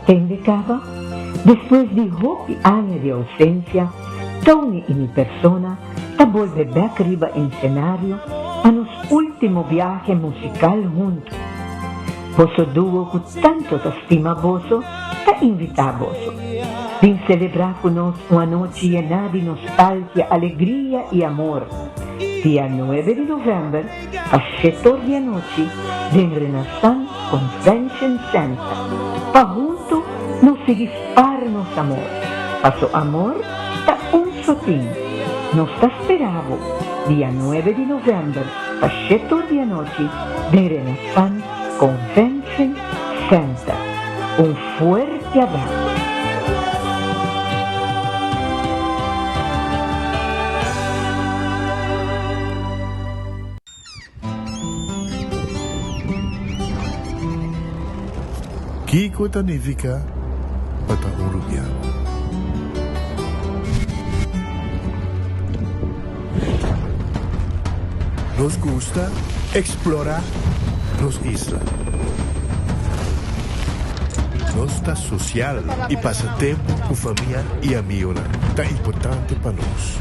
Te indicaba, después de 8 años de ausencia, Tony y mi persona ta vuelve back arriba en escenario a nos último viaje musical juntos. Vosso dúo con tanto te estima vosso, ta invita vosso. Vim celebrar conosco uma noite llena de nostalgia, alegria e amor. Dia 9 de novembro, às 7 da noite, em Renaissance Convention Center. Para junto, nos dispara nosso amor. Passo amor, tá sotinho. Nos está esperando, dia 9 de novembro, às 7 da noite, em Renaissance Convention Center. Fuerte abraço. Kiko Tanifica Bata Urubiano. Nos gusta explorar nos islas. Nos está social e passa tempo com família e amigos. Tá importante para nós.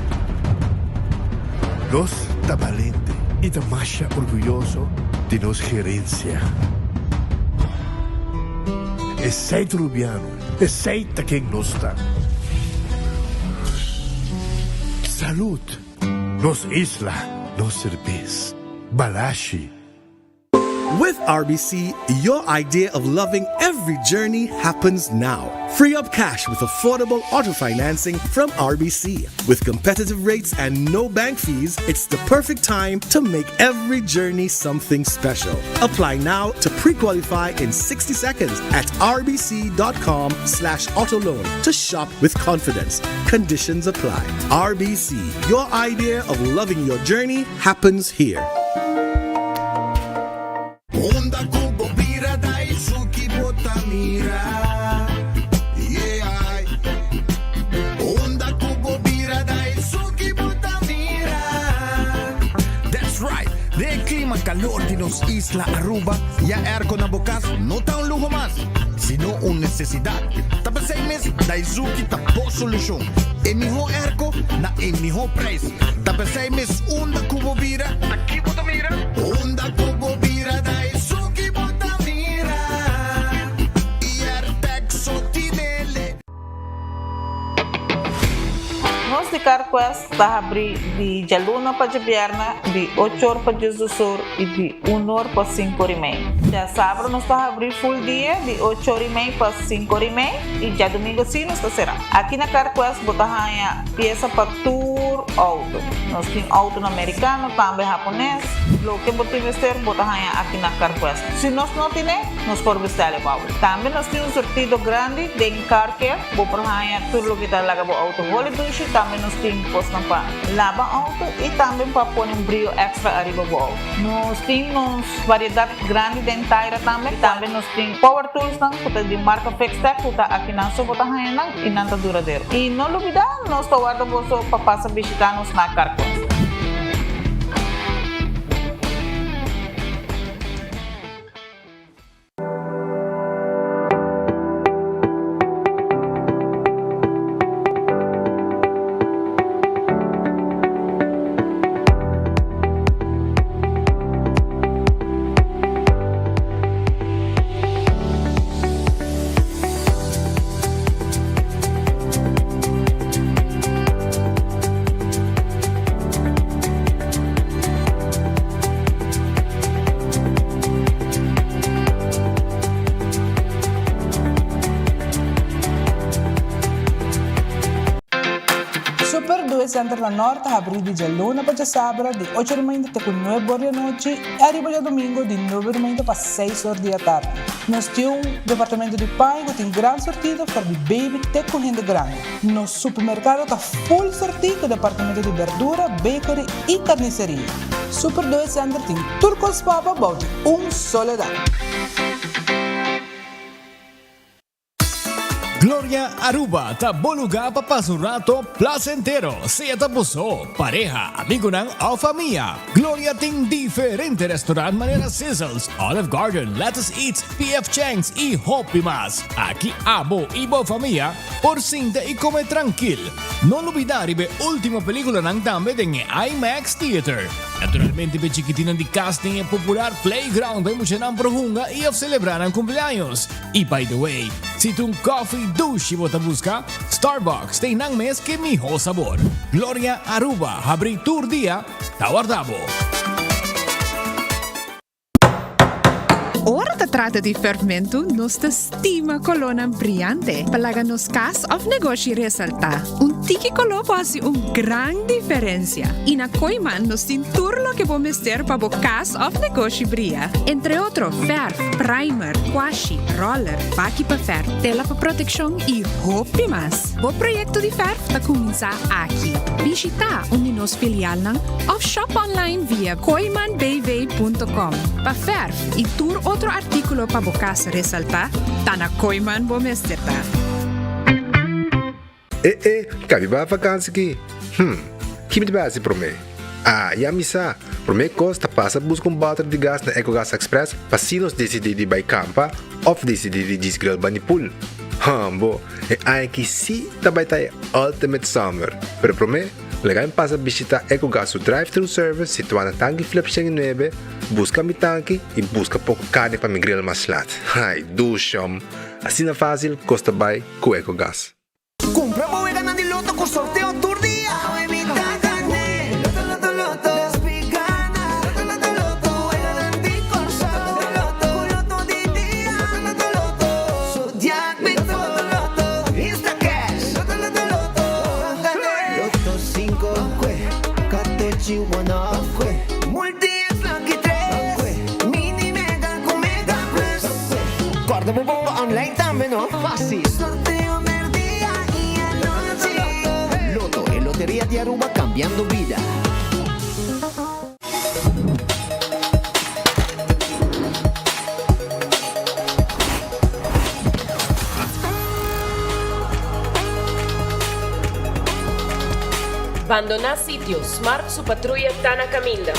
Nós tá valente e tá mais orgulhoso de nossa gerência. Aceita Rubiano, aceita quem nós está. Salud, nos isla, nos cerveza, balashi. With RBC, your idea of loving every journey happens now. Free up cash with affordable auto financing from RBC. With competitive rates and no bank fees, it's the perfect time to make every journey something special. Apply now to pre-qualify in 60 seconds at rbc.com/autoloan to shop with confidence. Conditions apply. RBC, your idea of loving your journey happens here. Onda Kubo Bira Daisuki Botamira. Yeah. Onda Kubo Bira Daisuki Botamira. That's right. De clima calor de nos isla Aruba. Ya erco na bocas no ta un lujo más, sino una necesidad. Tapa 6 meses Daisuki tapo solución. En mi ho erco na en mi ho preço. Tapa 6 meses Onda Kubo Bira. Aqui Botamira. Onda Kubo Bira Daisuki Botamira. Nós de Carquest está abrir de Jaluna para Jabierna, de 8 horas para Jesus e de 1 hora para 5 horas e meia. Já sábado nós está abrir full dia, de 8 horas e meia para 5 horas e meia, e já domingo sim nós está será. Aqui na Carquest botamos peça para tour auto. Nós temos auto americano, também japonês. Lo que botamos vestir, botamos aqui na Carquest. Se nós não temos, nós podemos vestir o auto. Também nós temos um sortido grande de Carquest, botamos tudo o que está lá com o auto. Também nós temos para lavar auto e também para pôr brilho extra arriba do auto. Nós temos variedade grande de inteira também. Também nós temos power tools de marca Fextech, que está aqui na sua bota e não está duradouro. E não olvida, nós estamos guardando para passar visitar-nos na Carquest. Center da Norte abriu de Jaluna para sábado de 8 da manhã até 9 horas da noite e arriba de domingo de 9 da manhã para 6 horas da tarde. Nós temos um departamento de pão que tem grande sortido para de baby até com gente grande. Nosso supermercado está full sortido com departamento de verdura, bakery e carniceria. Super 2 Center tem turcos papa about Soledad. Gloria Aruba, taboluga papasurato placentero, sea tapuso, pareja, amigo ng o familia. Gloria ting diferente restaurant manera Sizzles, Olive Garden, Lettuce Eats, PF Chang's y Hopi Mas. Aquí abo ibo familia, por cinta y come tranquil. No olvidar ibe última película ng dame ng IMAX Theater. Naturalmente be chiquitinan di casting e popular playground by mo siya ng prohunga i of celebrar ang cumpleaños. Y by the way, si tung coffee douche mo busca, Starbucks tay nang mes que miho sabor. Gloria Aruba, habri tour dia, Tawardabo. Ora te trata di fermento nostra stima colonna brillante. Palaga nos cas of negócio resalta. Un tiki colo quasi un gran diferencia. In a coiman nos tinturlo que vou mester pa bo cas of negócio brilha. Entre outro, verf, primer, washi, roller, baki pa verf, tela pa proteção e hopi mas. Bo proyecto di verf ta comienza aqui. Visita un nos filial ng of shop online via coimanbv.com. Pa verf e tour otro artículo pa bokas resalta, tana koiman bo mesterta. Cabe ba vakansie ki? Kimi ba si prome? Ya misa. Prome costa passa busca bater de gas na EcoGas Express pa sinos decididi by campa of decididi disgril banipul. Bo, ay ki si tabay tayo ultimate summer. Pero prome, legain pasa bisita EcoGas su drive-thru service situada na Tangi Flip 9, busca mi tanki e busca pouco carne para mi grill maslat. Ay, dushom. Assim na fácil, costa by com EcoGas. Compra po ganando di loto con sorteo tour día. Guarda po online también, ¿no? Fácil. Sorteo del día y anoche. Loto, en Lotería de Aruba, cambiando vida. Abandonar sitio, Smart su patrulla Tana Camilla.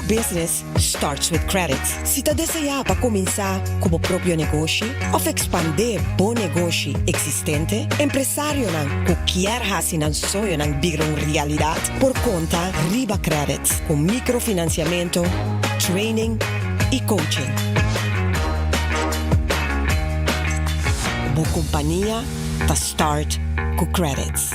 Business starts with credits. Si ta desea pa comienzar como propio negocio o expandir bon negocio existente, empresario nang cualquier hasi nang soyo nang bigong realidad por conta Riba Credits con microfinanciamiento, training y coaching. Bu compañía ta start con credits.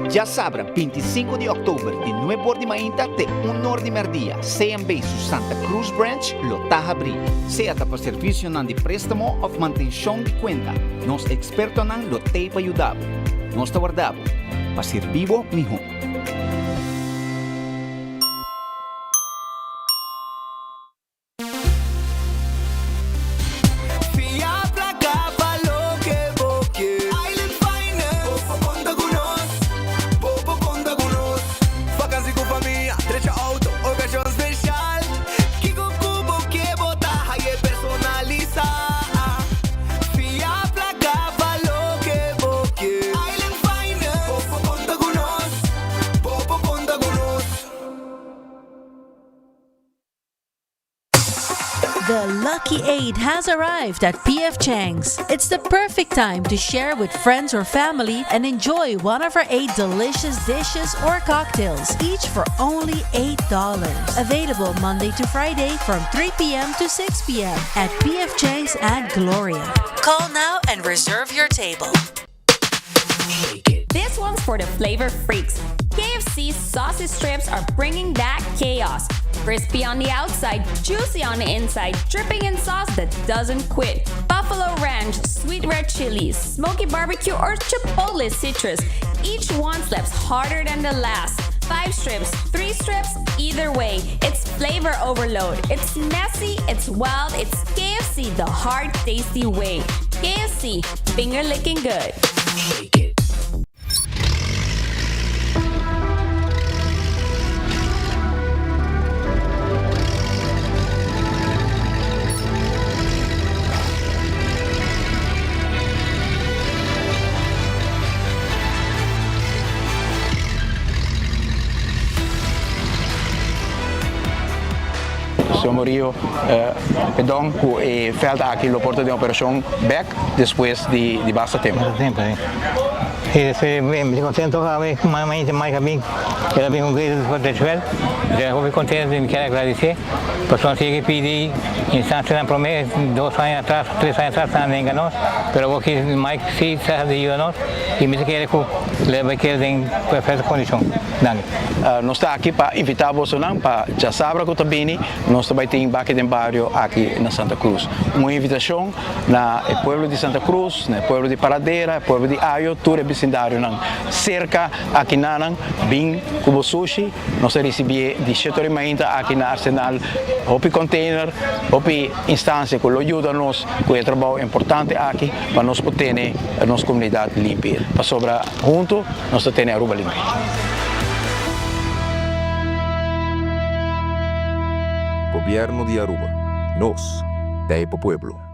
Já sabem, 25 de outubro, de 9 horas de manhã até 1 hora de meio-dia, CMB Santa Cruz Branch, Lota abrir. Seja para serviço de préstamo ou manutenção de conta, nós expertos não lotei para ajudar. Nós te guardamos para ser vivo melhor. The Lucky 8 has arrived at PF Chang's. It's the perfect time to share with friends or family and enjoy one of our 8 delicious dishes or cocktails, each for only $8. Available Monday to Friday from 3 p.m. to 6 p.m. at PF Chang's and Gloria. Call now and reserve your table. This one's for the flavor freaks. KFC's sausage strips are bringing that chaos. Crispy on the outside, juicy on the inside, dripping in sauce that doesn't quit. Buffalo Ranch, sweet red chilies, smoky barbecue, or Chipotle citrus. Each one slaps harder than the last. 5 strips, 3 strips, either way, it's flavor overload. It's messy, it's wild, it's KFC the hard, tasty way. KFC, finger licking good. Morio, perdón, falta aquí la puerta de operación back después de basta tiempo. Me contento mais a mim, que ela vem com grito de Joel. Já vou me contente e quero agradecer. Porque nós tínhamos que pedir instância na promessa, 2 anos atrás, 3 anos atrás, não enganou. Mas eu que mais se sabe de nós e me quer que leva aquele em perfeita condição. Nós estamos aqui para invitar você para já saber que também nós também temos embarque de barrio aqui na Santa Cruz. Uma invitação no povo de Santa Cruz, no povo de Paradeira, no povo de Ayo, todo o vecindário cerca aqui na bem como sushi, nós recebemos de setor mainta aqui na Arsenal, hopi container, hopi instância que ajuda-nos com o trabalho importante aqui para nós poder a nossa comunidade limpa. Para sobrar junto, nós temos a Aruba limpa. Gobierno de Aruba. Nos, de Pueblo.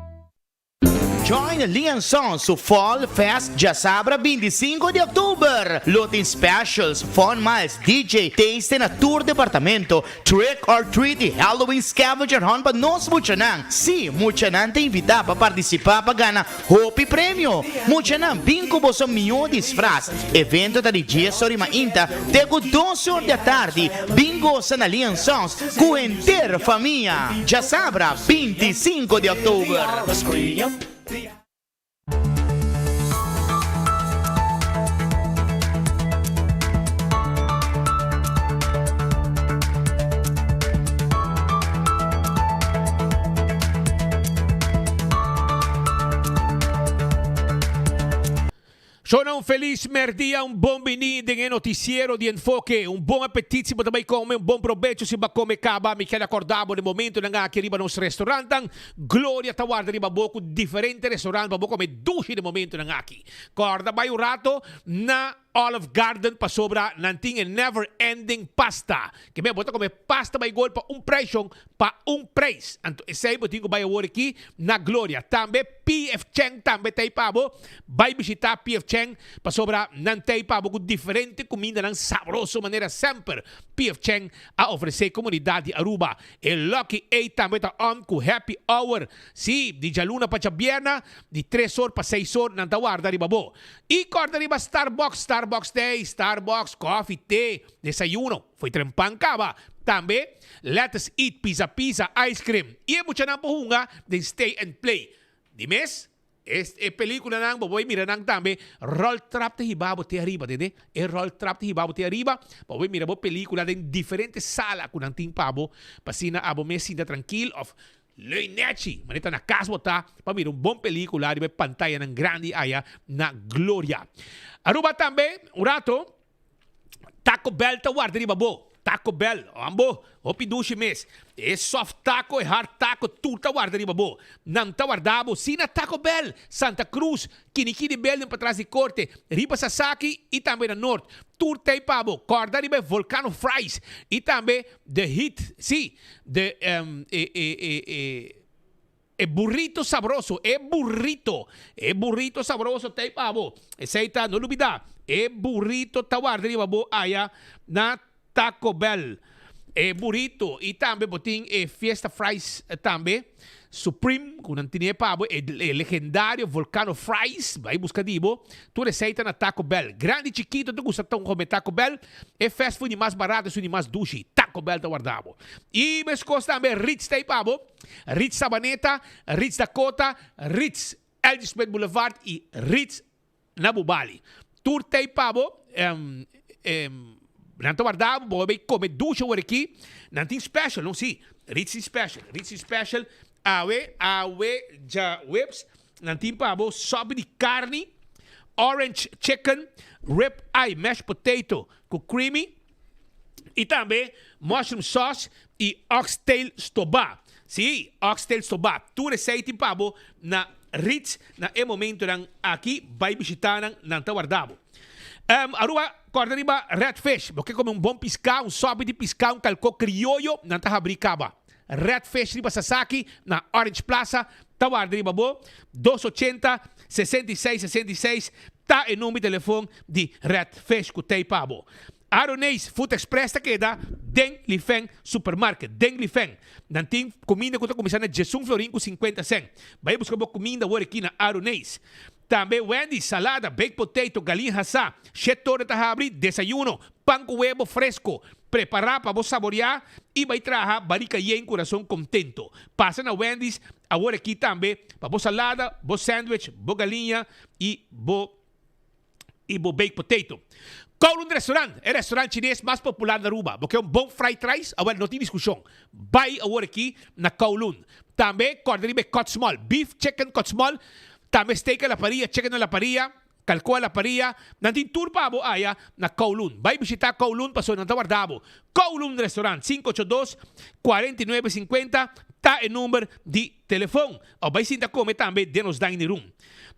Join Liansons to Fall Fest Jasabra 25 de outubro. Loting specials, fun miles, DJ, taste na tour departamento, trick or treat e Halloween scavenger hunt para nós Muchanan. Si, Muchanan te invita para participar para ganhar Hopi Prêmio. Muchanan, bingo boso milhão de disfraz. Evento da DJ Sorima Inta, tego 12 horas da tarde. Bingo sa na Liansons, com inteira família. Jasabra 25 de outubro. Sono un feliz merdia, un buon benvenuto nel noticiero di Enfoque, un buon appetito se também come, un buon provecho se come caba, mi quero acordar no momento na que riba nos restaurante, Gloria Tawarda riba boco diferente restaurante, boco come dushi no momento na aqui. Corda vai un rato na Olive Garden pa sobra nanting never ending pasta. Que me bota come pasta by gol pa preço pa preço. Anto esay botingo by award aqui na Gloria. Tambe PF Chang tambe tay pabo. Vai visitar PF Chang pa sobra nantay pabo com diferente comida ng sabroso maneira sempre. PF Chang a oferecer comunidade de Aruba. El Lucky 8 tambe ta on com happy hour. Si di jaluna pa Chabiana di 3 horas pa 6 horas nantawarda ribabo. E corda riba Starbucks Day, Starbucks, coffee, té, desayuno. Foi trempang kaba. Também, let's eat pizza, ice cream. E é mucha nang puhunga de stay and play. Di mes, película nang baboy mira nang tambe roll trap te hibabo te arriba, dede? E roll trap te hibabo te arriba. Baboy mira bo película de diferentes sala kun ang ting pabo. Pasina abo mesinda tranquil of Leonetti, manita na kasbota, pamira un buon película, di pantalla ng grande aya na Gloria. Aruba tambe, un rato, Taco Bell tawarda di babo. Taco Bell, ambo, hopi dushi mes. E soft taco e hard taco, tu tawarda di babo. Nang tawardabo, sina Taco Bell, Santa Cruz, Kinikini Bell ng patras di Corte, Riba Sasaki, e também na Norte. Turtay pabo, corda riba Volcano Fries, e também The Hit, si, the burrito sabroso, burrito sabroso tay pabo. Eseita, no lubida, burrito tawarda di babo aya na Taco Bell. burrito e também botin Fiesta Fries também. Supreme, kung nantinie pabo, legendário Volcano Fries, vai buscar dibo, tu receita na Taco Bell. Grande e chiquito, tu gusta tão comer Taco Bell, fast food mais barato, e mais dushi, Taco Bell tá guardado. E mes costa também Ritz tem pabo, Ritz Sabaneta, Ritz Dakota, Ritz Elgisbeth Boulevard e Ritz Nabubali. Tour tem pabo, nanto guardado, boi come dushi por aqui, nantin special, não sim, Ritz special, Awe, ja whips, nantin pabo, sobe de carne, orange chicken, rib eye, mashed potato, com creamy, e também mushroom sauce e oxtail stobá. Sim, oxtail stobá. Tu receita pabo na Ritz, na momento aqui, vai visitar na guardado. Aruba, corda riba, redfish, porque come bom pescado, sobe de pescado, calco criollo, nanta habricaba. Redfish riba Sasaki na Orange Plaza, Taward riba bo, 280-6666, tá em nome de telefone de Redfish Kutei Pabo. Aronês Food Express ta queda, Deng Lifeng Supermarket, Deng Lifeng. Nanting comida que está começando a Jesung Florin com 50 cent. Vai buscar boa comida agora aqui na Aronês. Também Wendy's, salada, baked potato, galinha assá, chetora ta abrir, desayuno, pão com huevo fresco. Preparar para vos saborear e vai trazer barica e em coração contento. Passa na Wendy's, agora aqui também, para vos salada, vos sandwich, vos galinha e vos baked potato. Kowloon Restaurant é o restaurante chinês mais popular da Aruba, porque é bom fried rice, agora não tem discussão. Vai agora aqui na Kowloon. Também, corda cut small, beef, chicken, cut small, também steak à la parrilla, chicken à la parrilla, calcó a la parrilla, nantin tour pabo aya na Kowloon. Vai visitar Kowloon, passou na Tawardabo. Kowloon Restaurant, 582-4950, tá em número de telefone. Ou vai sinta come também dentro do dining room.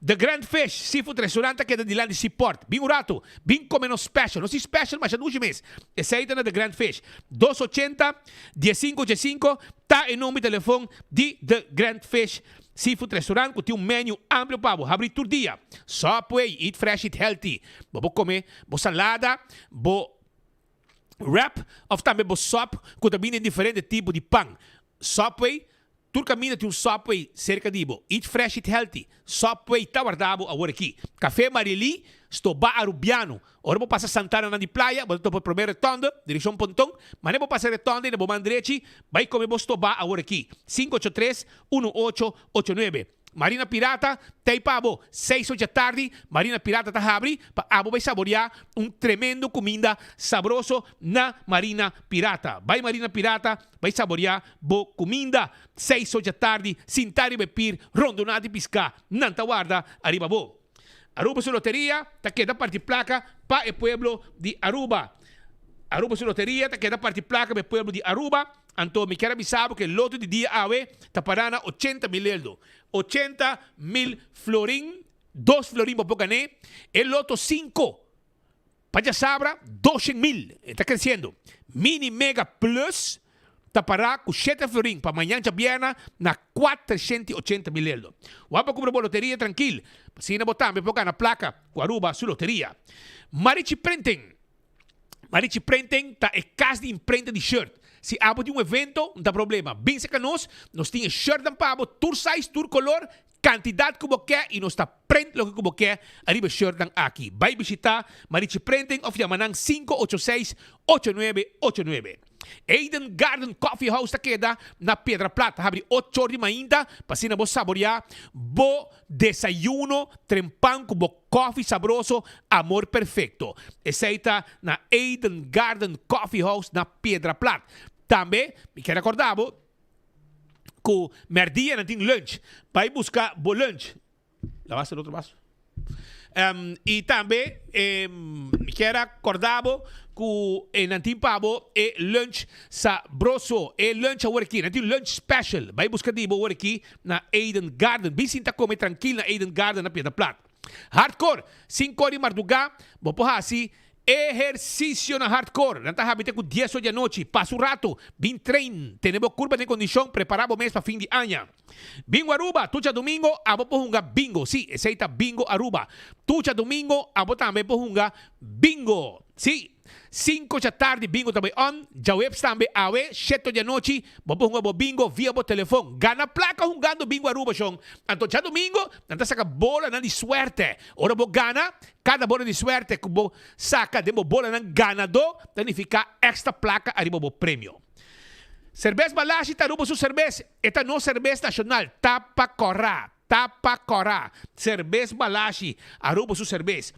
The Grand Fish Seafood Restaurant que é de lá de Seaport. Bem urato, bem come no special. Não se special, mas já duas meses. Essa aí tá na The Grand Fish. 280-1585, tá em número de telefone de The Grand Fish Seafood Restaurant, que tem menu amplo para você abrir todo dia. Subway, eat fresh, eat healthy. Você comer, você salada, você wrap, ou também você sop, que também tem diferentes tipos de pão. Subway, tudo caminho tem Subway cerca de você. Eat fresh, eat healthy. Subway, tá guardado agora aqui. Café Marili, estou arubiano. Ora vou passar Santana na de praia, vou para o primeiro retorno, direção Pontão, mas não vou passar retorno, não vou mandrechi, vai comer vou estou agora aqui. 583-1889. Marina Pirata, Teipabo, 6 horas da tarde, Marina Pirata tá abre, para abo vai saborear tremendo comida sabroso na Marina Pirata. Vai Marina Pirata, vai saborear boa comida, 6 horas da tarde, sintari bepir, rondonade piscar, nanta guarda, arriba bo. Aruba su loteria, ta queda parte placa para el pueblo de Aruba. Aruba su loteria, ta queda parte placa para el pueblo de Aruba. Então, me quero avisar que o lote de dia AWE está parando 80 mil euros. 80 mil florin, 2 florin para ganhar. El loto 5, para sabra, 12 mil. Está crescendo. Mini Mega Plus, está parando com 7 florin para amanhã de viernes na 480 mil euros. Vamos para comprar a loteria tranquilo. Se não botar, me ponga na placa com Aruba su loteria. Marichi Printing. Marichi Printing está em casa de imprenta de shirt. Se há de evento, não dá problema. Bem se que nós temos shirt para tour size, tour color, quantidade que você quer e nós está print o que você quer. Arriba shirt aqui. Vai visitar Marichi Printing ou chamanang 586-8989. Eden Garden Coffee House ta queda na Pedra Plata. Abre 8 horas de manhã para si na vos saborear bo desayuno trempão com bo coffee sabroso, amor perfeito. Essa aí tá na Eden Garden Coffee House na Pedra Plata. Também, me quero acordar que merdia não tem lunch. Vai buscar bo lunch. Lavaste o outro vaso? E também, me quero acordar que não tem pavo e lunch sabroso. E lunch agora aqui, não tem lunch special. Vai buscar de agora aqui na Eden Garden. Bem sinta comer tranquilo na Eden Garden na Pedra Plata. Hardcore, 5 horas de madrugada, vou pôr assim, exercício na hardcore. Não está habitando com 10 horas da noite, passa um rato, bem treino, temos curva de condição, preparamos mês para fim de ano. Bingo Aruba, tuja domingo, abo por hunga bingo, sim, esse aí tá bingo Aruba. Tuja domingo, abo também por hunga bingo, sim. 5 da tarde, bingo também on. Já webs também awe, 7 da noite, bobo hunga bo bingo via bo telefone. Gana placa hungando bingo Aruba, chong. Anto já domingo, nanta saca bola na de suerte. Ora bo gana, cada bola de suerte, kubo saca de bola na ganador, danifica extra placa arriba bo prêmio. Cerveza Balashi tarubo su cerveza. Esta no cerveza nacional. Tapa Corá. Cerveza Balashi. Arubo su cerveza.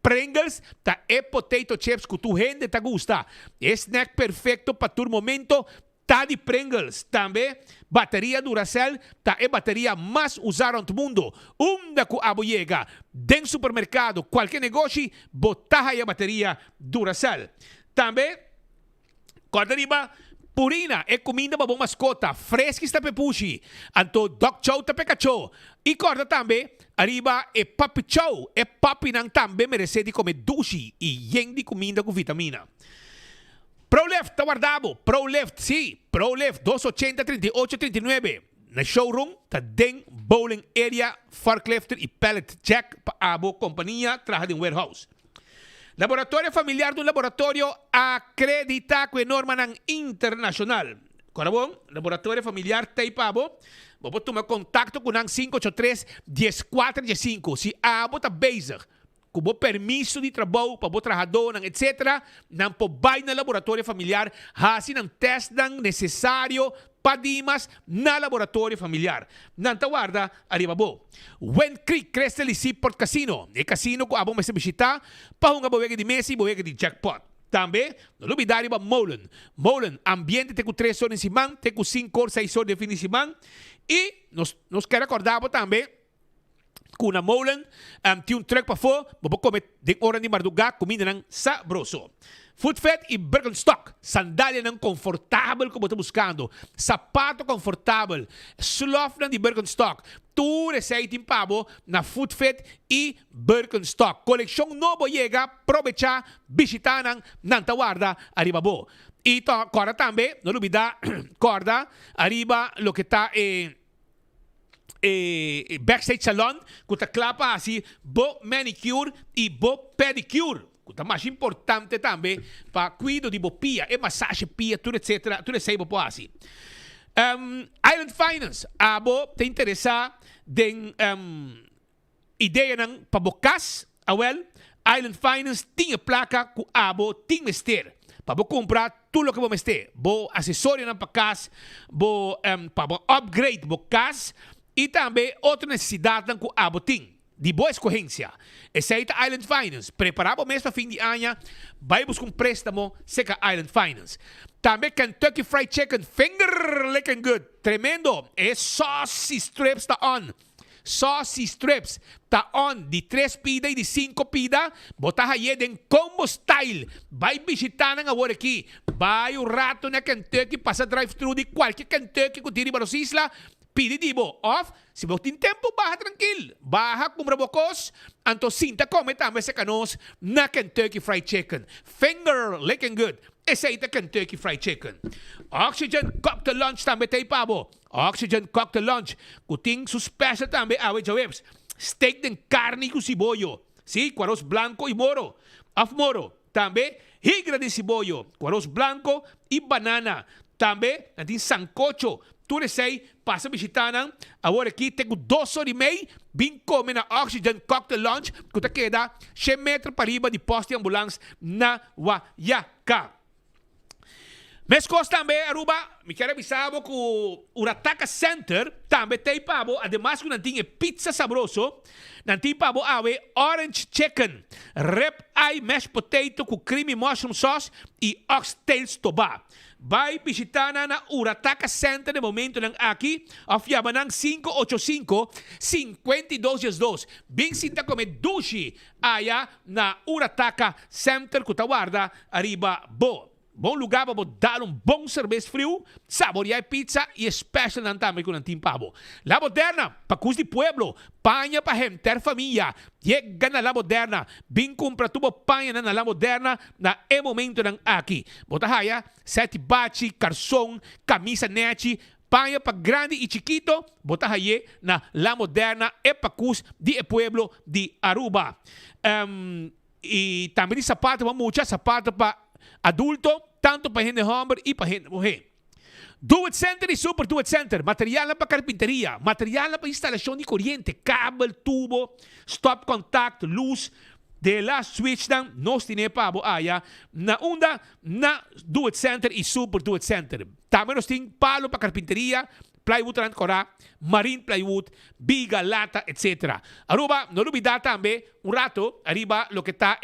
Pringles ta potato chips que tu gente te gusta. Snack perfecto para tu momento. Ta de Pringles. Também bateria Duracell. Ta bateria mais usada no mundo. Da que abo llega. Den supermercado. Qualquer negócio. Botar a bateria Duracell. Também. Corda riba. Purina é comida para bom mascota, fresca está pepushi, anto dog chow ta pecacho. E corda também, arriba é papi chow, é papi nang também merece de comer dushi e yen de comida com vitamina. ProLeft tá guardado, ProLeft, sim, ProLeft 280-38-39. Na showroom, tá den bowling area, forklifter e pallet jack para abo companhia, traja de warehouse. Laboratório familiar do laboratório acredita com norma internacional. Corabon, laboratório familiar Taipabo. Vou tomar contato com o 583-1415. Se abo tá bezig, com o permisso de trabalho para o trabalhador, etc., não pode na laboratório familiar, assim não teste necessário padimas na laboratório familiar. Nanta guarda, arriba bo. When Creek Crystal e Seaport Casino. E casino ko abong may bisita, pahunga bawega di Messi, bawega di jackpot. Também, no lubidari ba Molen. Molen, ambiente te com 3 horas em semana, te com 5 ou 6 horas de fim de semana. E nos quer acordar também, com na Molen, tinha truck para fora, vou comer de hora de madrugada, comida ng sabroso. Footfed e Birkenstock. Sandália não confortável como estou buscando. Sapato confortável. Slof de Birkenstock. Tu receita em pavo na Footfed e Birkenstock. Coleção novo chega. Aproveitar, visitar nanta guarda arriba bo. E corda também, não olvidar, corda arriba lo que está backstage salon, que está clapa assim, bo manicure e bo pedicure. O mais importante também para cuidar de bopia e massagem pia, tudo etc. Tudo isso aí vou assim. Island Finance, abo te interessa de ideia para bocas, Island Finance tinha placa que abo tinha mester para comprar tudo o que vou mester, bo acessório na casa, bo para upgrade bocas e também outra necessidade que abo tinha. De boa escorrência. Aceita Island Finance. Preparar o mês para fim de ano. Vai buscar préstamo. Seca Island Finance. Também Kentucky Fried Chicken. Finger licking good. Tremendo. E saucy strips tá on. Saucy strips tá on. De 3 pida e de 5 pida. Botar aí em combo style. Vai visitar na agora aqui. Vai o rato na Kentucky. Passa drive-thru de qualquer Kentucky que tire para os islas. Pide dibo off, se você tem tempo, barra tranquilo. Barra compra bocos, anto sinta come também se canos na Kentucky Fried Chicken. Finger licking good. Esse aí é Kentucky Fried Chicken. Oxygen Cocktail Lunch também tem pabo. Oxygen Cocktail Lunch. Kuting su special também awe jawebs. Steak de carne com cibollo. Sí, com arroz blanco e moro. Off moro. Também higra de cibollo. Com arroz blanco e banana. Também natin sancocho. Tu sei, passa visitando. Agora aqui tenho 2 horas e meia. Vim comer na Oxygen Cocktail Lunch. Que te queda 100 metros para riba de posto de ambulância na Guayaca. Mas costa também, Aruba, me quero avisar que o Urataka Center também tem pavo, ademais que não tinha pizza sabroso, não tem pavo awe orange chicken, rib eye mashed potato com creamy mushroom sauce e oxtails toba. Vai visitar na Urataka Center de momento lang aqui, ofiaba ng 585-5212. Bing sinta come dushi aya na Urataka Center Kutawarda, arriba bo. Bom lugar para dar bom serviço frio, saborear pizza e special ng também com um pavo. La Moderna, pacus de pueblo, panha para gente, família. Chega na La Moderna, bem compra tubo panha na La Moderna na momento ng aqui. Botahaya, 7 bachi, garçom, camisa net, panha para grande e chiquito, botahaye na La Moderna e pacus de pueblo de Aruba. y también de zapatos para muchas, zapatos para adulto, tanto para gente hombre y para gente mujer. Do It Center y Super Do It Center. Material para carpintería, material para instalación de corriente, cable, tubo, stop contact, luz, de la switch dan, nos tiene pabo aya, na onda, na Do It Center y Super Do It Center. También nos tiene palo para carpintería, plywood rancora, marine plywood, biga, lata, etc. Aruba, no olvidar también, un rato, arriba lo que está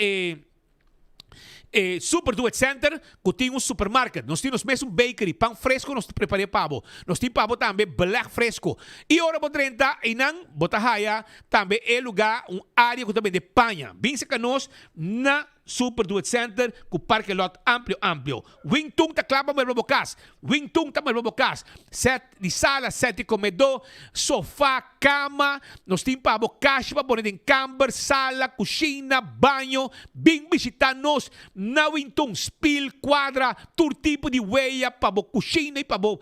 Super Do It Center, que tem um supermarket. Nós temos mesmo um bakery, pão fresco, nós preparamos pavo. Nós temos pavo também, black fresco. E ora por 30, e não, botahaya, também é lugar, área que também de panha. Bem se que nós, na Super Do It Center, com parque lot amplo. Wing Tung tá clapa mais babocas. Wing Tung tá mais babocas. Set de sala, set de comedor, sofá, cama. Nós temos pavo caixa para pôr em camper, sala, cozinha, banho. Bem visitar nós na Wing Tung, spill, quadra, todo tipo de weia para a cozinha e para o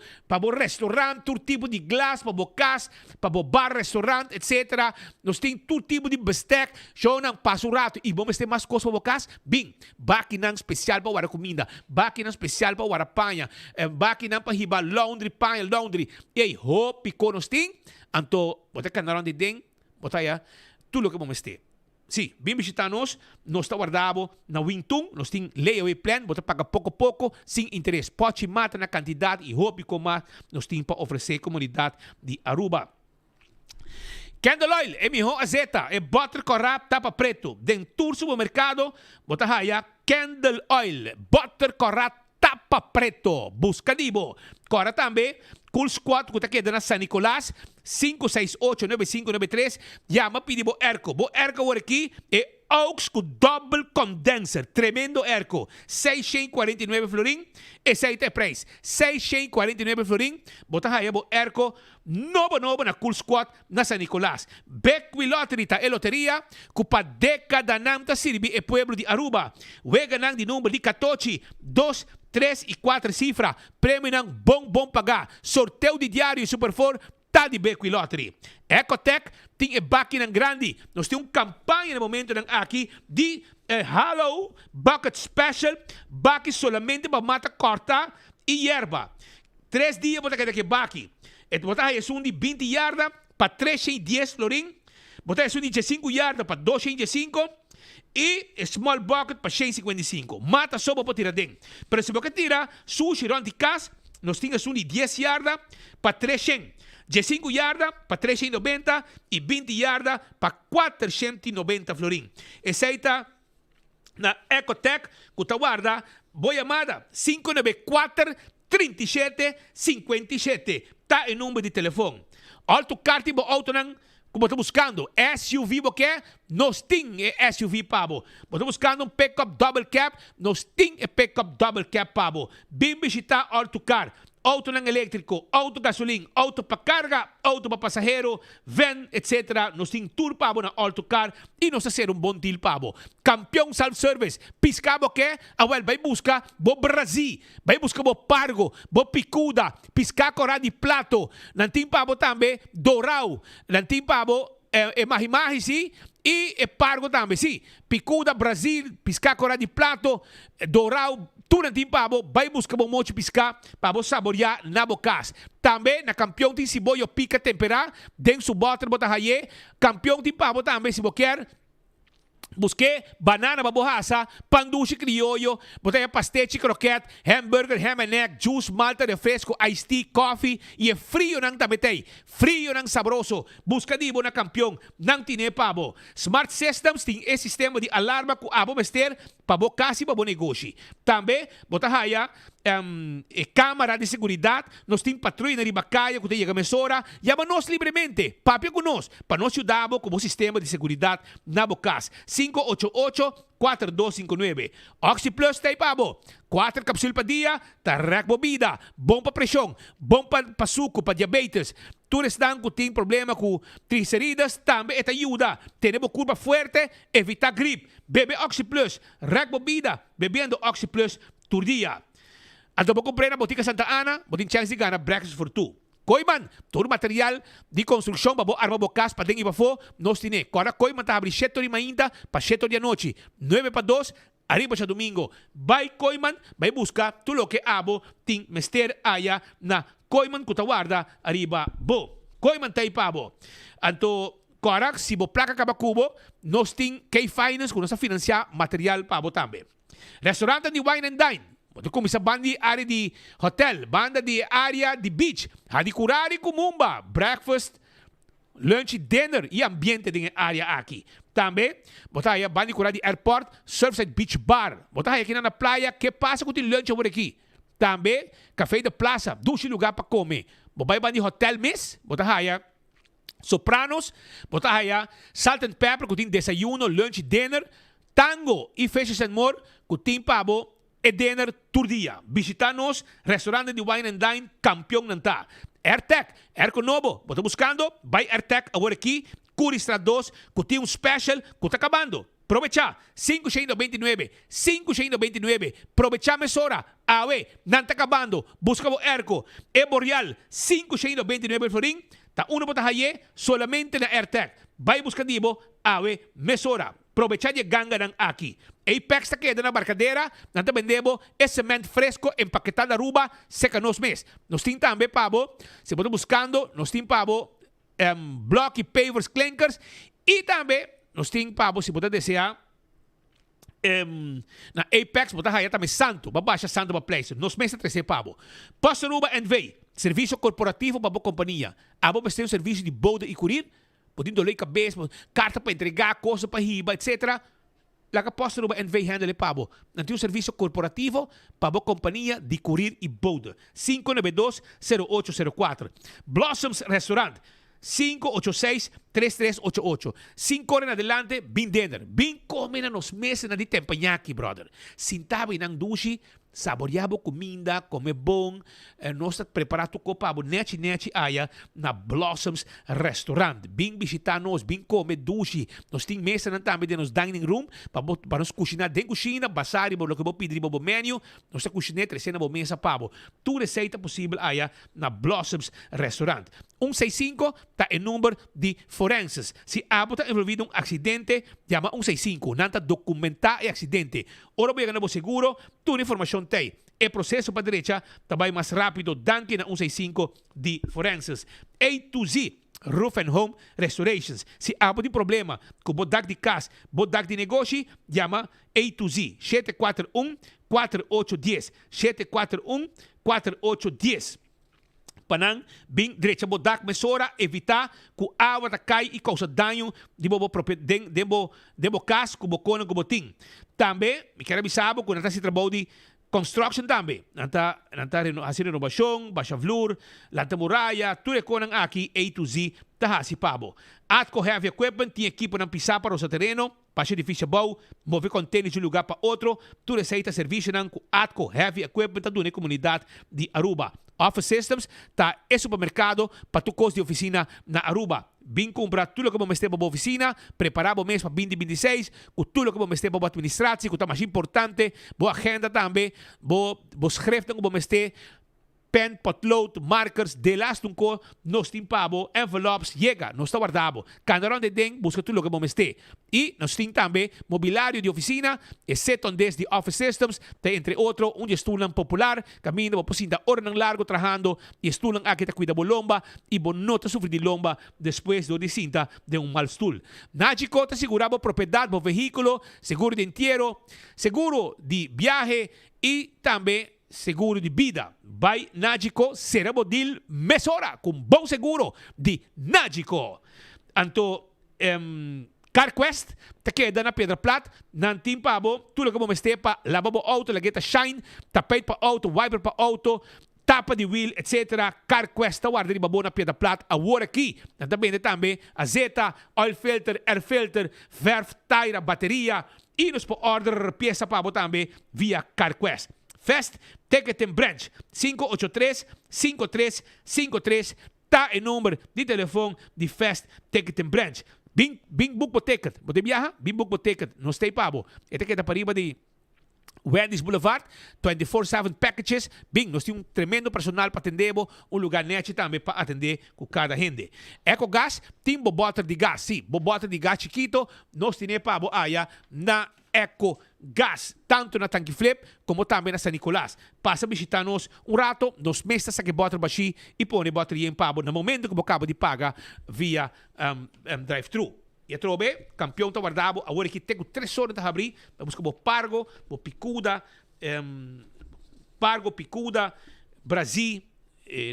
restaurante, todo tipo de glass para a casa, para o bar, restaurante, etc. Nós temos todo tipo de besteck. Show não passa o rato e vamos ter mais coisas para a casa. Bing, baki nang special pa wara comida, baki nang special pa wara panha, baki nang pahiba laundry, panha, laundry. E hopi konos ting, anto, bota kanaron de ding, bota ya, tulo que vamos ter. Sim, bem visitanos, nós está guardado na Wingtung, nós tem layaway plan, bota paga pouco, sem interesse. Pode mata na quantidade e hopi como nós tem para oferecer comunidade de Aruba. Candle Oil, é melhor azeta, é butter corrap, tapa preto. Dentro do supermercado, bota raya, Candle Oil, butter corrap, tapa preto. Busca dibo. Cora também, Cool Squad, que está aqui na San Nicolás, 568-9593. Llama, pedi bo Erco. Bo Erco, por aqui, é Aux com double condenser. Tremendo Erco. 649 florim. Esse aí tem preço. 649 florim. Bota aí, bo Erco. Novo na Cool Squad na San Nicolás. Becqui Lottery ta e loteria. Kupa década namta sirbi e pueblo de Aruba. Wega nang di número de 14, 2, 3 e 4 cifra. Prêmio nang bom pagar. Sorteio de diário e Superfor. Tá de Becqui Lottery. Ecotech tem baki ng grande. Nós temos campanha no momento ng aqui de Hello Bucket Special. Baki solamente para mata corta e erva. 3 dias para que baki. Et botar é um de 20 yarda para 310 florim. Botar é um de 5 yarda para 205. E small bucket para 155. Mata só para tirar dentro. Pero se você tira sushi rond de casa, nós temos um de 10 yarda para 300. 15 yarda para 390 e 20 yarda para 490 florim. Essa na Ecotech, que está guarda, boa amada, 594-3757. Está em número de telefone. Alto carta e auto não, como está buscando, SUV, porque nós temos SUV, pabo. Está buscando pick-up double cab, nós temos pick-up double cab, pabo. Bem visitar Alto Car. Auto ng elétrico, auto gasolina, auto para carga, auto para pasajero, van, etc. Nos tem tour pabo na Auto Car e nos hacer bom deal pabo. Campeão self-service, piscabo que, vai buscar bo Brasil, vai buscar bo Pargo, bo Picuda, piscar cora de plato, nantim pabo também, Dorau, nantim pabo, mahi-mahi, sim, e Pargo também, sim. Picuda, Brasil, piscar cora de plato, Dorau, tudo nanti pabo, vai buscar bom mochi piscar, para saborear na bocas. Também na campeão tem cibollo pica temperar, dentro su butter bota haye, campeão tem pabo também se quer. Busquei banana babohasa, panduche criollo, botei pastete croquete, hamburger, ham and egg, juice, malta, refresco, iced tea, coffee e frio nang tabetei, frio nang sabroso. Busca dibo na campeão, nang tine pabo. Smart Systems tem esse sistema de alarma com abo mester, pabo kasi pabo negócio. Também, botahaya, câmara de seguridade, nós temos patrulha na ribacaia, que tem a mesora, chama nós livremente, papel com nós, para nós ajudar como sistema de seguridade na bocas. 588-4259. Oxyplus tem pabo. 4 capsulas para dia, tarrac bobida, bom para pressão, bom para suco, para diabetes. Todos estão que tem problema com triglicéridas, também te ajuda. Temos curva forte, evitar gripe. Bebe Oxyplus, rac bobida, bebendo Oxyplus todo dia. Ato po comprei na Botica Santa Ana, botin chance de gana breakfast for two. Koiman, todo material de construção, babo arma bocas, pa deng iba fo, nos tine. Kora Koiman ta abri 7 horas ainda, pa 7 horas da noite. 9 para 2, arriba sa domingo. Vai Koiman, vai busca tulo que abo, ting mester aya na Koiman kutawarda, arriba bo. Koiman tay pabo. Anto, kora, si bo placa kabakubo, nos ting K-Finance, kung nasa financiar material pabo tambe. Restaurante di Wine and Dine. Kung sa bandi area di hotel, banda di area di beach, hadi kurari kumumba, breakfast, lunch, dinner, e ambiente din area aqui. Tambe, botaya bandi kurari di airport, Surfside Beach Bar. Botaya aqui na playa, que passa com o lunch por aqui. Tambe, café de plaza, dushi lugar para comer. Botaya bandi hotel miss, botaya Sopranos, botaya Salt and Pepper, kutin desayuno, lunch, dinner, tango e fishes and more, kutin pabo, e dinner tur dia. Visita-nos, restaurante de Wine and Dine, campeão nanta. AirTech, Airco Novo, bota buscando, vai AirTech agora aqui, Curistra 2, que tem special, que tá acabando. Aprovecha, 5,29, 5,29, aprovecha mesora, awe, não tá acabando, busca o Airco, e Boreal, 5,29 florim, tá uno bota haye, solamente na AirTech. Vai buscar dibo, awe, mesora. Aprovechar de ganga ng aqui. Apex ta queda na barcadeira, nanta vendemos e cement fresco empaquetado na Aruba, seca nos mes. Nos tem também, pabo, se você buscando, nos tem pabo, block e pavers, clankers, e também, nos tem pabo, se você desejar, na Apex, você vai também santo, babaixa santo para place. Nos meses 13 pabo. Posto Aruba NV, serviço corporativo para a companhia. Abo tem um serviço de boda e curir, podendo doler cabeça, carta para entregar, coisa para riba, etc. Lá que posso no NV handle pabo. Nanti um serviço corporativo para a companhia de curir e boda. 592-0804. Blossoms Restaurant. 586-3388. 5 horas en adelante, bin dinner. Bin come na nos meses na di tempanyaki, brother. Sintabi ng dushi, saboreabo comida, come bom, nós preparado ko pa neti aya na Blossoms Restaurant. Bin bisita nos, bin come dushi. Nos ting mesa nan tambi de nos dining room, para nos cozinhar den cozinha, basari bo lo que bo pedir bo menu, nos ta cozinhar tresena bo mesa pabo. Tu receita possível aya na Blossoms Restaurant. 165 ta en número de forenses. Si abo ta envolvido un accidente, llama 165. Nanta documentar el accidente. Ora voy a ganar seguro, tu información te. El proceso para derecha também mais rápido danke na 165 de forenses. A to Z. Roof and Home Restorations. Se há algum problema com o bodak de casa, bodak de negócio, chama A to Z. 741-4810. 741-4810. Panang, bem direita bodak mesora, evitar que a água cai e causa dano de bo casa, com bocona, com botim. Também, me quero avisar que não está se trabalhando de construction também. Nanta hasil renovação, baixa flor, lanta muralha, tudo é com aqui A to Z, tá hasi pabo. Atco heavy equipment, tem equipo não pisar para o seu terreno, para difícil bom, mover contêineres de um lugar para outro, tudo aceita serviço não com Atco heavy equipment da na comunidade de Aruba. Office Systems tá é supermercado para tu custo de oficina na Aruba. Bem comprar tudo que vamos ter para a oficina, preparar o mês para 2026, com tudo que vamos ter para a administração, que é mais importante, boa agenda também, boa escreve que vamos ter, pen, potlood, markers, de las tunco, nos timpabo, envelopes, llega, nos está guardado. Candarón de den, busca tudo que vamos ter. E nos tem também mobiliário de oficina, exceto desde Office Systems, tem entre outro, estulan popular, caminho, vou posinda hora ng largo trabajando, e estulan aqui te cuida lomba, e bonota sufrir de lomba depois do desinta de mal stool. Nagico te seguraba propriedade do veículo, seguro de entierro, seguro de viaje, e também seguro de vida. Vai Nagico, será bodil mesora, com bom seguro de Nagico. Anto, CarQuest, te queda na Pedra Plata, nantim pabo, tudo que vamos ter para lavar o auto, lagueta shine, tapete para auto, wiper para auto, tapa de wheel, etc. CarQuest, tá guarda de babo na Pedra Plata, agora aqui, também, azeta, oil filter, air filter, verf, tire, bateria, e nos pode order peça pabo também via CarQuest. Fest Ticket and Branch 583-5353 tá em número de telefone de Fest Ticket and Branch. Bing book po ticket. Bote viaja, bing book po ticket. No stay pabo. Ito kita pariba di Wendy's Boulevard, 24/7 packages. Bing, nós temos tremendo personal para atender, lugar net também para atender com cada gente. EcoGás, tem bobota de gás, sim, bobota de gás chiquito, nós temos para na EcoGás, tanto na Tanque Flip como também na San Nicolás. Passa a visitar-nos rato, nos meses que bota baixi e põe bateria em pabo no momento que você acaba de pagar via drive-thru. E a trobe, campeão tá guardado, agora que tenho 3 horas para abrir, vamos com o Pargo, o Picuda, Brasil,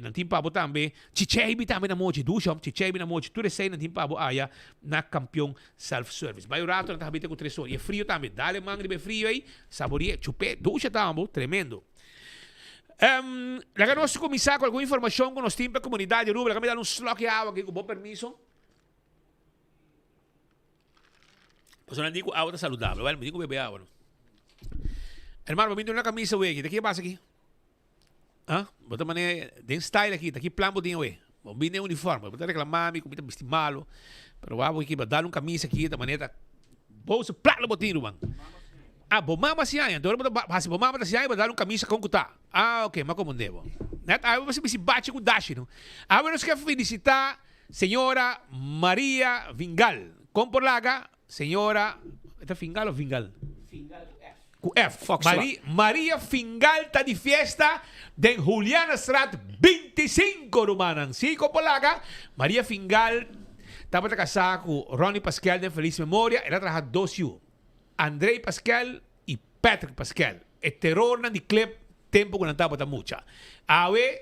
não tem pabo também, Chichebi também na moji, dushom, Chichebi na moji, tudo isso não tem pabo aí na campeão self-service. Vai o rato, não tá abrindo com 3 horas, e é frio também, dá-lhe mangre bem frio aí, saboreia, chupé, ducha também, tremendo. Lá nós começar com alguma informação com nós temos para a comunidade, Ruba, lá me dá um slok de água aqui com bom permisso. Pues no digo agua saludable, ¿vale? Me digo beber agua, ¿no? Hermano, me viene una camisa, güey. ¿De qué pasa aquí? ¿Ah? De otra manera, de style aquí, de aquí plan botín, güey. Viene uniforme, voy a reclamar, me comita vestir malo. Pero vamos aquí, a dar una camisa aquí, de manera. Vos plato botín, man. Ah, vos mamá si hay, entonces vos mamá si hay, va a dar una camisa con cuta. Ah, ok, más como un debo. Ah, você me se bate com dash, não? Ah, nós quer felicitar senhora Maria Vingal. Com por laga, senhora, é Fingal ou Vingal? Fingal com F. Maria Fingal está de festa de Juliana Strat 25, Romanan. Sim, com por laga, Maria Fingal estava casada com Ronnie Pascal de Feliz Memória. Ela trabalha 2 anos. Andrei Pascal e Patrick Pascal. E terror na de clip tempo que não estava tão mucha. Awe,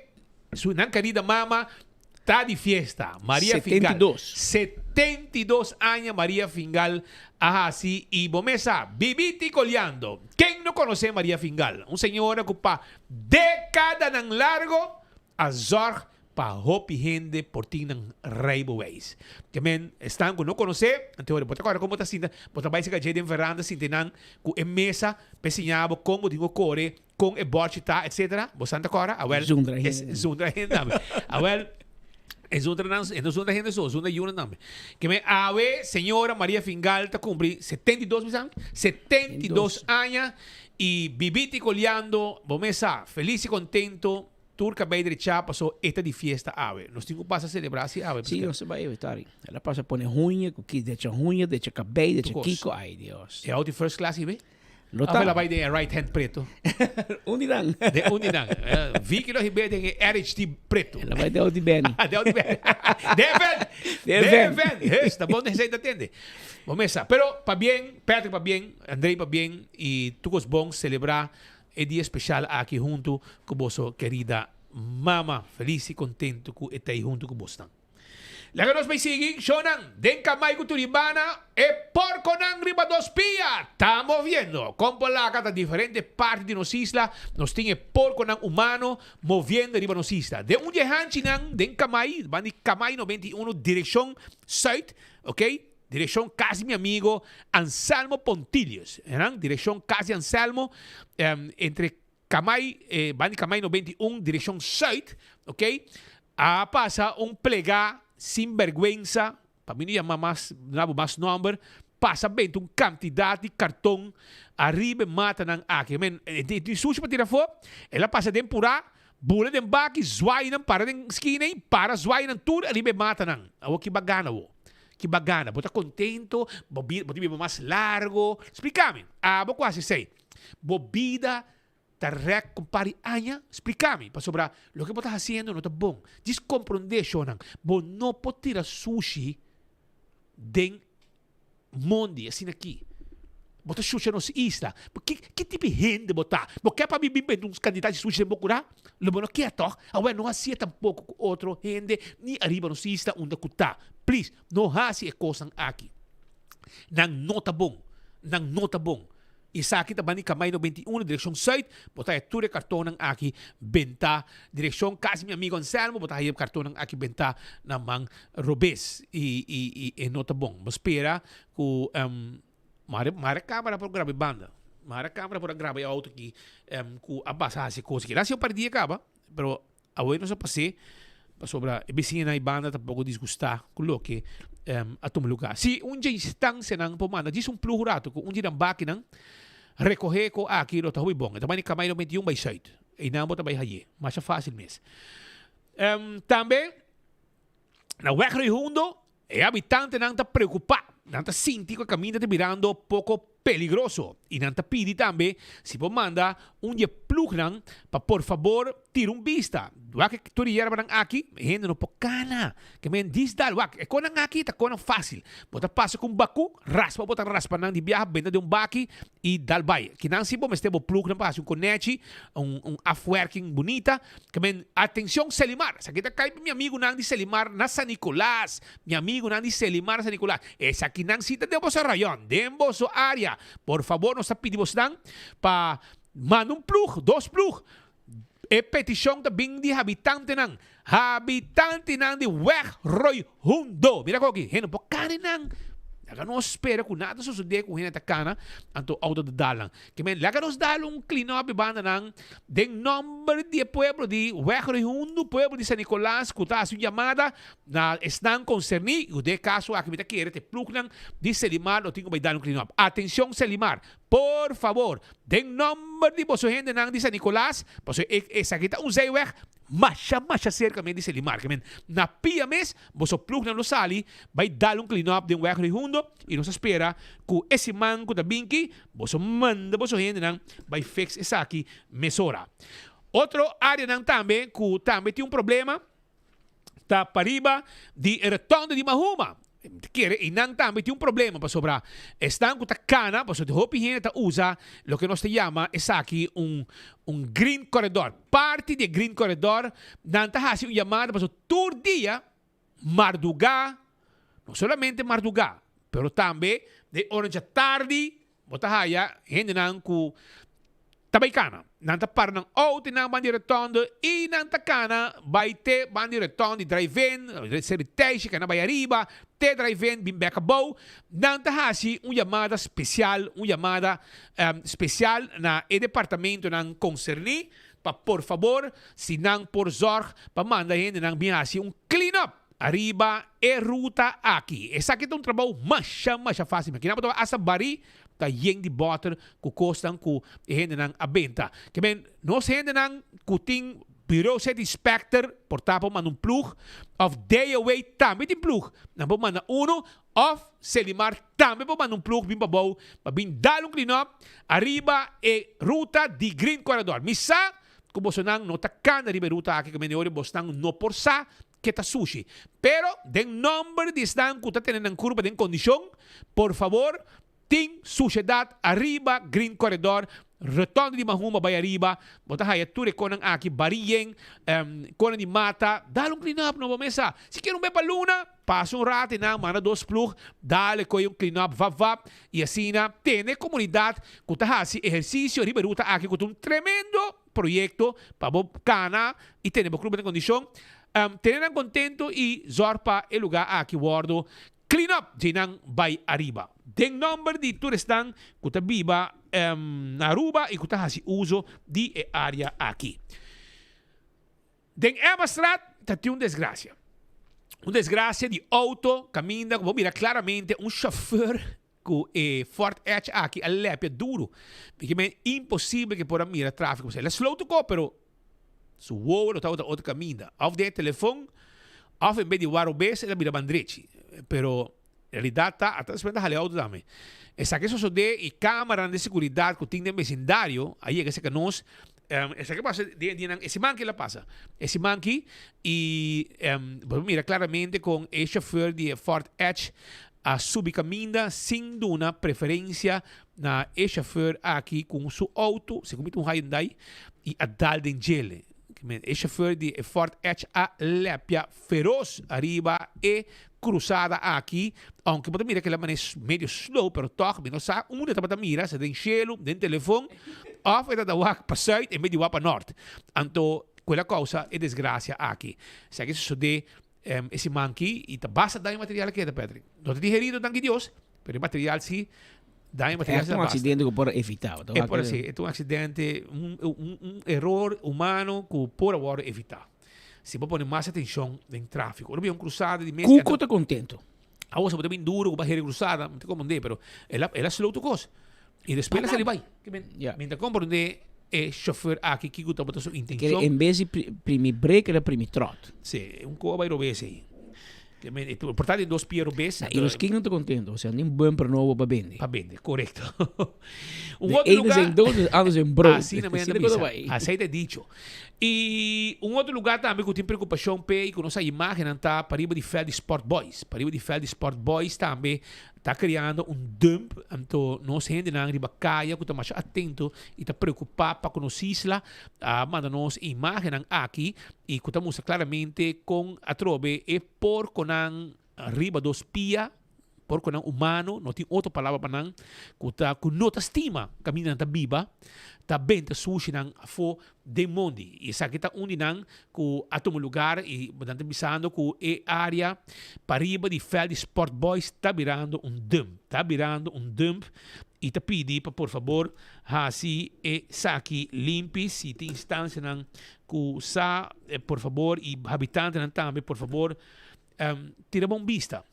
sua querida mama, está de fiesta. Maria 72. Fingal. 72 años María Fingal. Ajá, sí. Y bomesa, viviti coleando. ¿Quién no conoce a María Fingal? Un señor que ocupa décadas en largo a zorg para hopi gente por ti en Rainboways. Que men, están que no conoce, antes de agora como está sinta, bota vai se gaje de veranda sintenan com a mesa, pesinhabo como digo core, com e borchita, etc. Bostante agora, a well, zundra gente. A well, es una gente só, es una yuna nome. Que me ave senhora Maria Fingal está cumpri 72, sabe? 72 anos e viviti coleando, bomesa, feliz e contento. Turca bem derecha passou esta de fiesta ave. Nós temos que passar a celebrar assim ave. Sim, você vai evitar. Ela passa a pôr runha, que deixa runha, deixa cabelo, deixa kiko. Ai, Deus. É o de first class, ibe? Não tá. Ela vai de right hand preto. Unirang. De Unirang. Vi que nós ibe de RHT preto. Ela vai de o de Ben. De o de Ben. Deven. Está bom, receita atende. Vamos começar. Pero, para bem, Patrick para bem, Andrei para bem, e todos bons celebrar é dia especial aqui junto com vossa querida mama. Feliz e contento que está aí junto com você. Lá que nós vai seguir, Shonan, den kamay ko turibana, e porco nang riba dos pia. Estamos vendo, como lá cada diferente parte de nos isla, nós temos porco nang humano moviendo riba nos isla. De hanchi nang, den kamay, bani kamay 91, direção South, ok? Direção Casi Mi Amigo Anselmo Pontilhos. Direção Casi Anselmo, entre Camay, Bani Camay 91, direção South, ok? Passa plega sem vergüenza, para mim não chama mais número, passa bem uma quantidade de cartão, arriba mata ng aqui. De sushi para tirar fora, ela passa dentro por lá, bula dentro baki, zwai ng para dentro esquina, para zwai ng tudo, arriba mata ng. Awo que bagana wo. Que bagana, bota contento, bota mais largo. Explica-me. Vou quase sei. Bobida tarrek compare aña, explica-me, para sobrar, lo que você está fazendo não está bom. Descompreender, Shonan. Você não pode tirar sushi de mundo, assim aqui. Bota sushi nos isla. Que tipo de gente botar? Porque para viver uns candidatos de sushi de Bocurá, lo bueno que é toque. Agora não assim tampouco com outro gente, nem arriba nos isla onde está. Please, não haja coisa aqui. Não tá bom. Não tá bom. Isa aqui também em Camay 91, direção South, botar tudo cartão aqui, benta, direção Casi Mi Amigo Anselmo, botar aí cartão aqui, benta, na mang Robes, e não tá bom. Mas espera que mara câmera para gravar banda. Mara câmera para gravar auto aqui, com a passar essa coisa aqui. Lá se eu perdi acaba, pero agora não se passei, para sobrar, a vizinha e banda tampouco desgustar com o que a tomar lugar. Se dia instância não pomanda, diz plugo rato, com dia baki não, recoger ko aqui no tahubibong. Ito man ni kamay no 21 by site. Inamo tabay haye. Mas fácil mes. Também, na Wegro Hundo, habitante não está preocupado, não está sentindo que o caminho está virando pouco peligroso. E não está pedindo também, se você manda plug para, por favor, tira vista. Wak que tu riera aqui, gente no pocana. Que men disdal, wak, é conang aqui, tá conang fácil. Bota passa com baku, bota raspa nang di biyaha, benda de baki e dal bay. Que não se bom, estebo plug na passa, conete, off-working bonita. Que men, atenção, Selimar. Sa kita kay mi amigo nang di Selimar na San Nicolas. Mi amigo nang di Selimar na San Nicolas. Esa aqui nang sita de sa rayon, de sa área. Por favor, nos pedimos nang pa manda plug, 2 plug. E petição também de habitante ng de Wegroy Hundo. Mira ko aqui, heno po kaninang. Laga nos espera kung nada susude kung hinata kana anto auto dalang. Kemen laga nos dalong clean up banda ng den number de pueblo de Wegroy Hundo, pueblo de San Nicolas, kuta su llamada na están concerni, o de caso aqui mita querer te plug ng de Selimar o tingo bay dalong clean up. Atención Selimar. Por favor, den number de boso gente nang di San Nicolas, poso esa kita usay weg, masya cerca men di Selimar, kemen na pia mes, boso plug ng losali, bay dalong clean up den Wegroy Hundo, e nos espera ku esse man ku da binki, boso manda boso gente nang bay fix esaki mesora. Outro área nang tambe, ku tambe tem problema, tá pariba di Retondo de Mahuma. Quiere, inang también tiene un problema para sobrar. Están con cana, pues de hopi gente usa lo que nos se llama es aquí un green corredor. Parte de green corredor, nanta hace un llamado, pues todo día madrugada, no solamente madrugada, pero también de orange tarde, botahaya, gente nan ku tabaykana. Nanta par ng auto ng bandi retondo e nanta kana by te bandi retondo drive-in, seriteixe kana by arriba, te drive-in bimbeka bow, nanta hasi chamada especial na e departamento ng concerni pa por favor, se não por zorg, pa manda gente ng binasi clean up arriba e ruta aqui. Essa aqui é trabalho mais fácil. Kina pa asa bari ta yeng di butter ku kostan ku hende nang abenta. Kemen nos hende nang kuting bureau set inspector portapo man plug of day away tambe di plug. Na po man uno of Selimar tambe po man plug bim pabaw mabin dalong clean up arriba e ruta di green corridor. Misa kubo nang no takkan arriba ruta aqui kemen ori bostang no por sa kita sushi. Pero den number di stan kuta tenen ang curva den kondisyon, por favor ting sociedad arriba green corridor Retondo de Mahuma by arriba bota haya ture konang aki bariyeng konang di mata dalong clean up no mesa si quer be paluna passa rato na mana 2 plug dale ko yung clean up vap e asina tene comunidad kuta hasi ejercicio arriba ruta aki kutum tremendo proyecto pa bob kana e tene bo clube de condition tenen contento e zorpa el lugar aqui guardo clean up jinang by arriba. Den number di turistan kuta biba na Aruba e kuta hasi uso di area aqui. Den Emastrat tati desgracia. Desgracia di auto caminda, como mira claramente chauffeur com Ford Edge aqui all'epia duro. Perché è impossibile che por mira traffico. Se la slow to go, pero su uovo lo otro caminda. Of de telefoon, of in vez de waro base, la mira bandreci. Pero en realidad hasta después de auto dame. Esa que eso de y cámara de seguridad que tiene vecindario, ahí es que nos esa que pasa ese man que la pasa. Ese man que y mira claramente con el chauffeur de Ford Edge a subcaminda sin una preferencia na el chauffeur aqui com su auto, se comete Hyundai e a dal den gele. El chauffeur de Ford Edge a lepia feroz arriba e cruzada aqui, aunque você mira que ela é meio slow, pero toch, menos sa, uma da mira, se tem gelo, tem telefone, of é da wak para zuid e meio para norte. Anto, quella cosa é desgracia aqui. Se que isso de esse manqui e tá basta dar material que é, Patrick. Não te digerido tanto Deus, pero o material sim dá material. É um acidente que pode evitar. É por assim, é um acidente, erro humano que pode agora evitar. Se você põe mais atenção no tráfego. Não é cruzada de mês. Cuco está contento. A você pode bem duro, com barreira cruzada, não tem como dizer, mas ela slow to coisa. E depois ela se vai. Yeah. Minta compra onde é chauffeur aqui que gusta botar sua Que intenção. em vez de primi break, era primi trot. Sim, co vai robese aí. Portanto, dois pies robese. E os que não estão contentes, ou seja, nem bom para novo para vender. Para vender, correto. Outro lugar... em dois, anos em broke. Assim na minha Assim é dicho. E outro lugar também que eu tenho preocupação com nossa imagem está para riba de Feld Sport Boys. Para riba de Feld Sport Boys também está criando dump. Então, nós gente na riba caia, que está mais atento e está preocupado para conhecer lá, manda nos imagem aqui e que estamos claramente com a trobe e por com riba dos pia por con humano, não tem outra palavra para não, que não te estima, caminhando ta biba, ta benta sushi nang fo de mondi. E sa kita undi nang ku atom lugar e bastante bisando ku e área pariba di Feld Sport Boys tá virando dump, e te pedi para por favor hasi e saki limpi si tem instância nang ku sa por favor e habitante nang também por favor tira um vista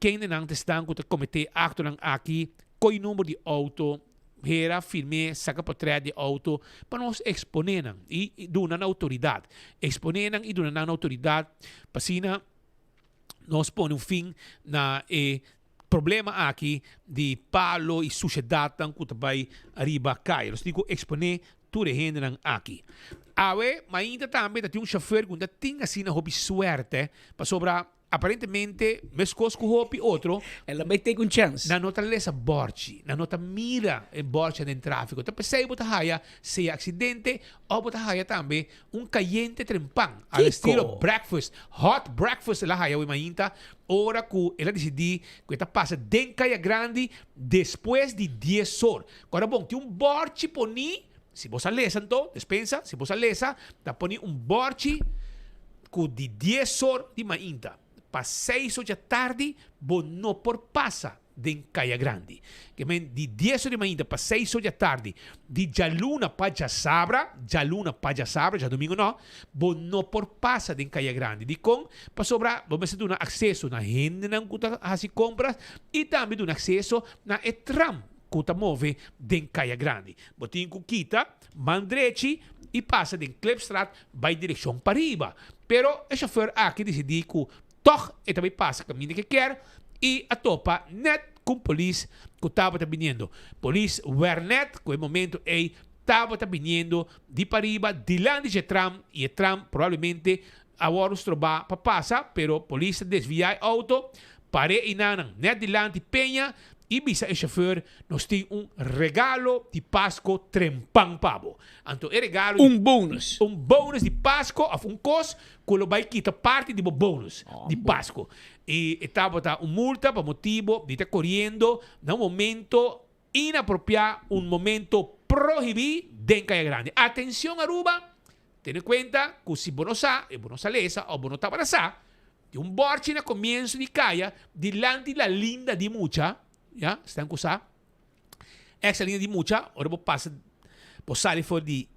quem não está com o comitê acto nang aqui coi número de auto era filme saca portrait de auto para nós exponer e donar na autoridade exponer e donar na autoridade para sina nós põe fim na problema aqui de palo e sociedade que vai arriba cai nós digo exponer tudo gente nang aqui awe mas ainda também tem chauffeur que tem assim na hobby suerte para sobrar aparentemente mescos com hobby outro ela vai ter um chance na nota lesa borchi na nota mira em borchi no tráfico então pensei botar haia se acidente ou botar haia também caliente trempang al estilo breakfast hot breakfast la haia mainta ora que ela decidi que ela passa den caia grande depois de 10 horas agora bom tem borchi poni se você lesa então despensa se você lesa tá poni borchi de 10 horas de mainta para 6 horas da tarde, não por passa de Caia Grande. Que de 10 horas de manhã para 6 horas da tarde, de Jaluna para Jasabra, já domingo não por passa de Caia Grande. De com, para sobrar, vamos ter acesso na gente na kuta hasi compras e também um acesso na tram que move de Caia Grande. Botin Kukita, Mandrechi e passa de Klepstraat, vai direção para riba. Pero o chauffeur aqui decidiu que toch e também passa caminho que quer e a topa net com polícia que estava vindo. Polícia Wernet, que no momento estava vindo de Pariba, de lá de tram e o tram provavelmente agora os trobar para passar, pero polícia desvia o auto, pare e nanang net de lá de Penha e bisa o chauffeur nos tem regalo de Páscoa trempang pavo. Então, regalo bônus de Páscoa, of cos que vai quitar parte do bônus de Páscoa. E estava multa para motivo de estar correndo num momento inapropriado, momento proibido de Caia Grande. Atenção, Aruba, tenha em conta que se você lesa ou você está para essa, tem borchi no comienzo de Caia, delante da linda de mucha. Ja, estão com essa linha de mucha, agora vou passar, vou sair fora de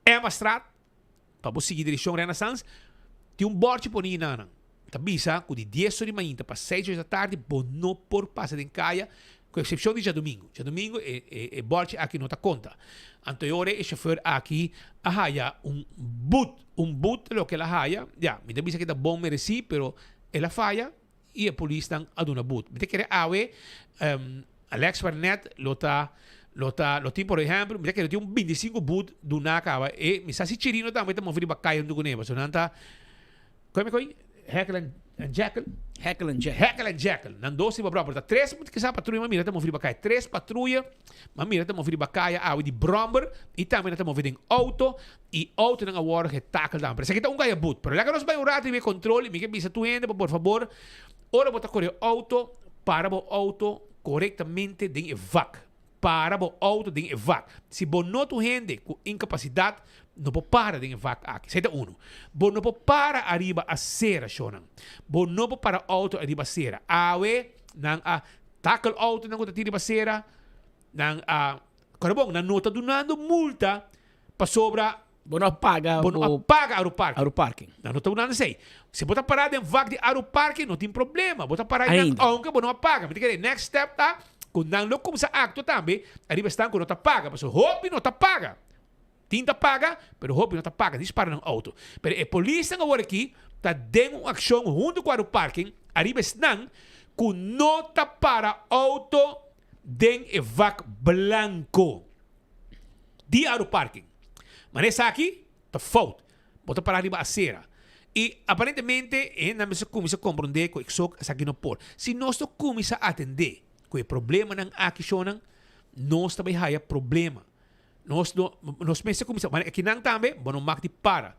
Emma Straat, para você seguir a direção Renaissance, tem bordo por aí, não. Tabisa, que de 10 horas de manhã para 6 horas da tarde, não por passar em caia, com exceção de domingo. Já domingo é bordo aqui não está conta. Então, agora o chauffeur aqui, arraia boot, o que ela arraia, já, me dá que está bom mereci, pero ela falha, e a polícia está a dar uma boot. Me quer awe Alex Barnett lo tem por exemplo, me quer ter 25 boot do naka e me sa si Chirino também estamos vendo bacai do guneba, so nanta como Heckle and Jekyll. Nan doce para própria. 3 que sa patrulha mamira estamos vendo bacai. 3 patrulha mamira estamos vendo bacai awe de Bromber e também estamos vendo auto e auto nang award que tackle também. Parece que tá gaya boot, pero lá que nós vai rato e controle, me que bisa tu gente, por favor. Ora bota correr auto para o auto corretamente de evac. Para o auto de evac. Se você não tu gente com incapacidade, não pode parar de evac aqui. Seta 1. Você não pode parar arriba a cera, Shonan. Você não pode parar auto arriba a cera. Awe, nang tackle auto nang tira a cera, nang karabong, nang nota donando multa para sobra. Bono paga aeroparking. Não estou dando sei. Se você parar em vaga de aeroparking, não tem problema. Você parar em onde você não paga. Next step tá, Kung nang lo kung sa acto tambe, arriba estão com nota paga, mas hopi nota paga. Tinta paga, pero hopi nota paga, dispara ng auto. Pero polícia nga wala aqui, tá dando uma ação junto com o parking, arriba estão com nota para auto den evac blanco. Di aro parking. Mas essa aqui, tá fault. Bota para arriba a cera. E aparentemente, na mesa kumisa compreender ko iksok sa ginopor. Si nós to kumisa atender, ko problema ng akisyonan, nós tabay haya problema. Nós mesa kumisa, aqui nang tambe, bono makti para.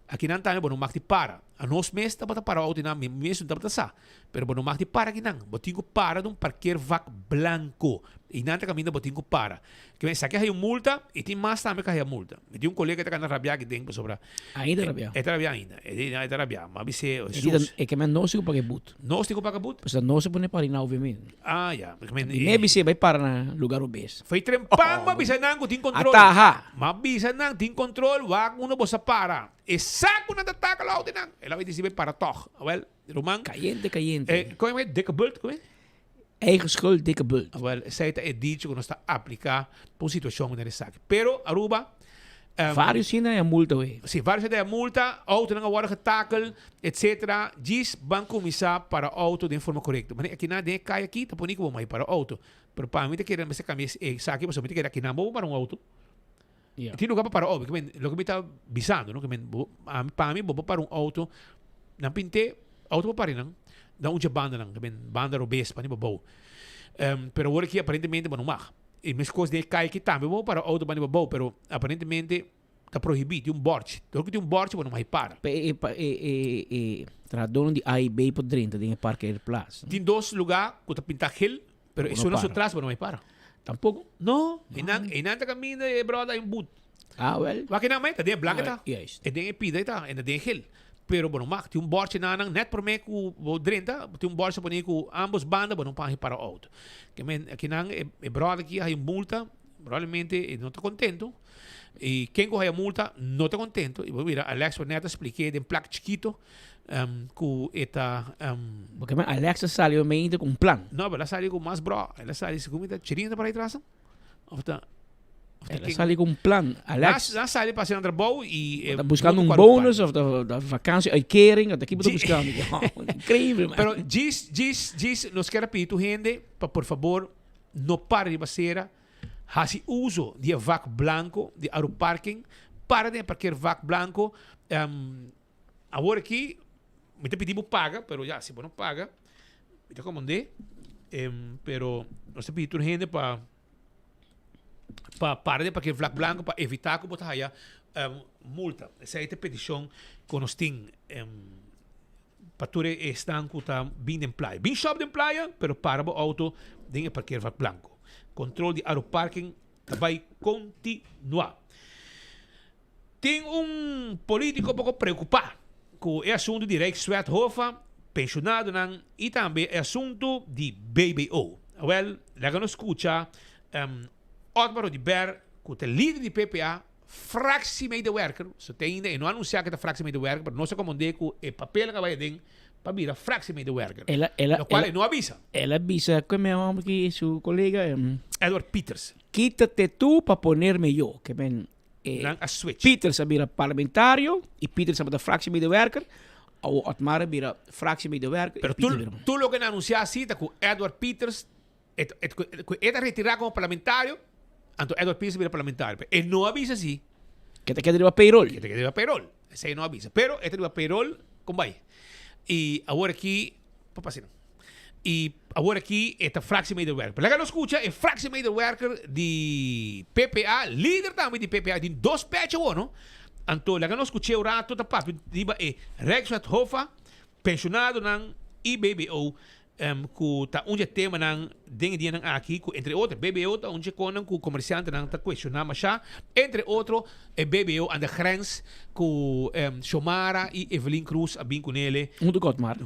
Aqui nang tambe, bono makti para. A nós mesa tabata para o tinam, mesmo tabata sa. Pero bono makti para ginang, botingo para num parqueiro vac blanco. E nanta caminho botingo para. Que vem, saque hayo multa, e tem mais também que hayo multa. E tem colega que tá na rabia que tem sobre. Ainda rabia. É rabia ainda. É rabia. Mas bise, é que men não se paga but. Não se paga but? Pues não se pone para ina obviamente. Ah, ya. Maybe se vai para na lugar obes. Foi trempang mabisa nang ko ting control. Ataha. Mabisa nang ting control, wag uno bosa para. E saco na tataka lao tinang. Ela vai dizer para toch. Well, Roman. Caliente. Como é dikke bult, como é? Eigen schuld, dikke bult. Well, sei é dicho que não está a aplicar para uma situação nesse saque. Pero Aruba vários sim é multa, ué. Sim, vários é multa, auto não agora getakel, etc. Diz banco misa para auto de forma correta. Mas aqui nada cai aqui, tá ponico mais para auto. Pero para mim te querer me sacar saque, mas somente querer aqui não para um auto. Yeah. Tem lugar para auto, que lo que me está visando, não que para mim vou para um auto, não pinte auto para não. Da onde banda não, também banda robês para nem bom. Pero agora aqui aparentemente não mag. E minhas coisas de cai aqui também bom para auto para nem bom, pero aparentemente está proibido, tem borte. Então que tem borte não vai para. Tradon de A e B por dentro de parque place. Tem dois lugares que está pintado gel, pero isso não se traz para não vai para. Tampouco? Não. E não caminho de brother em boot. Ah, well. Wa kina may tadi blanca ta. Yes. E den pida ta, e den gel. Pero bueno, mak, tem borte na nang net por me ku drenta, tem borte por ku ambos banda, bueno, para para auto. Que men aqui nang e brother aqui hay multa, provavelmente não está contento. E quem corre a multa não está contento. E mira, Alex Neta expliquei de placa chiquito com eta porque Alexa saliu meio com plan. Não, ela saiu com mais bro, ela saiu com muita chirinha para aí atrás. Ela saiu com plan. Alex lá saiu passando a boa e está buscando bônus of da vakantie uitkering, dat aqui está buscando. Incrível, man. Pero diz, nos quer pedir tu gente, por favor, não pare de baseira. Hasi uso de vac blanco de aro parking para de parquear vac blanco. Agora aqui, me te pedimos paga, pero já, se não paga, me te comandei. Pero nós te pedimos gente para de parquear vac blanco para evitar que botar aí multa. Essa é a petição que nós temos para tu estar com o bem de empleo. Bem shop de empleo, pero para o auto de parquear vac blanco. Controle de aeroparking vai continuar. Tem político pouco preocupado com o assunto de Rex Sweathofer, pensionado e também o assunto de BBO. Well, lá nos escuta Otmar Odiber, que é o líder de PPA, fractiemedewerker. So tem ainda, não anunciar que é fractiemedewerker, mas não se comandei com o papel que vai ter para virar fractiemedewerker. No qual não avisa. Ela avisa, como é o que seu colega? Edward Peters. Quítate tú para ponerme yo. Que ben, a switch. Peters vira parlamentario e Peters é fractiemedewerker. Ou Otmar vira fractiemedewerker. Pero tu lo que não anunciaste é que Edward Peters é retirar como parlamentario, então Edward Peters vira parlamentario. E não avisa assim. Que te queda payroll. Que te queda payroll. Esse não avisa. Pero este deriva payroll, como vai? E agora aqui, papacino. E agora aqui é a fractiemedewerker. Para que não escuta, é fractiemedewerker de PPA, líder também de PPA, tem dois pechos, não? Então, lá que não escuta o rato, tá papo, diba é Rex Sweathofer, pensionado ng IBBO, que tá onde tema ng dia ng aqui, entre outros, BBO tá onde conan com comerciante ng tá questionar mas já, entre outros, BBO aan de grens com Xiomara e Evelyn Cruz a bem com ele. Onde que Otmar?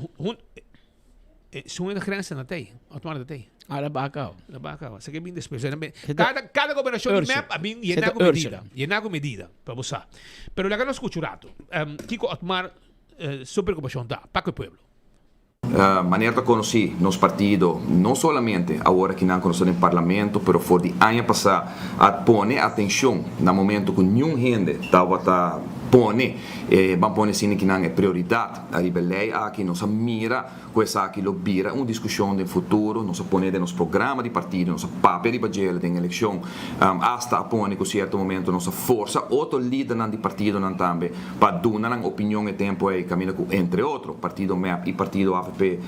São de grens na tei, Otmar da tei. Ah, la bacau. Você que bem despejo. Cada governação de map a bem llenar com medida para você. Pero lá que não escuto rato. Kiko Otmar sua preocupação tá para o povo. Maneira de conhecer nos partidos, não somente agora que não conhecemos no parlamento, mas for de ano passado, a pôr atenção no momento que nenhum gente estava vamos pôr assim que não é prioridade. A lei aqui nós mira coisa aqui lo vira uma discussão do futuro, nós põe nos programas de partido, nós papel de bagel de eleição, hasta põe em certo momento nossa força outro líder de partido não também para dar uma opinião e tempo aí caminho entre outros partido MEP e partido AFP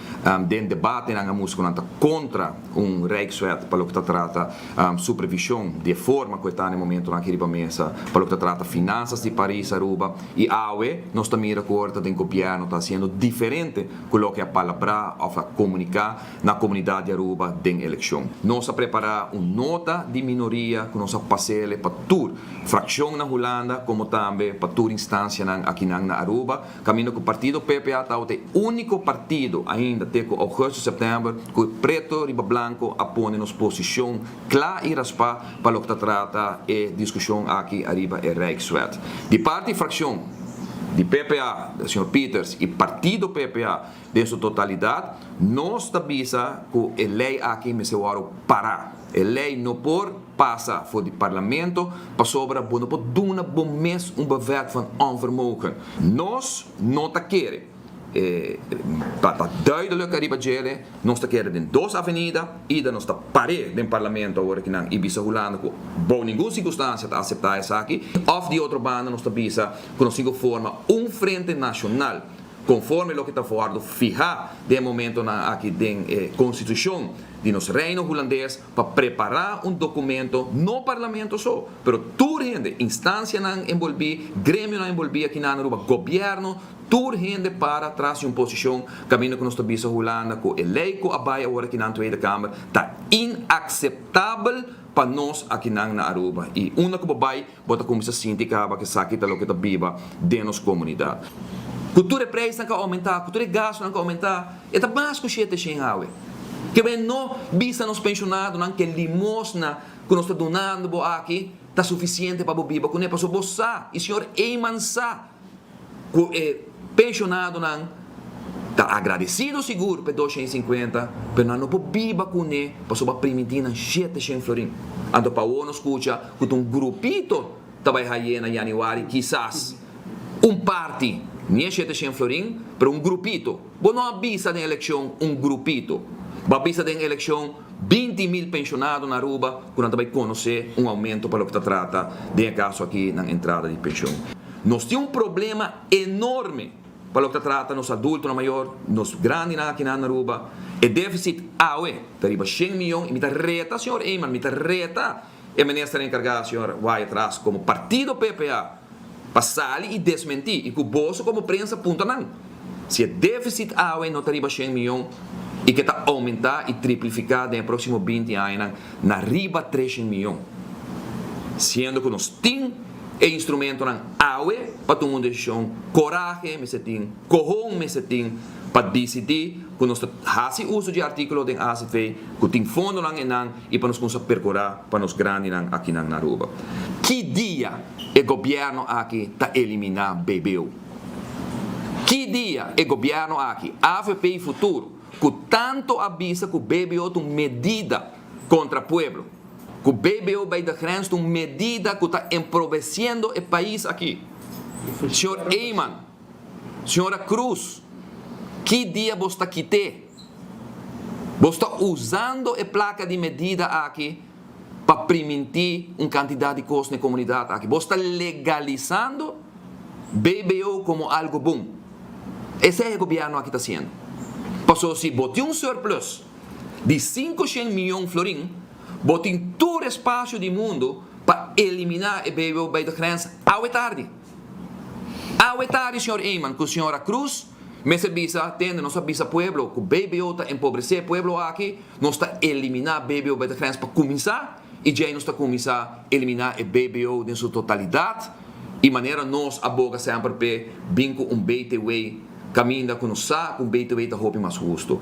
den debate na música contra Rijkswet para o que trata supervisão de forma que está no momento na riba mesa para o que trata finanças de Paris Aruba e AUE nós também recorda que o governo está sendo diferente com o que a palavra ou a comunicar na comunidade de Aruba da eleição. Nós preparar uma nota de minoria que nós passamos para toda fração na Holanda, como também para toda instância aqui na Aruba. Caminho que o partido PPA está o único partido ainda até agosto, setembro, que o preto e branco apone nos posição clara e raspa para o que trata a discussão aqui arriba é Rijkswet. De parte fração de PPA, do Sr. Peters e partido PPA de sua totalidade, nós avisa que a lei aqui me se vai parar. A lei não pode passar voor het parlement, pas sobre bono por doen bom mes bewerk van onvermogen. Nós não tá querendo. Tá duidelijk arriba gele, nós tá querendo em duas avenidas e da nós tá parede do parlamento agora que não Ibiza Holanda com bom nenhuma circunstância tá aceitar isso aqui. Of de outra banda nós tá bisa consigo forma frente nacional conforme o que está falando fijar de momento na aqui da constituição de nosso reino holandês para preparar documento no parlamento só, pero toda gente, instância não envolvida, grêmio não envolvida aqui na Aruba, governo, toda gente para trás de uma posição, caminho que nós estamos Holanda, com a lei que abai agora aqui na Tweede Câmara, está inaceitável para nós aqui na Aruba. E uma que vai, bota como se sente que sabe que está viva de nossa comunidade. Cultura preço não aumentar, cultura gasto não aumentar, é tá mais que chete sem água. Que bem não visa nos pensionados, não que limosna que nós estamos donando aqui está suficiente para viver, que não é para boçar. E o senhor Eyman sa, que pensionado não está agradecido seguro por 250, mas não pode viver com ele para permitir 700 florim. Ando para o nos escuta que grupito vai sair na januário, quizás parte não é 700 florim, mas grupito. Você não avisa na eleição grupito. Avisa na eleição 20.000 pensionados na Aruba, quando vai conhecer aumento para o que trata de caso aqui na entrada de pensão. Nós temos problema enorme para o que trata nos adultos, maior, nos grandes aqui na Aruba. O déficit AUE, está 100 milhões, e me reta, senhor Eyman, me reta, e a ministra encarregada, senhor, vai atrás, como partido PPA, passar e desmentir, e que o bolso como prensa apunta não. Se o déficit AUE não está 100 milhões, e que está aumentar e triplificar nos próximos 20 anos, na riba 300 milhões. Sendo que nós temos instrumento na AUE para tomar uma decisão, coragem, para decidir que nós fazemos uso de artículo da ACV, que tem fundo e para nós percorrer para os grandes aqui na Aruba. Que dia o governo aqui está eliminando BBU? Que dia o governo aqui, AFP e futuro, que tanto avisa que o BBO tem medida contra o povo, que o BBO vai da grande tem medida que está empobrecendo o país aqui. Senhor Eyman, senhora Cruz, que dia você está quitando? Você está usando a placa de medida aqui para permitir uma quantidade de costos na comunidade aqui. Você está legalizando BBO como algo bom. Esse é o governo aqui está sendo. Passou se botou um surplus de 500 milhões de florim, botou em todo o espaço do mundo para eliminar o BBO by the grens. Ao é tarde, senhor Eyman, com a senhora Cruz, mas nossa visa pueblo, que o BBO está empobrecer o pueblo aqui, nós está eliminar o BBO by the grens para começar, e já nós está começar a eliminar o BBO em sua totalidade, e maneira nós aboga sempre para vir com BTW, caminha com nós com BTW da roupa mais justo.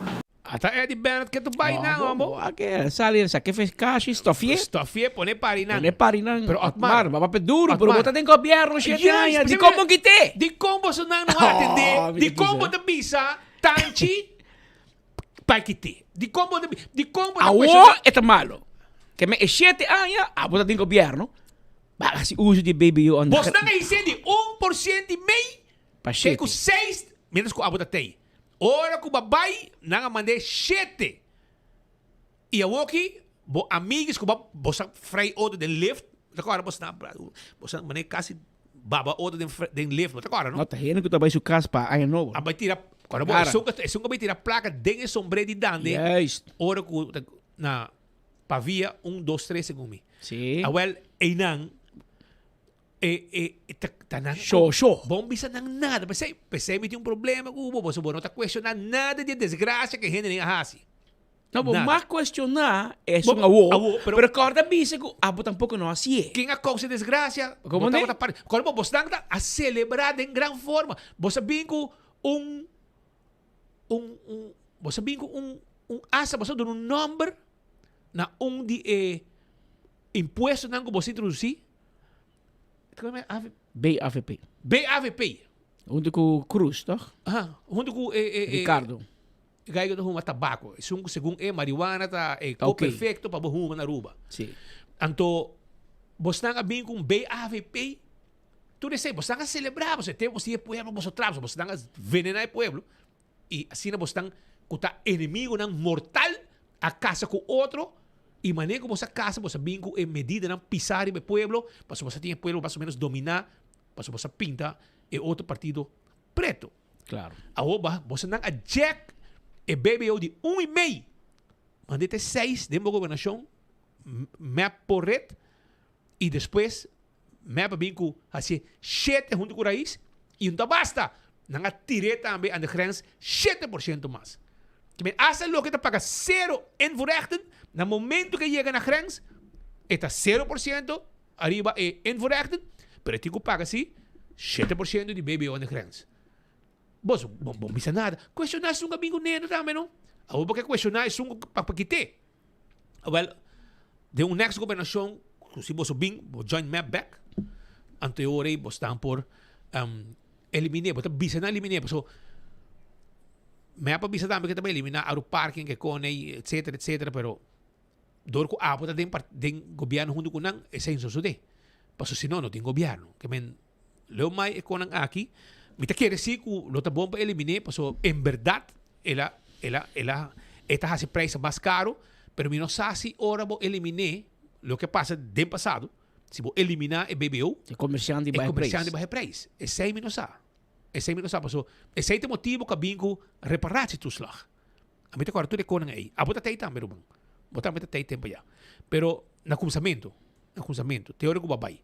Ata Eddie Bennett que tu vai na amo. Aqui salir sa que fez cash estofie. Estofie pone parinan. Pero Otmar, mapa duro, pero bota tem governo siya di como kite. Di como sa nang atende. Di como da bisa tanchi paquete. De como é malo. Que me 7 anos, abota tem governo. Baga si uso de BBO on Bos na ngayon di 1% e meio. Pa Kaya ko 6, menos ko abot atay. Ora ko babay, nga mande 7. E a woki, bo amigos ko ba, bos ang frei auto den lift. Takora bos na, bos ang mane kasi baba auto den lift. Takora, no? Nota, hena ko tabay su kaspa, ayan no. Abay tira, kora bo, esung ka bay tira placa den e sombre di dande. Yes. Ora ko, na, pavia, 1, 2, 3 segumi. Si. Well, einang, tanan show. Bom bisa nang nada. Pensei me tinha problema com o bobo. So, não tá questionando nada de desgraça que gente nem hasi. Não, vou mais questionar é um avô. Pero corda bisa que abo tampouco não assim é. Quem a causa desgraça? Como é? Quando você está a celebrar em grande forma. Você bingo você bingo asa, você dá número na de imposto não que você introduzir. BAVP. BAVP. Onde com Cruz, toch? Onde com Ricardo. Gaya do huma tabaco. Segundo marijuana tá perfeito para huma na Aruba. Sim. Anto você não bem com BAVP. Tu disse, você não celebrar, você tem você pueblo, você trabalha, você não venenar o pueblo. E assim você não cuta inimigo não mortal a casa com outro. E maneira como você casa, você bingo em medida não pisar o pueblo, para você tem o pueblo mais ou menos dominar, para você pinta e outro partido preto. Claro. Agora, você não adject e BBO de 1,5. Mandete 6 de uma governação, map por red, e depois, map bingo assim, 7 junto com o raiz, e não basta. Não tirei também a grens 7% mais. Que hasta lo que te paga 0 en voorrechten, na momento que llega na grens, está 0% arriba en voorrechten, pero tico paga assim 7% de BBO na grens. Bom, bom, bisa nada. Questionar se um bingo neno também, não? A outra que questionar é um paquete. Well, de um next governação, se você bing, join map back, anterior você está por eliminar, você bisa na eliminar, so me pa bisa também que também eliminar o parking que cone etc, pero dor ko apo den gobyerno junto com nang esenso so de. Paso si no tem gobyerno. Que men leo mai ko nang aqui, mita quiere si ku lo ta bomba eliminar, paso en verdad ela esta hace preço mais caro, pero mi no sasi ora bo eliminar lo que pasa del passado. Si bo eliminar e BBO, e comerciante baixo preço. E sei mi no sa. Esse aí não sabe, esse aí tem motivo que bingo reparar esse toeslag. A mim agora tudo é conan aí. A bota tem também, irmão. Bota meta tem tempo já. Pero na cruzamento, teórico babai.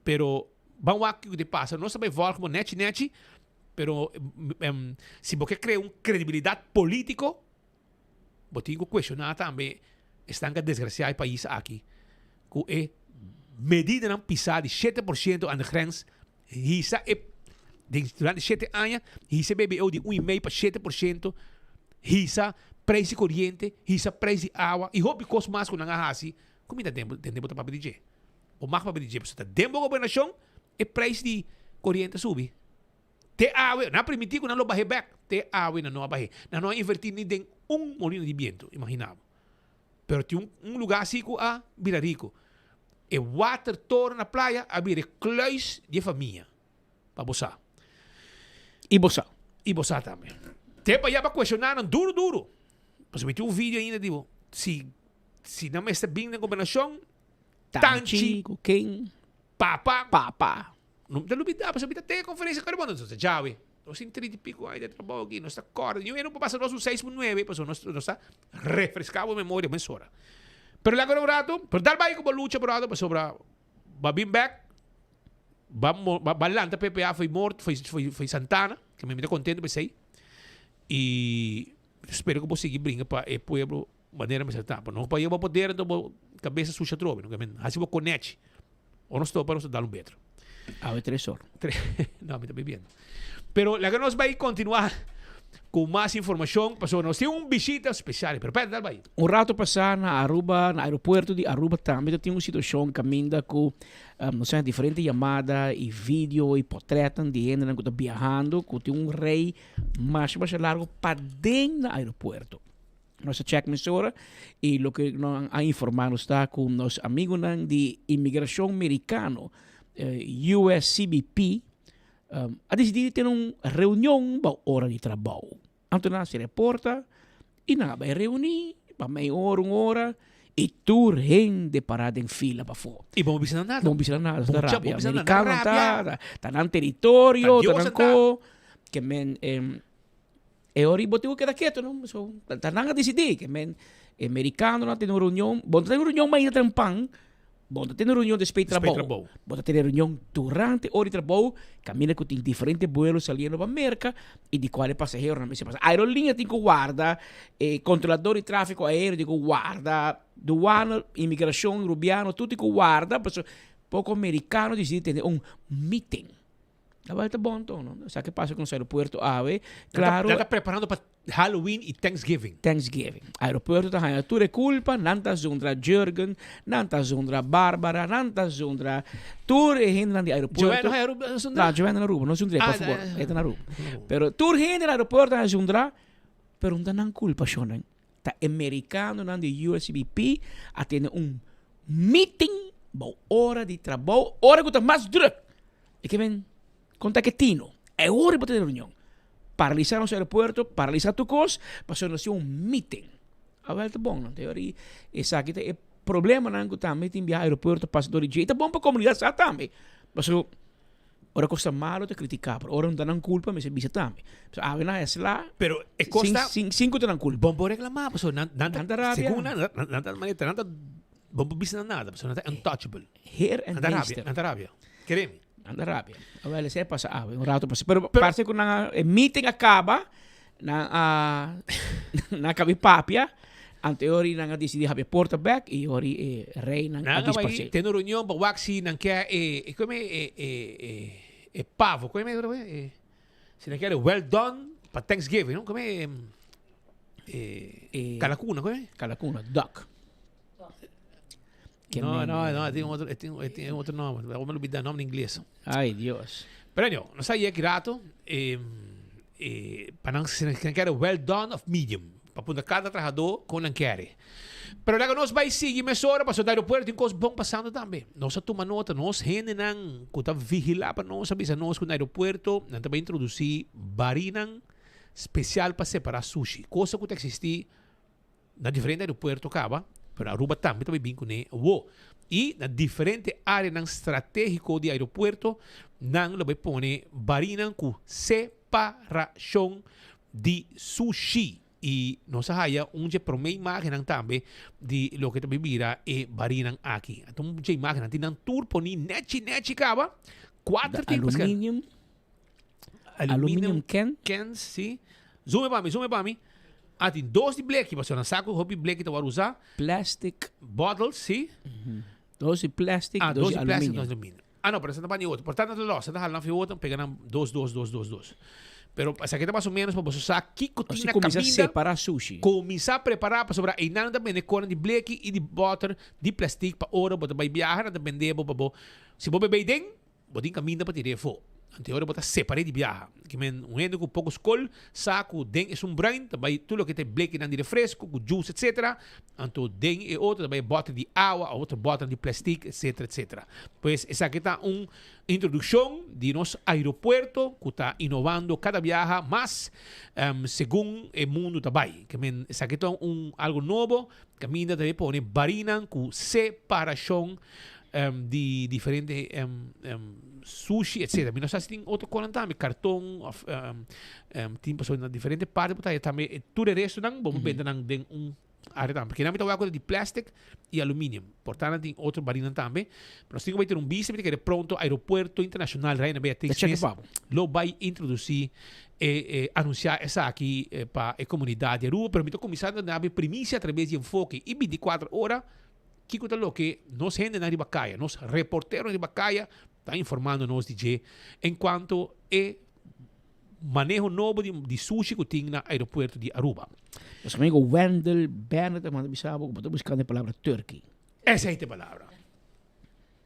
Pero vamos aqui o que passa, não sabe volta como net, pero se você cria credibilidade político, você tem que questionar também estão que desgraciar o país aqui. Que é medida não pisar de 7% na grens, isso é durante 7 anos, hisa BBO de 1,5 para 7%, hisa preço de corrente, hisa preço de água, e houve coisas mais que não há assim, como ainda tem tempo para pedir. O mais para pedir, porque tem uma governação, e preço de corrente sube. Te água, não permitir que não lo baje back, te água não baje. Não invertir nem em molino de viento, imaginamos. Pero tem lugar assim que a vira rico. E water torna na praia, a vira kluis de família, para boçar. E boçar também. Tempo já para questionar, duro. Mas eu meti vídeo ainda, digo, se não me está bem na governação, Tanchi, quem? Papa. Não me dá, mas eu me tem conferência com o irmão, então, já, nós em 30 e pico aí de trabalho aqui, nós está corda, eu não passo nós 6.9, mas nós está refrescado a memória, mas hora. Pero agora um rato, pero dar vai com a luta por lado, para sobra, va bem back, Balanta PPA foi morto, foi Santana, que me está contente por isso aí. E espero que você seguir brinca para o pueblo maneira mais certa. Não para eu poder então cabeça suja trove, não que assim vou conecte. Ou não estou para nos dar metro. Ah, é 3 horas. Não, me está bebendo. Pero lá que nós vai continuar com mais informação, pessoal, nós temos uma visita especial, pero pera, vai. Rato passar na Aruba, no aeroporto de Aruba também, tem uma situação caminda com, não sei, diferente chamada e vídeo e portreto de gente que está viajando, que tem um rei mais largo para dentro do aeroporto. Nós check mesora e o que nós a informar está com nossos amigos de imigração americano, USCBP, a decidir ter uma reunião para hora de trabalho. Então, se reporta e nada, vai reunir para meia hora, uma hora, e tu rende parada em fila para fora. E vamos visitar nada. Vamos visitar nada. Bom, Está vamos rápido. visitar Americano está no território, Tá está no que men e ora botigo queda quieto, não? So, tá nada decidir que men americano não tem uma reunião, bom tem uma reunião mais na pan. Bom, tem uma reunião de trabalho. Bom, tem uma reunião durante hora de trabalho, caminha com diferentes vuelos saliendo para América e de quais passageiros não se passa. Aerolínea tem que guarda, controlador de tráfego aéreo tem que guarda, aduana, imigração, rubiano, tudo tem que guarda, porque pouco americano decide ter um meeting. Vai tá bom, então, não? Sabe o que passa com o aeroporto AVE? Claro. Está preparando para Halloween e Thanksgiving. Aeroporto está ganhando tudo é culpa, não está zundra Jürgen, não está zundra Bárbara, não está zundra tudo é gente no aeroporto. Joana na Aruba, não zundra, por favor, é na Aruba. Pero tudo gente no aeroporto está zundra, pero não tem culpa, Shonan. Está americano na de USBP a ter meeting, hora de trabalho, hora que está mais duro. E que vem conta que tino, é hora para ter reunião. Paralisar o aeroporto, paralisar tu coisa, para fazer um meeting. A ver, tá bom, não tem hora. Essa aqui é problema, não que também tem viajar aeroporto, passador de jeito, é bom para a comunidade também. Mas ora custa malo te criticar, ora não dá culpa, mas se visa também. A ver, é lá, pero é costa cinco te dá culpa. Bom por reclamar, pessoal, nada rabia. Segundo, nada maneira, nada bom bisa nada, pessoal, nada untouchable. Here and nada rabia. Queremos. Anda rápido. A ver, se passa um rato passa. Pero parece que o meeting acaba na cabipapia. Ante ori nang decidi habi porta back e ori rei nang dispasi. Tem reunião para waxi nang que como pavo, como se não quer well done para Thanksgiving, não? Como calacuna, como calacuna, duck. No, tem outro nome. Vamos olvidar o nome em inglês. Ai, Deus. Pero não, nós aí é grato para não quer well done of medium. Para poder cada trabalhador com não quer. Pero agora nós vai seguir mais hora para o aeroporto tem coisas bom passando também. Nós toma nota, nós gente não que tá vigilar para nós avisa nós com o aeroporto, nós também introduzir barinan especial para separar sushi. Coisa que existe na diferente aeroporto acaba. Pero Aruba também bem com ele. E na diferente área estratégica do aeroporto, não vai pôr barina com separação de sushi. E nós haya uma imagem também de lo que também vira e barina aqui. Então, uma imagem tem um tour por neti acaba. 4 tipos de aluminium cans, sim. Zoom para mim. Tem 2 de black, você não sabe o black que vai usar. Plastic bottles, sim. 2 de plastic, 2 de alumínio. Não, pero essa não é outro. Portanto, você está falando de outro, pegando 2. Pero essa aqui é mais ou menos para você usar aqui que tem na começar a separar sushi. Começar a preparar para sobrar. E não também com de black e de butter, de plastic para hora, para viajar, não depende para se você beber dentro, você tem caminho para tirar fogo. Anterior bota separei de viaja. Que men um endo com pouco escol, saco den é brain, também tudo que tem black nan de refresco, com juice, etc. Então den é outro, também bota de água, outro bota de plástico, etc. Pois essa aqui está introdução de nosso aeroporto, que está inovando cada viaja mais segundo o mundo também. Que men essa aqui está algo novo, que ainda também põe barina com separação de diferentes sushi, etc. Nós tem outro coisa também, cartão, tem pessoas na diferentes partes, porque também tudo o resto não, vamos vender em área também. Porque não é uma coisa de plástico e alumínio. Portanto, tem outro barina também. Nós temos que ter visa, porque é pronto, aeroporto internacional, Raina Beatriz, lo vai introduzir e anunciar essa aqui para a comunidade de rua, permite começar a dar primícia através de enfoque e 24 horas, que é que nós gente na Ribacaia, nós reporteros de Ribacaia, está informando nos DJ enquanto manejo novo de sushi que tem na aeroporto de Aruba. Mas amigo Wendell Bennett, manda bisabo, que buscando a palavra turkey. Esa es la palabra.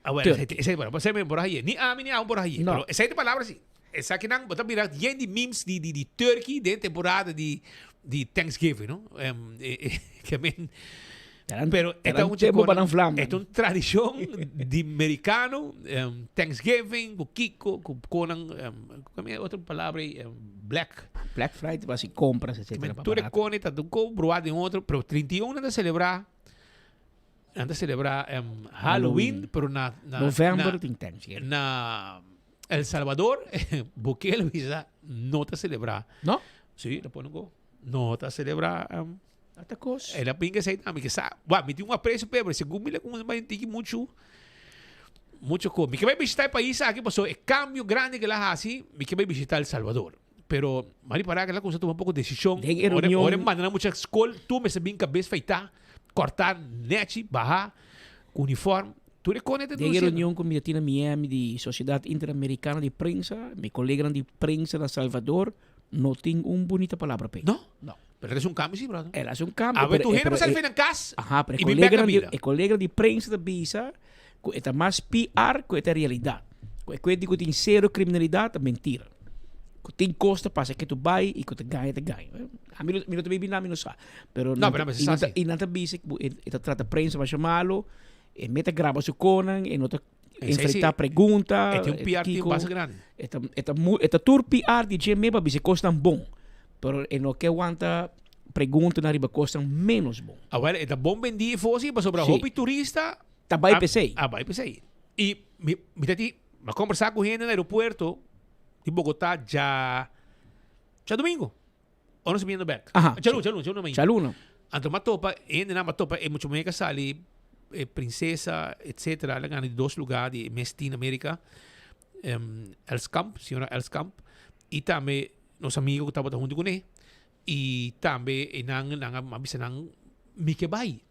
Bueno, esa es la palabra. Pasemos por ahí. Ni a mí ni a por ahí. No. Pero esa es la palabra, sí. Esa que nang, bota mira, yen de memes de turkey de temporada de Thanksgiving, ¿no? Que men. Pero esta es una tradición de americano, Thanksgiving, con Kiko, con otra palabra, Black Friday, vas y compras, etc. Tú reconectas, tú compras de otro, pero 31 anda a celebrar Halloween, pero November Thanksgiving. Na El Salvador, Bukele visa no te celebra. ¿No? Sí, lo pongo. No te celebra. Esta cosa. Ela pinga essa dinâmica, sabe? Uau, me tem um apreço, mas segundo me com uma gente muito coisa. Me que vai visitar o país aqui, passou é cambio grande que lá assim, me que vai visitar El Salvador. Pero mari para que lá coisa toma um pouco de decisão. Ora mandar muita escola, tu me sabia cabeça feitar, cortar net, barrar, uniforme. Tu reconhece de reunião com minha tina Miami de Sociedade Interamericana de Prensa, meu colega de prensa da Salvador, não tem bonita palavra para. Não. Pero es un cambio, sí, brother. Es un cambio. A ver, tu gente va a salir en casa. Ajá, pero el colega de prensa de visa, que más PR que esta realidad. Que digo que tem zero criminalidade, mentira. Que tem costa para que tu vai e que tu ganha. A mim não te bem nada, não sabe. Pero não, pero mas assim. E não te visa, esta trata prensa para chamá-lo, e mete grava su conan, e não te enfrentar pergunta. É um PR que base grande. Esta tour PR de GM para visa costam bom. Pero en lo que aguanta pergunta na riba costam menos bom. Agora, é bom vender fosse para sobre hobby turista. Tá vai PC. Vai PC. E me tati, mas conversar com gente no aeroporto de Bogotá já domingo. Ou não se vindo back. Ajá. Chaluno. Anto matopa, ainda na matopa é muito mais que sali princesa, etc. Lá ganha de 2 lugares de Mestin América. Elskamp, senhora Elskamp. E também nos amigos que estavam junto com ele. E também, mabisa nang Mickey Bay.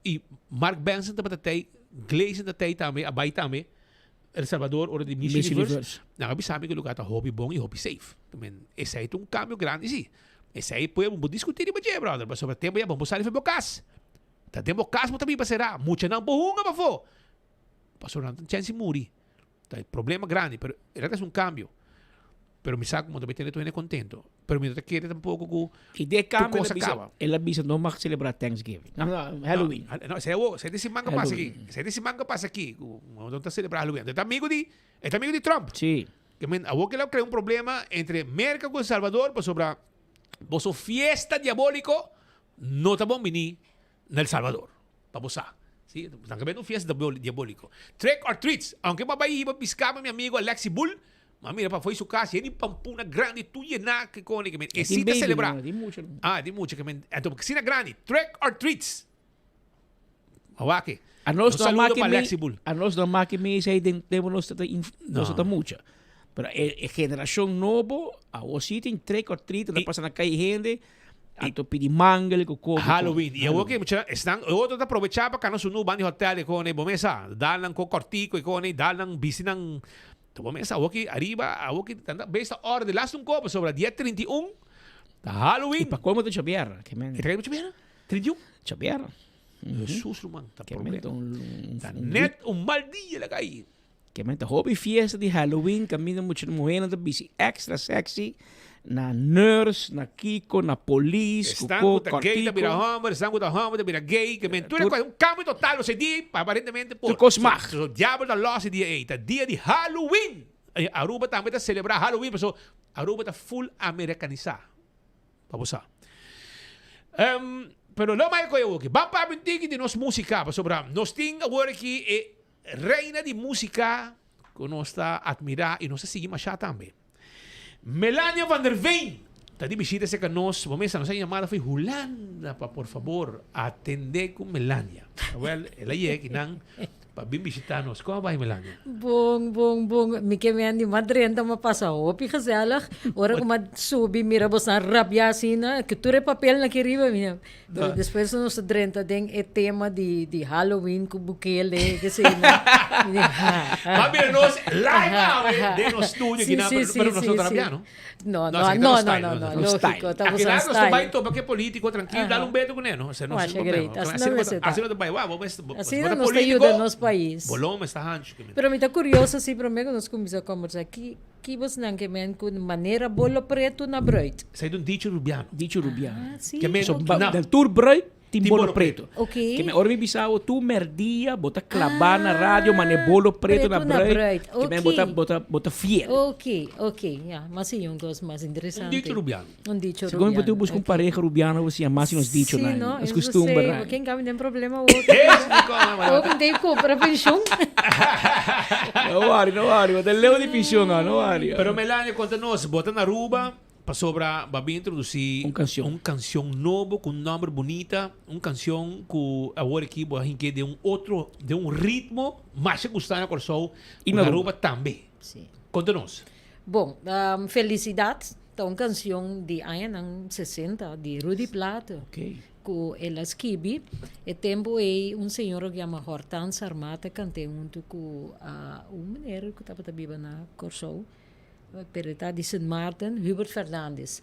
E Mark Benson também, Glazen também, Abay também, El Salvador, ou de Miss Universe. Sabe que o lugar está hobby bom e hobby safe. Esse aí é um cambio grande, sim. Esse aí podemos discutir, brother. Mas sobre o tempo, vamos sair para o caso. Tá tempo caso, mas também passerá. Muita não porrunga, para fora. Passou não tem chance de morrer. Tá problema grande, mas é um cambio. Pero me saco como também tem contento. Pero me quer tampouco que e de cambio ela avisa não vai celebrar Thanksgiving. Halloween. Não, você desse manga passa aqui. Você desse manga passa aqui. Não está celebrar Halloween. É amigo de Trump. Sim. Que a boca ela cria problema entre América com El Salvador para sobre vosso fiesta diabólico não está bom venir no El Salvador. Para posar. Sí, están cambiando fiesta diabólico. Trick or treats. Aunque babai iba piscaba mi amigo Alexi Bull. Mira, para foi su casa, e pampuna grande, tu llena que cone que men. E si te celebrar. Di mucho que men. Então, porque sina grande, trick or treats. Awake. A nós não máquina me sei temos nós mucha. Pero a geração nova, a você tem trick or treat, não passa na calle gente. Ato pidi mangal ko Halloween. E eu que estão outro tá aproveitar para cano sunu bani hotel com ne bomesa, dalang ko cortico com ne dalang bisinang to bomesa ok arriba, ok tanda besta hora de last un copo sobre dia 31 da Halloween. E para como de chabiar, que men. E trago chabiar? 31 chabiar. Jesus, man, tá problema. Tá net um mal dia lá cai. Que men tá hobby fiesta de Halloween, caminho muito morena da bici extra sexy. Na nurse, na Kiko, na police, están com a gay da vira homem, estão com a homem da vira gay, que mentura um cambio total esse dia, aparentemente por cosmar. O diabo da loja dia 8, dia de Halloween. Aruba também está celebrar Halloween, mas Aruba está full americanizada. Vamos lá. Pero lo mais que eu que vamos para bendiga de nossa música, para sobre nós tem agora aqui reina de música que nós está admirar e nós seguimos já também. Melania Van der Veen. Tadi bisita se que nos, momento, nos llamada foi Julanda, por favor, atender com Melania. Well, ela é que não Bim visitanos. Como ba Melania? Bong. Mi que me andi madrenta mapasa hopi gezellig. Ora como subi mirabos na rabiasina, que tu papel na kiriba minha. Depois nos drenta den e tema de Halloween com buquele, que sei na. Mami nos live de no studio que na pero nosotros rabiano. No, lógico, estamos en style. Aqui vai topa que político tranquilo, dá um beto com ele, não? Você não se problema. Assim não vai, assim não nos ajuda nos país. Bolom está antes. Pero me está curioso assim para mim nós começamos a conversar que você não que men com maneira bolo preto na bruid. Sai do dicho rubiano. Sim. Que men del tour bruid Timbolo preto. Ok. Que me orbi bisao tu merdia bota clavar na rádio mane bolo preto na break. Que me bota fiel. Ok. Yeah, mas sim gosto mais interessante. Um dicho rubiano. Segundo botu busca um pareja rubiano você é mais nos dicho na. Sim, os costumes. Quem cabe tem problema outro. Ou tem compra pensão. Não worry, bota leo de pensão, não worry. Pero Melania conta-nos, bota na Aruba. Para sobra, vai introduzir uma canção nova com um nome bonita, uma canção que agora aqui vai que de um ritmo mais gostado na corção e na Aruba também. Sim. Conta-nos. Bom, Felicidade, é uma canção de anos 60 de Rudy Plato. Okay. Com ela escreve, e tempo é um senhor que chama Hortense Armata cantei junto com mulher que estava viva na corção. Perita de St. Martin, Hubert Fernandes.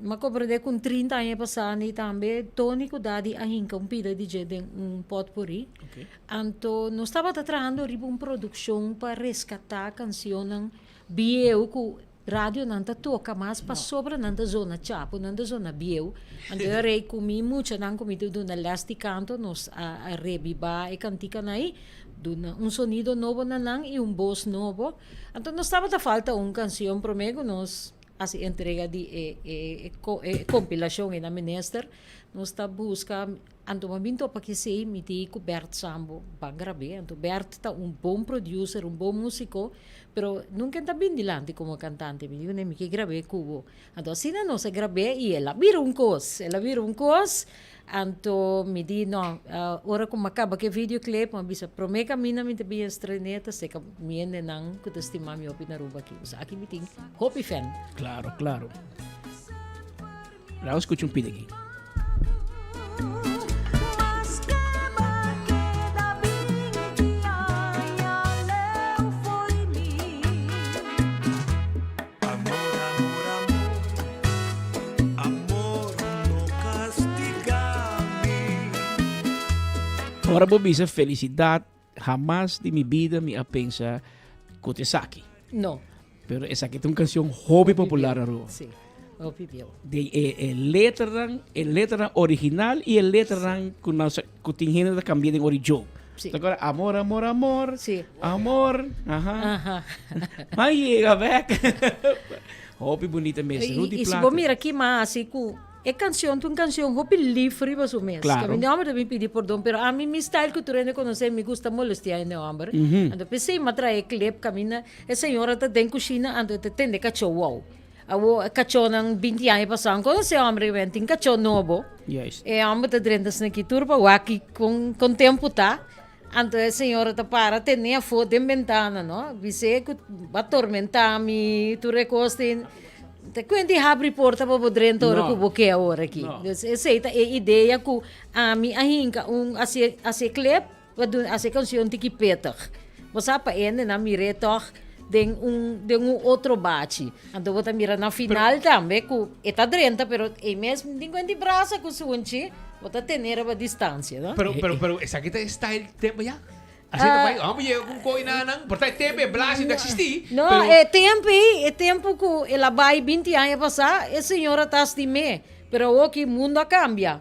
Ma compreende com 30 anos passando também, Tony Kudadi a hinca pida DJ de potpourri. Okay. Então, nós estava trabalhando riba uma produção para resgatar a canção Bieu que rádio não toca mais para sobra na zona Chapo, na zona Bieu. Então, eu rei comi muito, não comi tudo na leste canto, nós a rebiba e cantica aí. Um sonido novo nanang e voz novo. Então, nós estava a falta uma canção para mim, nós assim entrega de compilação na minister, nós está busca, então mabinto para que sei me com Bert Sambo para gravar. Então Bert está bom producer, bom músico, pero nunca está bem dilante como cantante. Me digo nem que gravei cubo. Então assim nós gravei e ela vira um cos, Anto me di no, ora como acaba que videoclip, mas bisa promeka mina me tabi estreneta, se ka miende nang kutestima mi opi na ruba aqui. Aqui me ting hopi fan. Claro. Vamos escuchar um pide aqui. Agora vou dizer felicidade, jamás de minha vida me pensa Kutesaki. Não. Pero essa aqui é uma canção hobby popular na rua. Sim, hobby bio. Letra original e a letra que tem gente cambiar de original. Sim. Agora, amor. Sim. Amor. Aham. Mas chega, back. Hobby bonita mesmo. E se você mira aqui, mas assim, é canção hobby livre, mas o mesmo. Claro. Que eu também pedi perdão, pero a mim, meu style que tu rende conhecer, me gusta molestar em homem. Então, pensei, mas trae clip, camina, a senhora está dentro da cozinha, então, tende cachorro, wow. A cachorro ng 20 anos passando, quando esse homem vem, tem cachorro novo. Yes. E a homem está dentro da turba, aqui com tempo, tá? Então, a senhora está para, tem a foto em ventana, não? Você que vai atormentar-me, tu recosta quando abre porta para poder entrar com o boque agora aqui. Essa é a ideia que a minha hinca assim clip, assim canção de que peta. Você para ele na mireta de outro bate. Então você mira na final também que está dentro, pero é mesmo de quando braça com suonchi, você tem a distância, não? Pero essa aqui tá style tempo já. Assim também, vamos ir com coisa não, porque tempo é blase de existir. Não, é tempo que ela vai 20 anos passar, a senhora está de me, pero o que mundo cambia.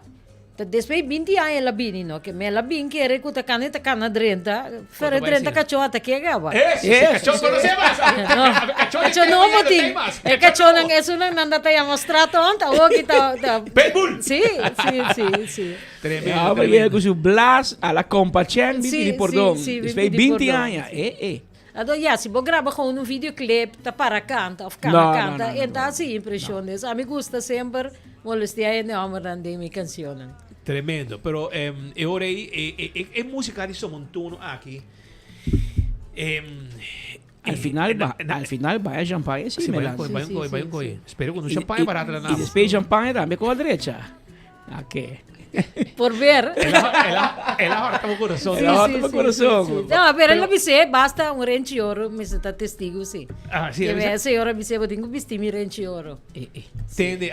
Depois 20 anos ela vem, não, que ela vem que era que tá cana 30, fora 30 cachorro até que acaba. Cachorro conhece mais. Cachorro não motim. É cachorro não é só não anda tá mostrando anta, o que tá Pitbull. Sim. Tremendo. Llega com o Blas a la compaixão de perdão. Depois 20 anos. Então, se você grava com um videoclip, tá para canta, então assim impressiones. A mim gusta sempre molestar em homem de minha canção. Tremendo. Pero ora é música de Somontuno aqui. Al final vai a champanhe, sim, vai um coi. Espero que no champanhe barato lá na. E depois champanhe também com a direita. Ok. Por ver. Ela horta o coração. Ela horta o coração. Não, pero ela disse, basta um rente ouro, me está testigo, sim. Ah, sim. Que a senhora disse, eu tenho que vestir mi rente ouro. Entende?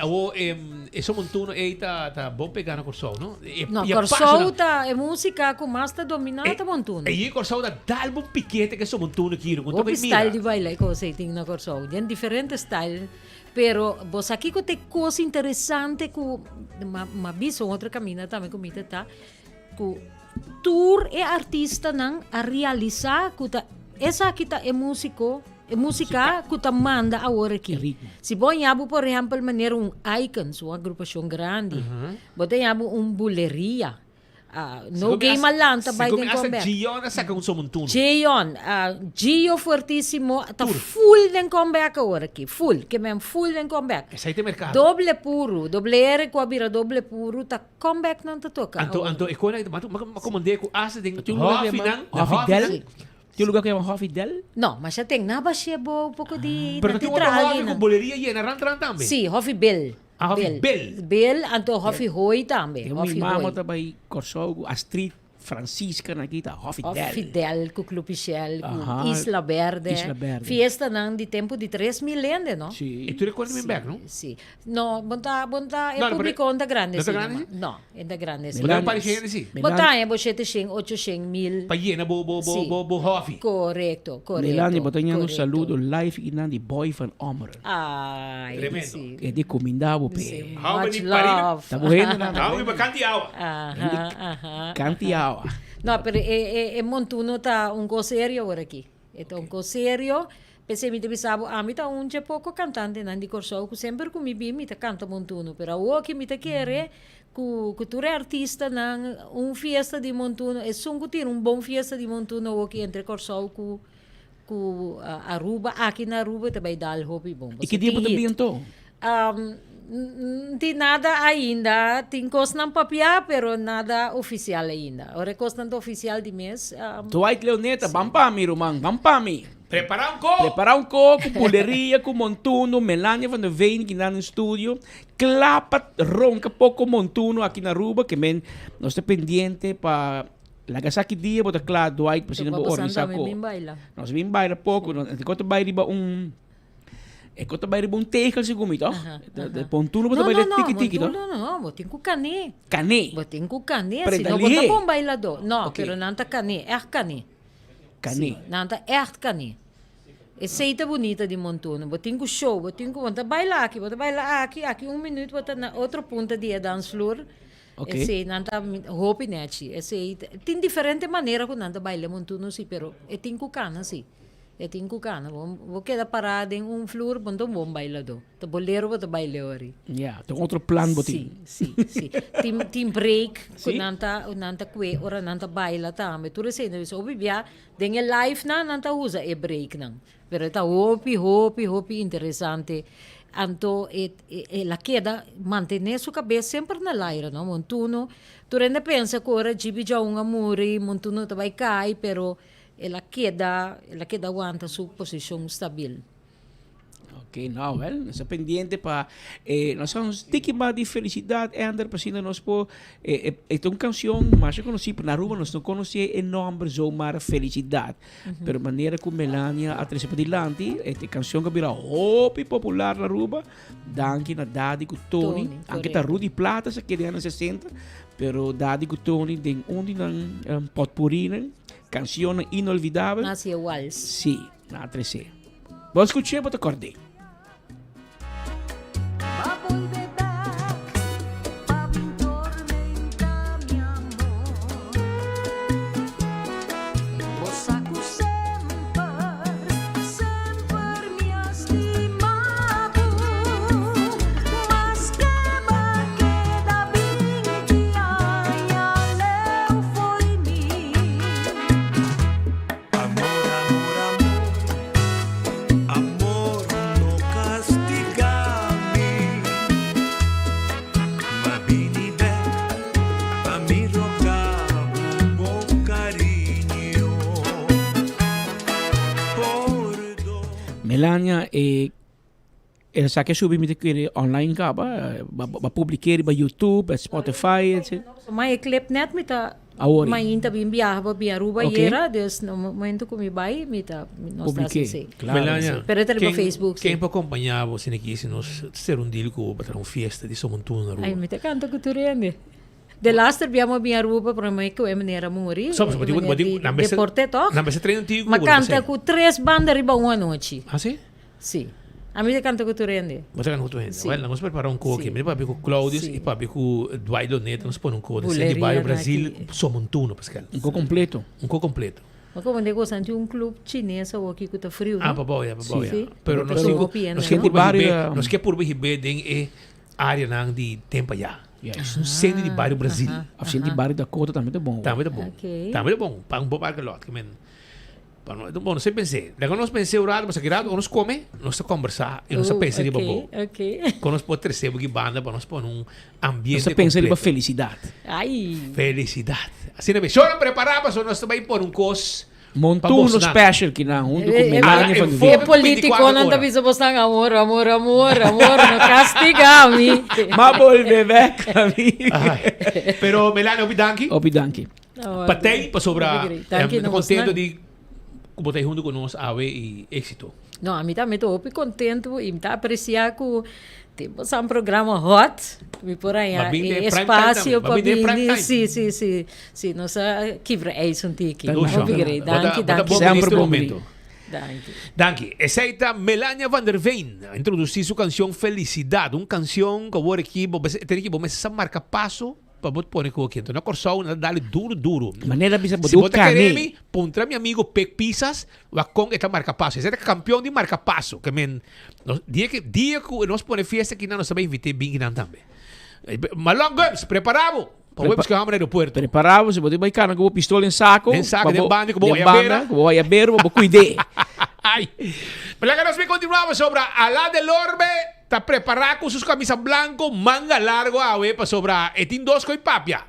Somontuno tá bom pegar no coração, não? No, coração tá, é música com mais tá dominada Montuno. E coração dá um piquete que Somontuno aqui, não o style de baile que você tem na coração, tem diferentes style. Pero vos aqui que tem coisa interessante que uma visão outra caminha também comigo tá que tour é artista não a realizar que tá essa aqui tá é música que tá manda agora aqui. Se põe abo por exemplo maneira icons uma agrupação grande, botem abo buleria. No game malanta by den comeback. Gion na sa kung Somontuno. Gio fortissimo, tá full den comeback agora aqui, full, que mesmo full den comeback. Essa aí tem mercado. Doble puro, doble R com a bira doble puro, tá comeback não tá toca. Anto iko na makomande ko asa ding Hofidel. Tem lugar que é Hofidel? Não, mas já tem na Baixia um pouco de pero tem outra Hofi com boleria e na ran também. Sim, Hofibel. Bel, anto Hofi Hoi também. Hofi Mama também Corsol, Astrid Francisca nakita, Hofidel, com Club Michel, com Isla Verde. Fiesta não de tempo de 3 milênios, não? Sim. E tu recordas back, não? Sim. Não, bonta é público onda grande. Não, é da grande. Não parecia assim. Bonta é bochete 800 mil. Payena bo Hofi. Correto. Melanie, botanha um saludo live inandi boy van Omeren. Ai, tremendo. É de comindabo pe. Much love. Tá morrendo na. Não, me cantiawa. Cantiawa. No, pero Montuno tá coisa sério agora aqui. É coisa sério. Pensei me bisabo, mim tá pouco cantante não de corso, que sempre que me me tá canta Montuno, pero o que me tá querer que tu é artista não fiesta de Montuno, é só que ter bom fiesta de Montuno o que entre corso com Aruba, aqui na Aruba também dá o hobby bom. E que dia você ambientou? Não tem nada ainda, tem coisa no papel, pero nada oficial ainda. Ora, coisa não oficial de mês. Dwight Leoneta, Bampami, Román, Bampami. Preparar um coco, buleria, com Montuno, Melania van der Veen, que está no estúdio. Clapa, ronca pouco Montuno aqui na Aruba, que nós estamos pendiente para... Lagasaki dia, bota claro, Dwight, para se não organizar com. Nós vimos baila pouco, enquanto baila Enquanto vai um teca se comito, pontuno bota baile tiki não, botem com cané. Botem com cané, se não bota bom bailador. Não, pero não tá cané, cané. Não tá cané. Receita bonita de Montuno, botem com show, botem com bota bailar aqui 1 minuto bota na outra ponta de dance floor. Esse não tá roupa net, esse tem diferente maneira que não tá baile Montuno sim, pero tem com cana sim. É tem cucana, vou quedar parado em floor, bom bailador. Tá bolero, vou baile ori. Tem outro plano botin. Sim. Tem break, nanta kwe, ora nanta baila também. Tu recém, so bibia, den live nanta usa break não. Pero tá hopi interessante. Anto la queda manter sua cabeça sempre na laira, não? Montuno, tu ainda pensa que ora jibi já amore, Montuno tá vai cair, pero ela queda aguanta sua posição estável. Ok, não, nós estamos pendientes para nós somos tigma de felicidade andar para nós por é uma canção mais conhecida na Aruba nós não conhecemos o nome zomaar felicidade, pero maneira como Melania atrás para dilante esta canção que virá muito popular na Aruba, danke na Daddy com Tony, anche tá Rudy Plata se queria nos 60, pero Daddy com Tony tem onde não potpourri canção inolvidável. Nasce igual. Sim, na 13. Vamos escutar para acordar. Amor Melania ele sabe que subir me online ka ba publicar ba YouTube, ba Spotify, etc. Mas clip net me tá Awori. Mas ainda bem viaja para Aruba Okay. era, dus no momento que me vai, me tá nós tá assim. Claro. Melania, Pero tele Facebook. Quem para acompanhar você aqui se nós ser um dia com para uma festa de Somontuna na rua. Ai, me tá canta culturende. De last abbiamo a Aruba para me que é maneira muri. Só para digo, na mesa deporte toch? Na mesa treino antigo. Mas canta com 3 bandas riba uma noite. Ah, sim? Sim. A mim canta culturende. Você canta culturende. Sim. Well, nós preparar um coque, me para com Claudius e para com Eduardo Neto, nós pôr um coque de bairro Brasil, Somontuna, Pascal. Um co completo. Um co completo. Mas como eu gosto de um clube chinês ou aqui que tá frio, Ah, papoia. Sim. Pero nós que por BRB tem área nang de tempo já. Isso no centro de bairro Brasil. A centro de bairro da Cota também tá bom. Também tá bom. Também tá bom. Para um bom parque lot, que men. Bom, não sei pensei. Daí nós pensei o lado, mas aqui lado, nós come, nós conversar e nós pensar de bom. Quando nós pode receber que banda para nós pôr um ambiente. Nós pensar de felicidade. Ai. Felicidade. Assim não é. Só não preparava, só nós também pôr um cos. Montou no special que na junto com Melania van der Veen. É político, não tá pensando bastante amor, não castiga-me. Mas volve back a mim. Pero Melania, obidanki. Obidanki. Patei para sobrar. Estou contente de como está junto conosco, ave e êxito. Não, a mim também estou contente e me está apreciando que temos um programa hot, me por aí espaço para vir, sim, nossa quebra é isso um tique. Obrigado, danke. Sempre bom momento. Danke. Aceita Melania van der Veen a introduzir sua canção Felicidade, uma canção que agora aqui tem que começar a marcar passo para botar pôr aqui. Então, na corção, dá-lhe duro. Maneira bisa se botar querer pontra meu amigo Pec Pisas, o com esta marca passo. Esse é campeão de marca passo. Que men, dia que nós põe festa aqui, nós também invitei bem também. Malong Games, preparado. Para buscar no aeroporto. Preparado, se botar baicana com pistola em saco. Em saco, de banda, com boia beira, vou cuidar. Ai. Mas nós vamos continuar sobre a lá de Lorbe. Está preparado com suas camisas branco, manga largo, para sobrar. Etin dos coi papia,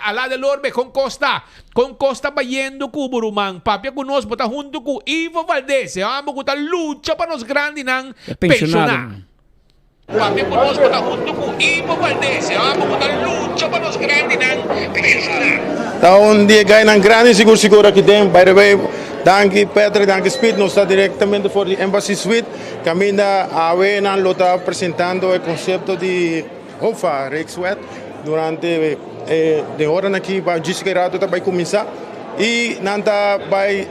a lá de Lorbe com Costa bayendo com Burumang. Papia conosco, bota junto com Ivo Valdez. Vamos com a lucha para nos grandes nang pensionar. Papia conosco, bota junto com Ivo Valdez. Vamos com a lucha para nos grandes nang pensionar. Tá um dia ganha nang grande seguro aqui dentro, by the way. Danke Petra, danke Speed, nós está diretamente for the Embassy Suite. Caminda a Wena lo está apresentando o conceito de Hofa Rexwet durante de hora aqui vai disquerado vai começar e nanta vai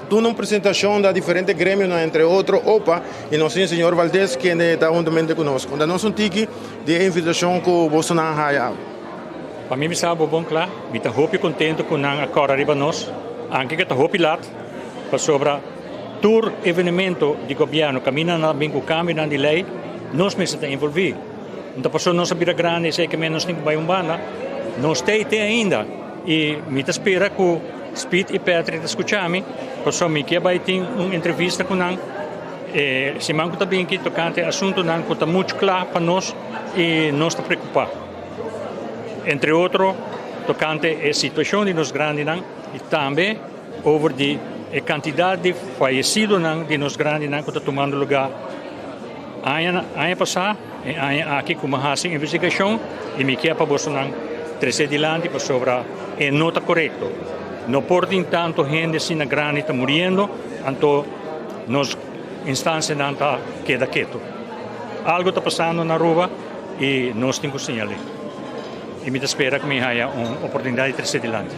dar uma apresentação da diferentes grêmios entre outros Opa e nosso senhor Valdez que está juntamente conosco. Da nosso tiki de invitação com Bolsonaro Haya. Para mim está bom claro, me está muito contente com a agora arriba nós, anche que está muito lat para sobre tour evenemento de governo caminha na bem com câmbio de lei, nós mesmos estamos envolvidos. Então passou nossa vida grande, sei que menos tem vai banda, nós tem ainda e me espera que Speed e Petri escutami, passou me que vai ter uma entrevista com nós. Se manco também que tocante assunto não que está muito claro para nós e nós está preocupado. Entre outros, tocante a situação de nós grandes e também over a quantidade de falecidos de nós grandes que está tomando lugar. Ano passado, aqui com uma investigação e me quer para Bolsonaro trazer adiante para sobre é nota correto. Não pode tanto gente assim na grande está morrendo, então nós instância não está queda quieto. Algo está passando na rua e nós temos que sinalizar. E me espera que me haja uma oportunidade de trazer adiante.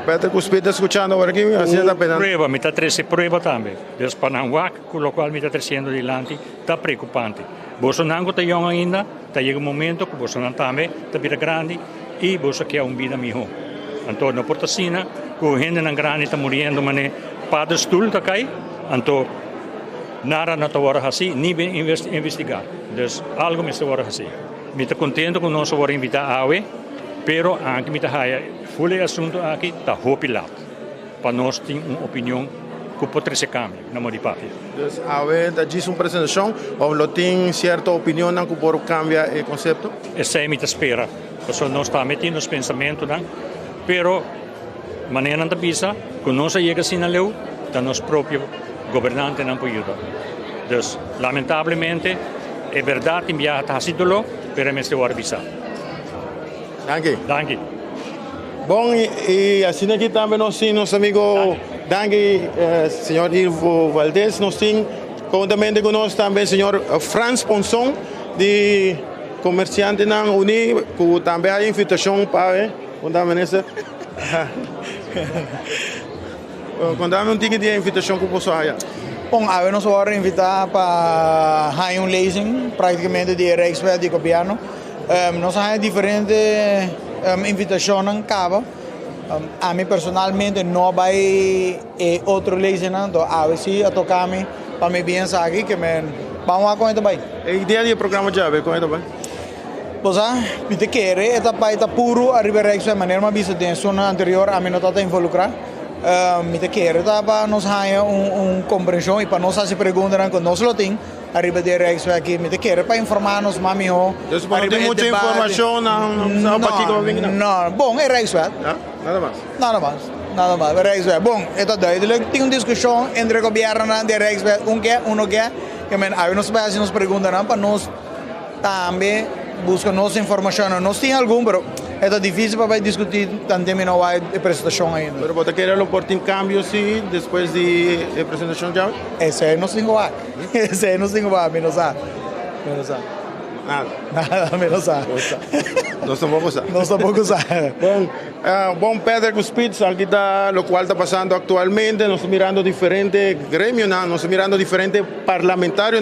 Peter, que está escutando agora aqui, assim está pensando. Prueba, me está trazendo prueba também. Desde Panamá, com o qual me está trazendo adiante, está preocupante. Bolsonaro está jovem ainda, está chegando um momento que Bolsonaro também está vida grande e Bolsonaro quer uma vida melhor. Então, não pode assim, que gente na grande está morrendo, mas para o estudo está caindo, então nada não está agora assim, nem investigar. Então, algo me está agora assim. Me está contente com nós agora invitar a AUE, pero anche me está full assunto aqui está hopilado. Para nós ter uma opinião que pode ser câmbio, na mão de papel. Então, a AUE está uma apresentação, ou não tem certa opinião que pode cambiar o conceito? Essa é a minha espera. Porque nós estamos metendo nos pensamentos, pero maneira não está vista, que nós chega assim na lei, da nosso próprio governante não pode ajudar. Dus lamentablemente, é verdade, enviar a Hasidolo, pero me estou avisar. Danke. Bom, e assim aqui também nós temos nosso amigo Danke, senhor Ivo Valdez, nós temos juntamente conosco também o senhor Franz Ponson, de comerciante na Uni, que também há invitação para contame nessa. Contame ticket de invitação que posso aí. Bom, a nós vamos invitar para um leasing, praticamente de Rijkswet de governo. Nós temos diferentes invitações cabo. A mim personalmente não vai outro leasing, então a ver se a tocar-me para me pensar aqui que vamos a contar bem. E ideia de programa já, vai contar bem. Pois é, te quer, está puro arriba Rijkswet, maneira uma vista de zona anterior a mim não está involucrado. Me te quer, para nós ter compreensão e para nós fazer perguntas que nós não temos arriba de Rijkswet aqui, me te quer para informar-nos mais melhor. Não tem muita informação, não sabe para que vai vir. Não, bom, é Rijkswet. Nada mais, Rijkswet. Bom, está duidelijk. Tem uma discussão entre o governo de Rijkswet, um quer, que aí nós fazemos perguntas para nós também buscar nossa informação. Nós temos algum, mas é difícil para discutir tanto não há apresentação ainda. Mas você quer por ter cambios sim depois de apresentação já? Esse aí não se engova. Menos a. Nada, menos a. Nós tampouco sabe. Bom, Pedro Cuspitz, aqui está o qual está passando atualmente. Nós estamos mirando diferentes grêmios, nós estamos mirando diferentes parlamentários.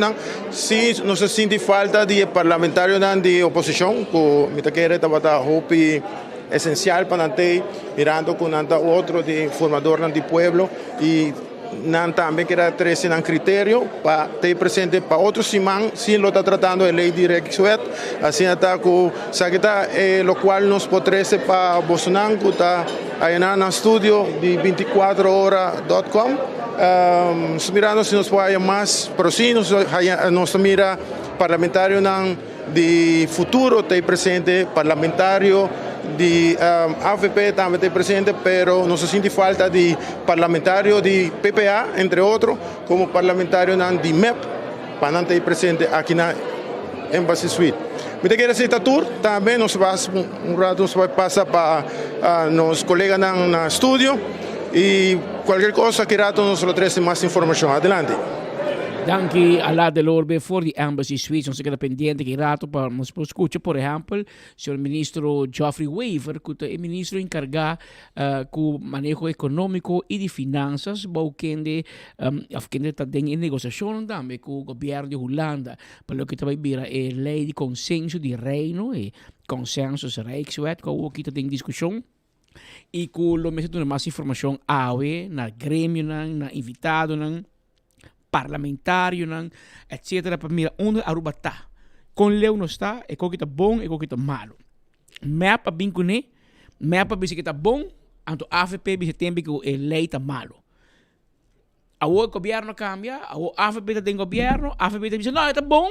Sim, nós sentimos falta de parlamentários de oposição, que me quer estava hope essencial para nós, mirando com outro de formador de pueblo e também queria trazer um critério para ter presente para outros simãs, sim, lo está tratando a lei de Rijkswet, assim está com sagita, o qual nos pode trazer para Bolsonaro, que está aí no estúdio de 24horas.com. Mirando se nos pode mais, mas sim, nós mira parlamentário de futuro, tem presente parlamentário de AFP também tem presente, pero não se sente falta de parlamentário de PPA, entre outros, como parlamentário de MEP, para não ter presente aqui na Embassy Suite. Me quer essa tour, também nós vamos rato nós vai passar para nos colegas no estúdio e qualquer coisa que rato nos traz mais informação. Adelante. Danke alla dell'orbe for the Embassy Suite, non si queda pendiente che rato per non si può escuchar, por ejemplo, il ministro Geoffrey Weaver, che è il ministro encargado con manejo económico y de finanzas, afkende también en negociación también con el gobierno de Holanda, per lo che também vira è lei di consenso di Reino e consensus Rijkswet, che hubo aquí in discussione. E con lo messo más información awe, na gremio, na invitado, parlamentário, etc. Para mirar onde Aruba está. Com leu não está, é o que está bom e o que está malo. Mapa bem com ele, mapa bem que está bom, anto AFP bem tem que a lei está malo. O governo cambia, o AFP tem governo, AFP tem não está bom,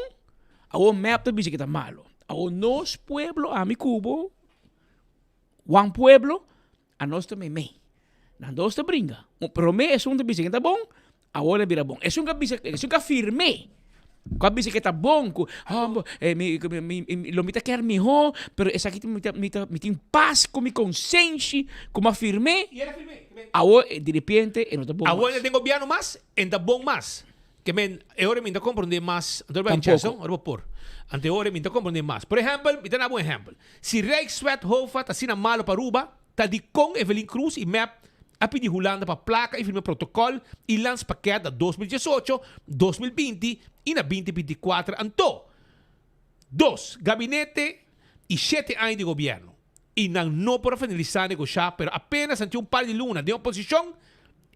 o mapa bem que está malo. O nós pueblo, a mi cubo, one pueblo, a nós também me. Na nós está brinca. Pero me é um bem que está bom. Agora vira bom. É um que afirme. Quando diz que está bom, lo mita quer melhor, pero essa aqui me tem paz com mi consciência, como afirme. E era afirme. Agora de repente não está bom. Agora tem governo mais, ainda bom mais. Que men, agora me está compreender mais. Agora por. Ante agora me está compreender mais. Por exemplo, me dá um bom exemplo. Se Rijkswet Hofa está sendo malo para Aruba, está de com Evelyn Cruz e MEP a pedir Holanda para placa e firmar protocolo e lança paquete 2018, 2020 e na 2024 anto. 2. Gabinete e 7 anos de governo. E não para finalizar negociar, pero apenas ante par de luna de oposição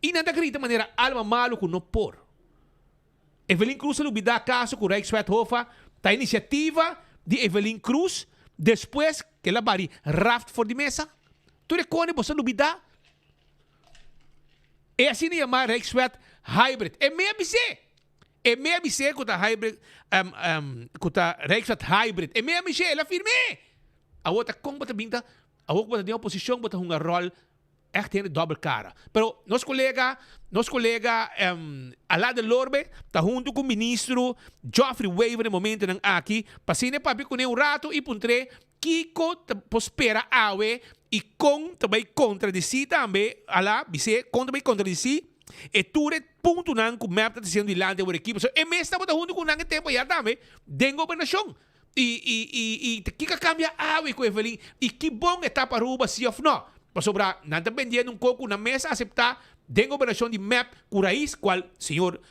e não acredita de maneira alma malo que não por. Evelyn Cruz lubida caso com Rijkswet Hofa, a iniciativa de Evelyn Cruz depois que ela bari raft for de mesa. Tu reconhece você lubida? É assim de chamar Rijkswet Hybrid. É meia BC. É meia BC com a Hybrid, com a Rijkswet Hybrid. É meia BC, ela firme. A outra, como você binta, a outra tem oposição, você tem um rol echt een dubbel cara. Pero nos colega Alain de Lorbe, tá junto com o ministro Geoffrey Weaver no momento ng aqui, pasine papi com um rato e puntre Kiko pospera awe e com também contradici também, ala, bise, com também contradici, e ture ponto nang com map tá dizendo ilante o equipe. So, e mesmo tá junto com nang tempo já também, den governação. E kika cambia awe com Evelyn, e que bom é para Aruba se of no. Para sobra, não tá vendendo coco na mesa aceitar den governação de map com raiz, qual senhor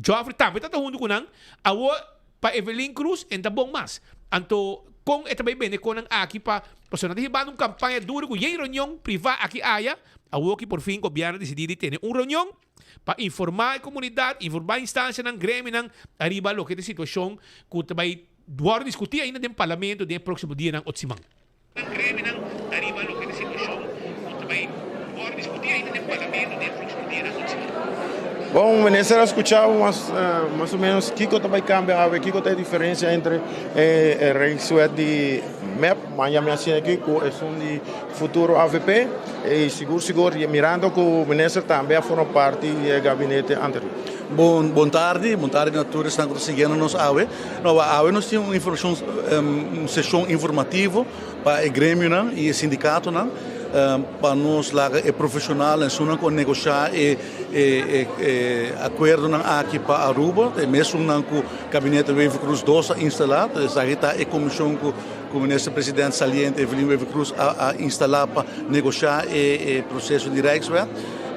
Geoffrey também tá junto com nang, awo para Evelyn Cruz, enta bom mais. Anto kung ito ba ibig ko ng aki pa paso natin hiba nung kampanya duro ko yung reunião privada aki aya awo ki por fin gobyerno decidido ter reunião para informar a comunidade, informar a instância ng gremio ng arriba lo que de situação que também duar discutir ainda no parlamento no próximo dia ng Otsimang. Ng gremio ng arriba lo que de situação que também duar discutir ainda no parlamento no próximo dia ng Otsimang. Bom, ministro, escuchado mais ou menos Kiko também cambia, a ver Kiko tem diferença entre o reisuet de MEP, Miami assim aqui, com a de futuro AVP, e seguro, mirando que o ministro também forma parte do gabinete anterior. Boa tarde, naturalmente estão conseguindo nos AVE. A AVE nós temos uma sessão informativa para o grêmio e o sindicato, para nós lá é profissional em suna com negociar acordo aqui para Aruba, mesmo com o gabinete Weaver Cruz 2 instalado, essa é a comissão que o ministro-presidente saliente Evelyn Weaver Cruz a instalar para negociar o processo de Rijkswet.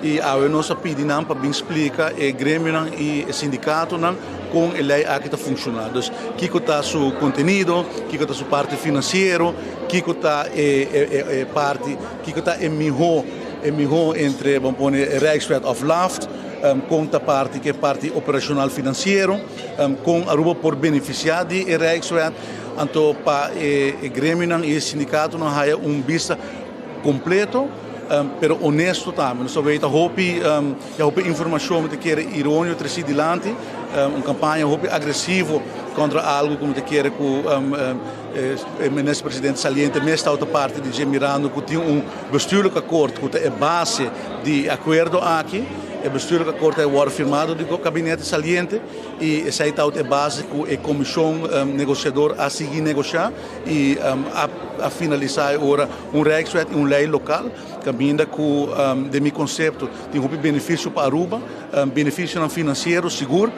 E a nossa pedida para explicar o grêmio e o sindicato como a lei aqui está funcionando. Então, que está o conteúdo, que está a parte financeira, que está a parte, que está melhor entre, vamos pôr, Rijkswet of Laft, com a parte que é parte operacional financeira, com a Aruba por beneficiar de Rijkswet, então para o grêmio e o sindicato não há vista completo. Pero honesto também, nós sabemos que a informação que quer irônico trazer dilante, uma campanha agressiva contra algo como te quer que o ministro-presidente saliente nesta outra parte de Mirando que tem bestuurlijk acordo que é base de acordo aqui. O bestuurlijk acordo é firmado do gabinete saliente e essa é base que a comissão negociadora a seguir negociar e a finalizar agora Rijkswet e lei local, caminha com de meu conceito tem benefício para Aruba, benefício financeiro seguro,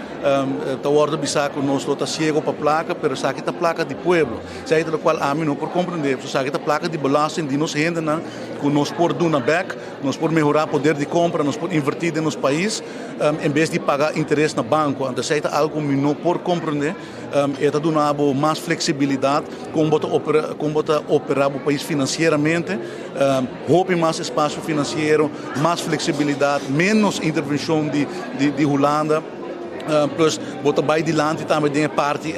tá hora de que nós está cego para placa, pero essa aqui é placa de pueblo, essa é a qual a mim não por compreender, essa aqui é placa de belasting de nos renda que nós por do na back, nós por melhorar poder de compra, nós por invertir no país, em vez de pagar interesse no banco, então essa é algo que não por compreender, é tá dando mais flexibilidade como operar o país financeiramente, roupa mais espaço financeiro, mais flexibilidade, menos intervenção de Holanda. Plus, bota bij die land também tem parte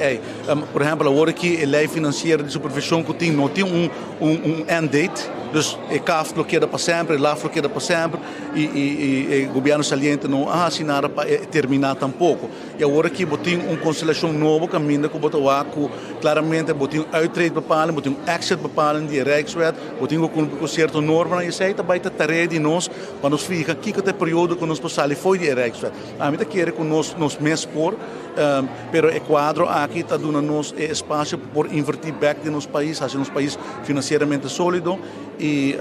por exemplo, agora que a lei financeira de supervisão que tem não tem end date, dus a CAF bloqueia para sempre, lá bloqueia para sempre e o governo saliente não assinar para terminar tampouco. E agora que botem conciliação nova caminho que bota o claramente botem uittreed bepalen, botem exit bepalen de Rijkswet, botem com certa norma e sei também tá tarefa de nós para nos fica aqui que é período que nós passamos foi de Rijkswet. A mim tá querer que nós mes por, pero o quadro aqui está dando nos espaço por invertir back de nosso país, fazer nosso país financeiramente sólido e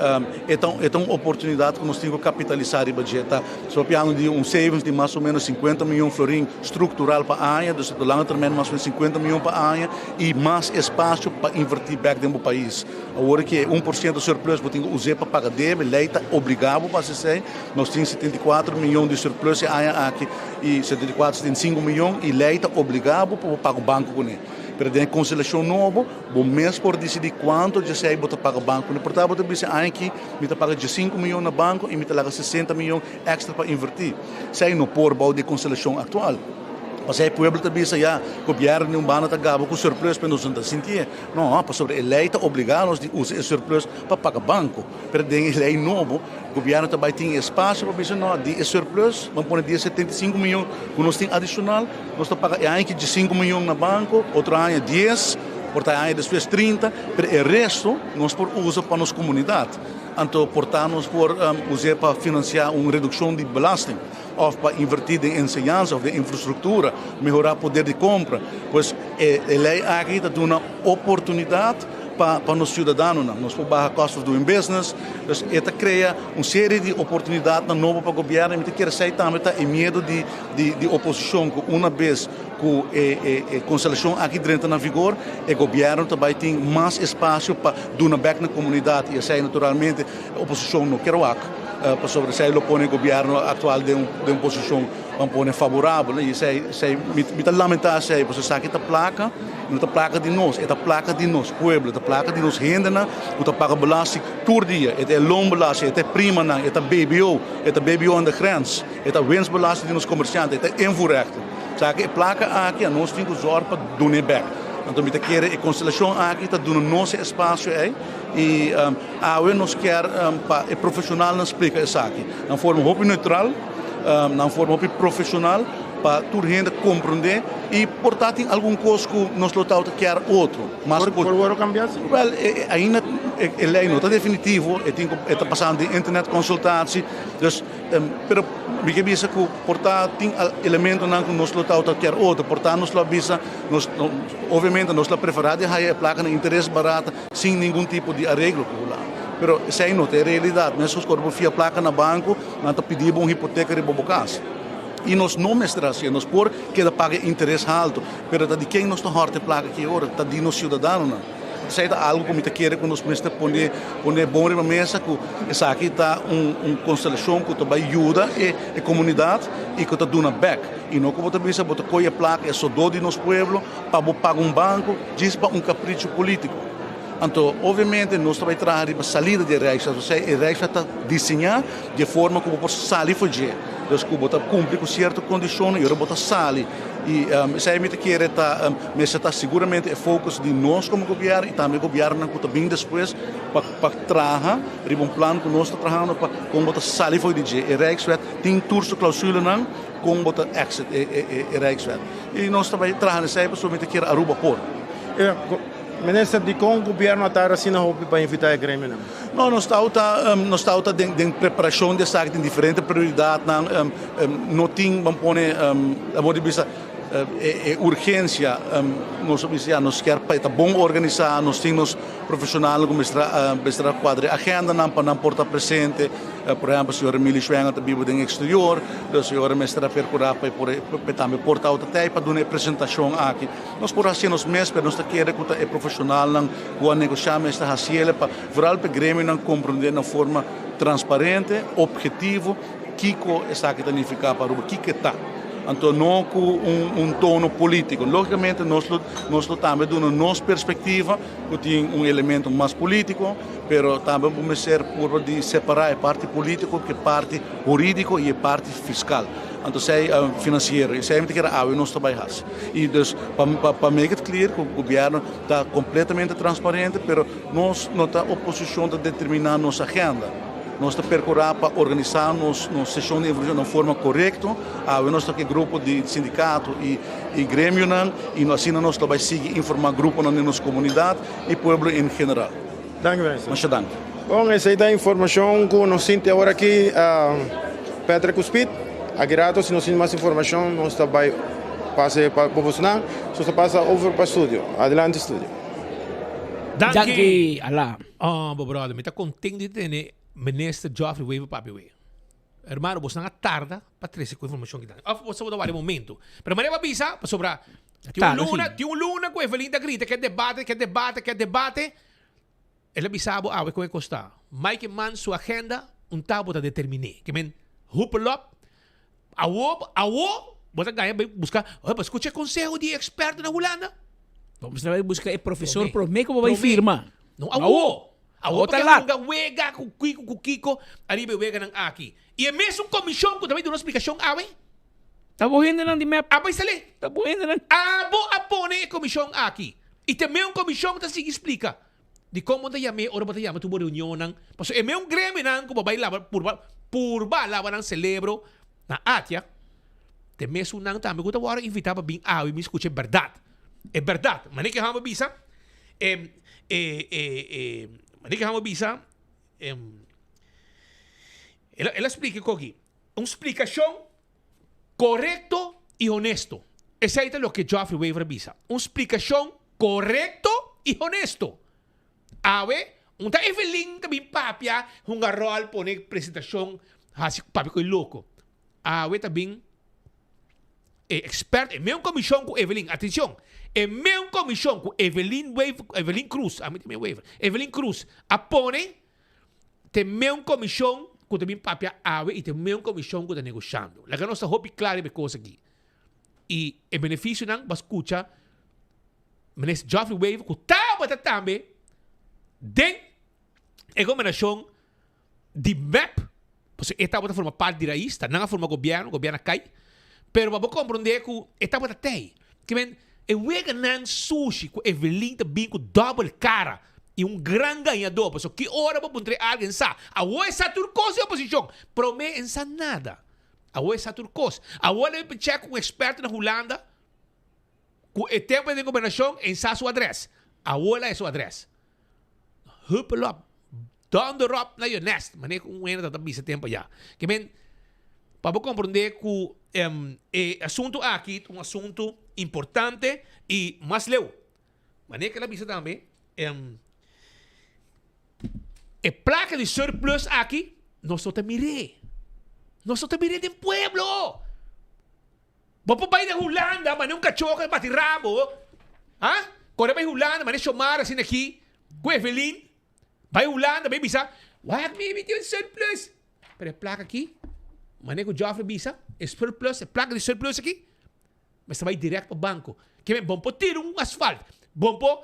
é uma oportunidade que nós temos que capitalizar e budgetar. Estou falando de savings de mais ou menos 50 milhões de florins estrutural para a ANHA, dus op de lange termijn mais ou menos 50 milhões para a ANHA e mais espaço para invertir back dentro do país. Agora que 1% do surplus você tem que usar para pagar débito, lei está obrigado para ser. Nós temos 74 milhões de surplus e a ANHA aqui e 75 milhões e lei está obrigado para pagar o banco com ele. Pero tem conciliação nova, o mês por decidir quanto já sei botar pagar o banco. Portanto, você diz aqui, me tá paga 5 milhões no banco e me tá lá 60 milhões extra para invertir. Sei no por bal de conciliação atual. Mas o povo também já o governo não vai estar com surplus para nós não sentir. Não, para sobre a lei está obrigado a usar esse surplus para pagar banco. Mas tem a lei nova, o governo também tem espaço para dizer não, de surplus, vamos pôr de 75 milhões, que nós temos adicional, nós estamos pagando de 5 milhões no banco, outro ano 10, portar depois 30, mas o resto nós por usa para nossa comunidade. Então, portarmos por usar para financiar uma redução de belasting, ou para invertir em ensinança, ou de infraestrutura, melhorar o poder de compra. Pois a lei aqui está dando uma oportunidade para os cidadãos, nós podemos baixar custos do business, então esta cria uma série de oportunidades novas para o governo, e quer sair também em medo de oposição, que uma vez que a conciliação aqui dentro na vigor, o governo também tem mais espaço para dar back na comunidade, e assim naturalmente a oposição não quer o para sobre se ele põe o governo atual de uma posição favorável, e se me lamentar se você sabe que a placa não é placa de nós, é a placa de nós povo, é a placa de nós gente, que paga belasting todo dia, é long belasting, é prima, é BBO aan de grens, é a winstbelasting de nos comerciantes, é invoerrechten. Sabe a placa aqui nós temos que zorgen para doen back. Então, me quer a constelação aqui está dando nosso espaço e nós quer para profissional não explica isso aqui, na forma neutral, na forma profissional, para toda gente compreender e portanto tem algum coisa que nós lutamos quer outro. Mas por cambiar? Well, ainda a lei não está definitivo, está passando de internet consultatie, dus pero me que bisa que portanto tem elemento que nós lutamos quer outro, portanto nós avisa, obviamente nós la preferada é a placa de interesse barata sem nenhum tipo de arreglo lá. Pero isso aí não é realidade, nós quando via placa na banco, nós pedimos uma hipoteca de bobocas. E nós não mestramos, nós por que paga interesse alto, mas de quem nós estamos a placa aqui agora, está de nós cidadãos. Isso é algo que me quer que nós mestramos poner bom na mesa, que essa aqui está uma constelação que também ajuda a comunidade e que está dando back. E não como também se bota coia placa, é só do de nosso povo, para pagar banco, diz para capricho político. Então, obviamente, nós também trazemos a saída de Rijkswet. A Rijkswet está desenhada de forma como pode sair fugir. Então, que você cumpre com certas condições e você sai. E isso aí me quer está seguramente o foco de nós como governo e também o governo que também depois para trabalhar, um plano que nós estamos trabalhando para como você sair fugir. A Rijkswet tem todas as cláusulas como você exit a Rijkswet. E nós também trabalhamos isso aí para somente quer Aruba por. Minister, de como o governo está assim para invitar a Grêmio? Não, nós estamos em preparação de saque, tem diferentes prioridades, não tem, vamos pôr, urgência, nós queremos estar bom organizar, nós temos profissionais que mostrar quadra agenda para não portar presente, por exemplo, a senhora Emília Schwenga está vivo no exterior, a senhora mestra percurar para também portar outra tempo para dar uma apresentação aqui. Nós por assim nós mesmos, nós queremos que o profissional que a negociar esta hacienda para virar para o Grêmio não compreender de forma transparente, objetivo, o que está aqui significa para o que está. Então, não com tono político. Logicamente, nós também dando nossa perspectiva, que tem elemento mais político, mas também vamos ser por de separar a parte política, que a parte jurídica e a parte fiscal. Então, sei financeiro, isso é muito que nós trabalhamos. E para make it clear que o governo está completamente transparente, mas nós não está oposição a determinar nossa agenda. Nós estamos percorrendo para organizar nossa sessão de informação de forma correta. Nós temos um grupo de sindicato e grêmio, e assim nós também seguimos informar grupo na nossa comunidade e povo em geral. Muito obrigado. Bom, essa é a informação que nós temos agora aqui, Petra Cuspit. Agradeço, se nós temos mais informação, nós também passamos para o profissional, nós passamos over para o estúdio. Adelante, estúdio. Danke. Alá. Meu brother, me está contente de ter Minister Geoffrey Weaver Papiwe. Hermano, você não tarda para trazer com a informação que dá. Você vai dar um momento. Mas me avisa para sobrar. Tem luna com a Evelinda grita que debate. Ele avisava, com o costa. Mike Man, sua agenda, tabo para determinar. Que men, hupelop, você ganha buscar, escuta conselho de experto na Holanda. Vamos buscar o professor Promé como vai firma. Não, porque nunca wega com Kiko, ali wega ng aqui. E é mesmo comissão que também deu uma explicação, Tá morrendo não de map. Vai salir. Tá morrendo não. Apone a comissão aqui. E também uma comissão que se explica de como te chamei, ora te chamei tubo reunião nang. Paso é mesmo grêmio nang como vai lá purba lá nang celebro na Atia. Te mesmo nang também que agora invitava bem me escute verdade. É verdade, mas nem que vamos bisa. Manik hamo bisa, ela explica aqui. Uma explicação correto e honesto. Esse é o que Geoffrey Weaver bisa. Uma explicação correto e honesto. Awe, unta Evelyn também papia, hunga rol pone apresentação, hasi papi ko louco. Awe também expert, é mesmo comissão com Evelyn, atenção, é mesmo comissão com Evelyn Cruz, Evelyn Cruz, apone, tem mesmo comissão com também papia awe e tem mesmo comissão com tá negociando. Lá que nós está hopi claro de coisa aqui. E o benefício não, mas escuta, mas Geoffrey Weaver, que tá também, den a combinação de map, porque esta forma parte de raiz, não forma governo cai, pero vamos compreender que esta bota tem. Que men, wega nan sushi com Evelyn também com double cara e grande ganhador, porque que hora vou encontrar alguém sa, a oi sa turcos e oposição, promete em sa nada. A oi sa turcos. A oi le check com experto na Holanda, com o tempo de combinação em sa sua adresse. A oi lá é sua adresse. Huppelop, down the rope na your nest. Mané com um ano também esse tempo já. Que men, para compreender que o assunto aqui é assunto importante e mais leu. Mané que ela bisa também, a placa de surplus aqui, nós só te mirei. Nós só te mirei do pueblo. Vamos para ir da Holanda, mané cachorro que bate rabo. Ah? Quando vai Holanda, mané chamar assim aqui, com Evelyn, vai Holanda, vai bisa, wag me emitir surplus. Pero a placa aqui, mané com Geoffrey bisa, é surplus, a placa de surplus aqui, mas vai direto para o banco. Que vem, bom para tirar asfalto, bom para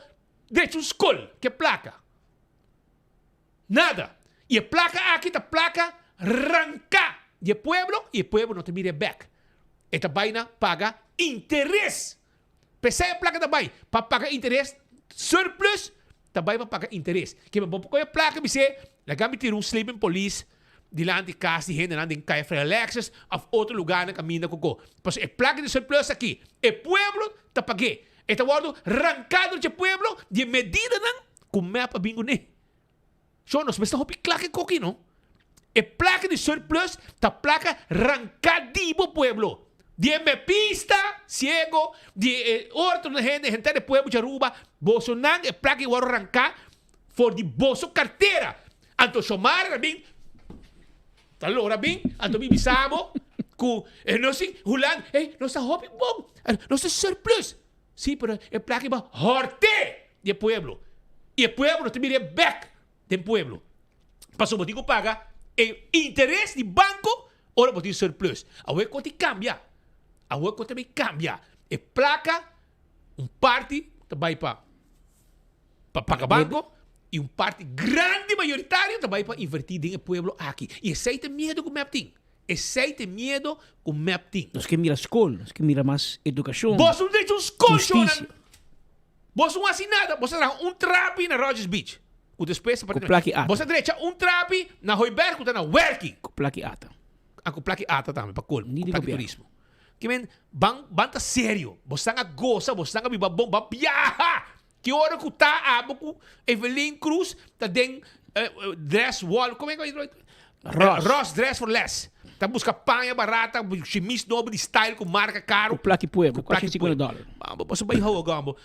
deixar escola, que é placa. Nada. E a placa aqui, a placa arranca de pueblo, e o pueblo não te mire back. Esta vaina paga interesse. Pensei a placa também, para pagar interesse, surplus, também para pagar interesse. Que bom para a placa, me sei, lá que me tira sleeping police, dilante de casa de gente, em Caia Freire Alexis, ou outro lugar na caminho da Cocô. Pois a placa de surplus aqui, o pueblo te paguei. Este guardo arrancado de pueblo, de medida não, com mapa bingo ne. Só nós estamos hopi claque coqui, não? A placa de surplus, ta placa arrancadivo pueblo. De pista, ciego, de outro gente de pueblo de Aruba, Bolsonaro, a placa igual arrancar, for de bolso carteira. Anto chamar, bem, talora bem, anto me bisamo, com, não sei, Holanda, nós está hopi bom, nós está surplus. Sim, pero a placa igual horte de pueblo. E o pueblo não te mire back do pueblo. Passou o botico paga, e interesse de banco, ora botico surplus. A ué conta cambia. A ué conta também cambia. E placa, parte, vai para pagar banco, e parte grande, majoritário, vai para invertir no pueblo aqui. E esse é medo com o MAPTIN. Esse é medo com o MAPTIN. Nós que mira escola, nós que mira mais educação. Vos não deixa escola, vos não assim nada. Vos dá trapi na Rogers Beach. O despesa para plaque ata. Você direita trapi na Hoiberg, está na Werki. Com plaque ata. Com plaque ata também, para col. Com plaque turismo. Que men, banta sério. Você está a goza, você está a viva bom, vai viajar. Que hora que está a boco Evelyn Cruz, está den dress wall, como é que é? Ross Dress for Less. Tá busca panha barata, chemise nobre de style com marca caro. O plaque pueblo, quase $50. Você vai ao gambo.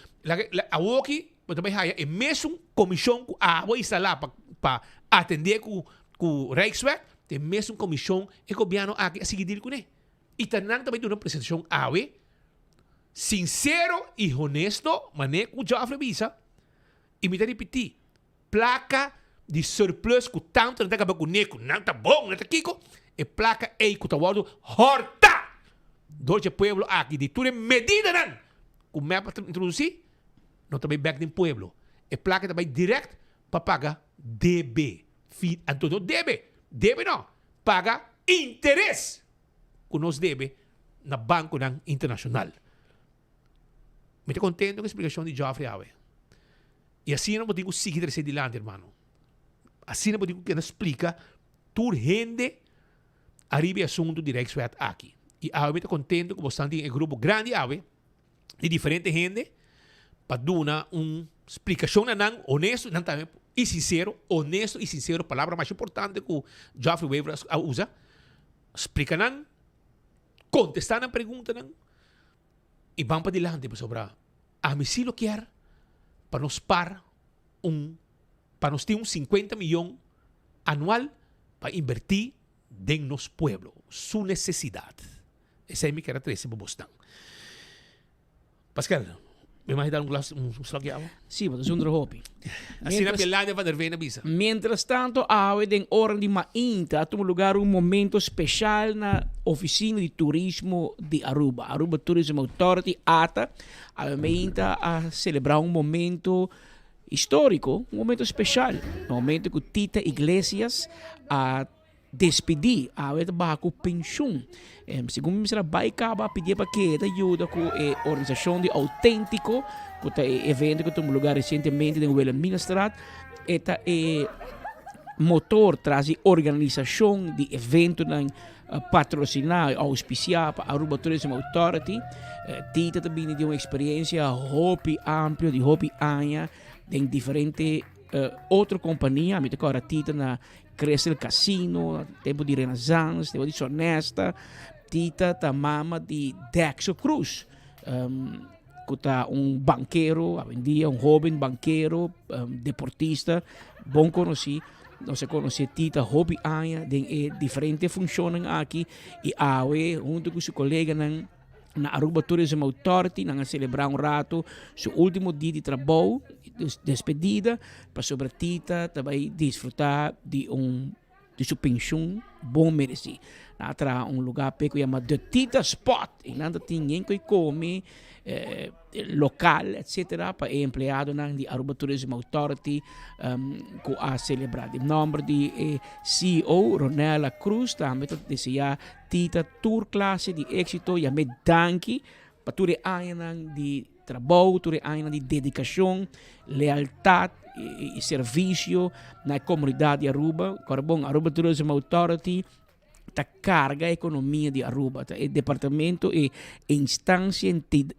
A Woki, você vai haya e mesmo comissão com a água instalar para atender com o Rijksweg, tem mesmo comissão e governo aqui a seguir com ele. E também também uma apresentação água sincero e honesto, mané com Geoffrey Bisa. E me repetir, placa de surplus com tanto não tá acabando com neco, não tá bom, não tá kiko. E placa ei com tawado horta. Dolce pueblo aqui de tudo medida não. O mapa introduzir, não também back no pueblo. E placa também direct para pagar DB. Então DB não, paga interesse que nós debe na banco internacional. Me estou contente com a explicação de Geoffrey Awe. E assim não podemos seguir adiante, irmão. Assim não podemos que nos explica tu gente arriba assunto de Rijksweg aqui. E Awe me está contente com bastante um grupo grande Awe de diferente gente para dar explicação não honesto, não também e sincero, honesto e sincero, palavra mais importante que o Geoffrey Weaver usa. Explica não, contestar na pergunta não, e vamos para dilante sobre a missilo quer para nos para ter 50 milhões anual para invertir en nos pueblo, su necesidad. Esa es mi característica para Boston. Pascal, ¿me vas a dar un slag de agua? Sí, pero es un drogopi. Así na pielade van der vena bisa. Mientras tanto, awe den oran di mainta, tu lugar un momento special na oficina di turismo di Aruba. Aruba Tourism Authority, ATA, a mainta a celebrar un momento histórico, un momento especial. Un momento que Tita Iglesias a despedir a ver bajo pensión. Segundo me será vai acaba pedir para que ajuda com a organização de autêntico, com o evento que teve lugar recentemente em Wilhelmina Straat, eta motor traz a organização de evento nan patrocinar, auspiciar para Aruba Tourism Authority. Tita também de uma experiência hobby ampla, de hobby anha, em diferente outra companhia, me agora Tita na cresce o casino, tempo de Renaissance, tempo de Sonesta, Tita ta mama de Dexo Cruz, que tá banqueiro, vendia jovem banqueiro, deportista, bom conheci, nós conheci Tita hobby anha, de diferentes funções aqui, e awe, junto com seu colega na Aruba Tourism Authority, nang celebrar rato seu último dia de trabalho, despedida, para sobre Tita também desfrutar de sua pensão bom merecido. Natra lugar pequeno chamado The Tita Spot, e nada tem ninguém que come local, etc. para empregado de Aruba Tourism Authority que a celebrar. O nome de CEO Ronela Cruz também deseja Tita tour classe de êxito e me danke para tudo anos de trabalho, tudo anos de dedicação, lealdade e serviço na comunidade de Aruba. Aruba Tourism Authority ta carga a economia de Aruba, o departamento e instância,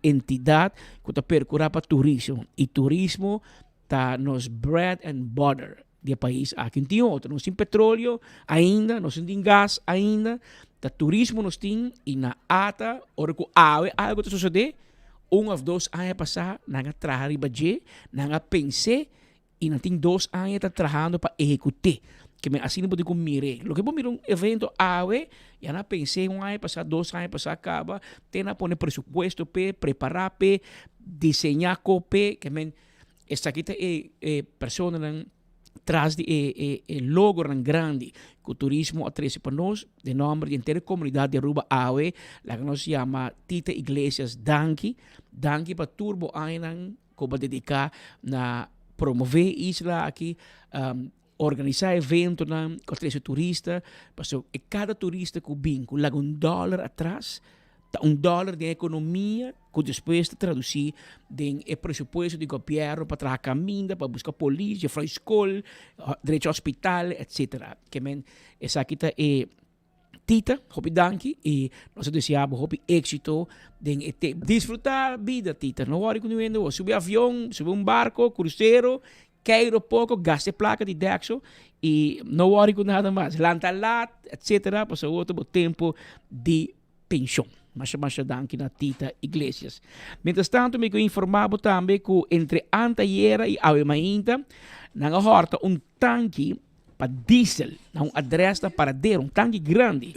entidade que está percorrendo para turismo. E turismo está nos bread and butter do país. Aqui tem outro, nós temos petróleo ainda, nós temos gás ainda, tá turismo nós temos e na ATA, ora que algo está sucedendo, ou 2 anos passar, nós trabalhamos em budget, nós pensamos e nós temos 2 anos trabalhando para executar. Que assim não pode comer. Lo que vou mirar evento awe, já não pensei ano passar, 2 anos passar acaba, tem na pôr presupuesto pe, preparar pe, desenhar pe, que esta aqui é pessoa traz de logo grande que o turismo atrás para nós, de nome de inteira comunidade de Aruba awe, la que nós chama Tita Iglesias Danki para turbo ainda que vai dedicar na promover isla aqui. Organizar evento com o turista, porque cada turista que vem com $1 atrás, $1 de economia, que depois traduzir em presupuesto do governo para trabalhar caminho, para buscar polícia, para escola, direito ao hospital, etc. Que essa aqui é Tita, hopi danki, e nós desejamos hopi êxito de desfrutar a vida, Tita. Não hora que não subir avião, subir barco, cruzeiro, quero pouco, gaste placa de Dexo e não worry com nada mais. Lantalat, etc. Para outro tempo de pensão. Mas danke na Tita Iglesias. Mientras tanto, me informavo também que entre Antaiera e Awemainta, na horta tanque para diesel, na adressa paradeiro, tanque grande.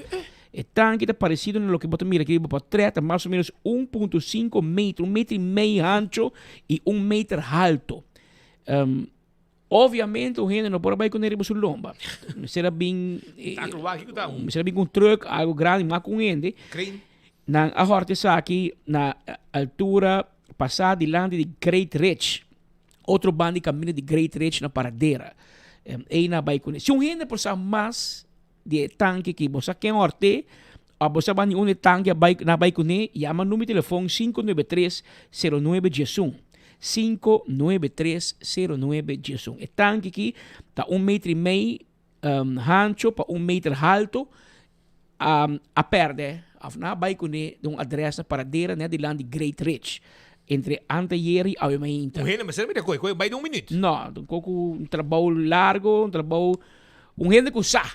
O tanque está parecido no que você mira aqui, para treta mais ou menos 1.5 metros, 1,5 metro ancho e 1 metro alto. Obviamente, o gente não pode ir com ele para lomba. Será bem com truck, algo grande, mas com ele. Na horta aqui, na altura passada de land de Great Ridge. Outro bando de caminho de Great Ridge na paradeira. E na vai com ele. Se um gente precisa mais de tanque que você quer orte, a você vai um tanque na vai com ele, chama no telefone 593-0911. 593-0911. O tanque aqui está 1,5 metro ancho para 1 metro alto. A perde, na vai com ele, de uma adressa paradeira, né, de land de Great Ridge. entre anteayer e amanhã. Mas você me coisa, vai de 1 minuto. Não, um trabalho largo, um trabalho... gente que sabe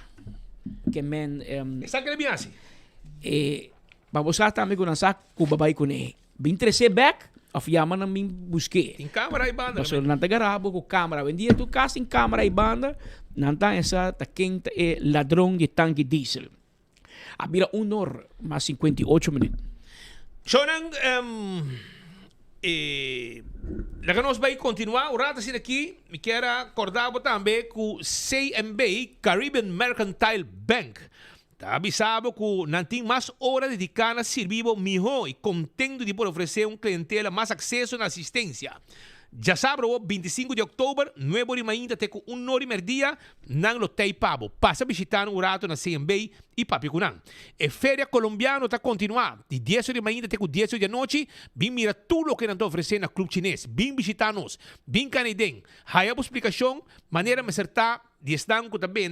que men... Sabe que ele é assim? Para buscar também com nasa com babai com ele. Bem trazer back, of yaman na min busque. Tem câmera e banda. Pasal nanta garabo com câmera. Vendia tu casa em câmera e banda, nanta essa tá quente é ladrão de tanque diesel. Abira 1 hora mais 58 minutos. Shonan, lá que nós vamos continuar, o rato assim aqui, me quero acordar também com CMB, Caribbean Mercantile Bank. Tá avisado que não tem mais hora dedicada a servir melhor e contento de poder oferecer clientela mais acesso na assistência. Já sabe, o 25 de outubro, 9 de manhã até com 1 hora e meia, não lo tem pabo. Passa visitando o rato na CMB e Papicunan. A Feria Colombiana está continuando. De 10 de manhã até com 10 da noite, vem mira tudo o que não está oferecendo no Clube Chinês. Vem visitar-nos. Vem canadém. Aí a explicação, maneira de acertar, de estanco também,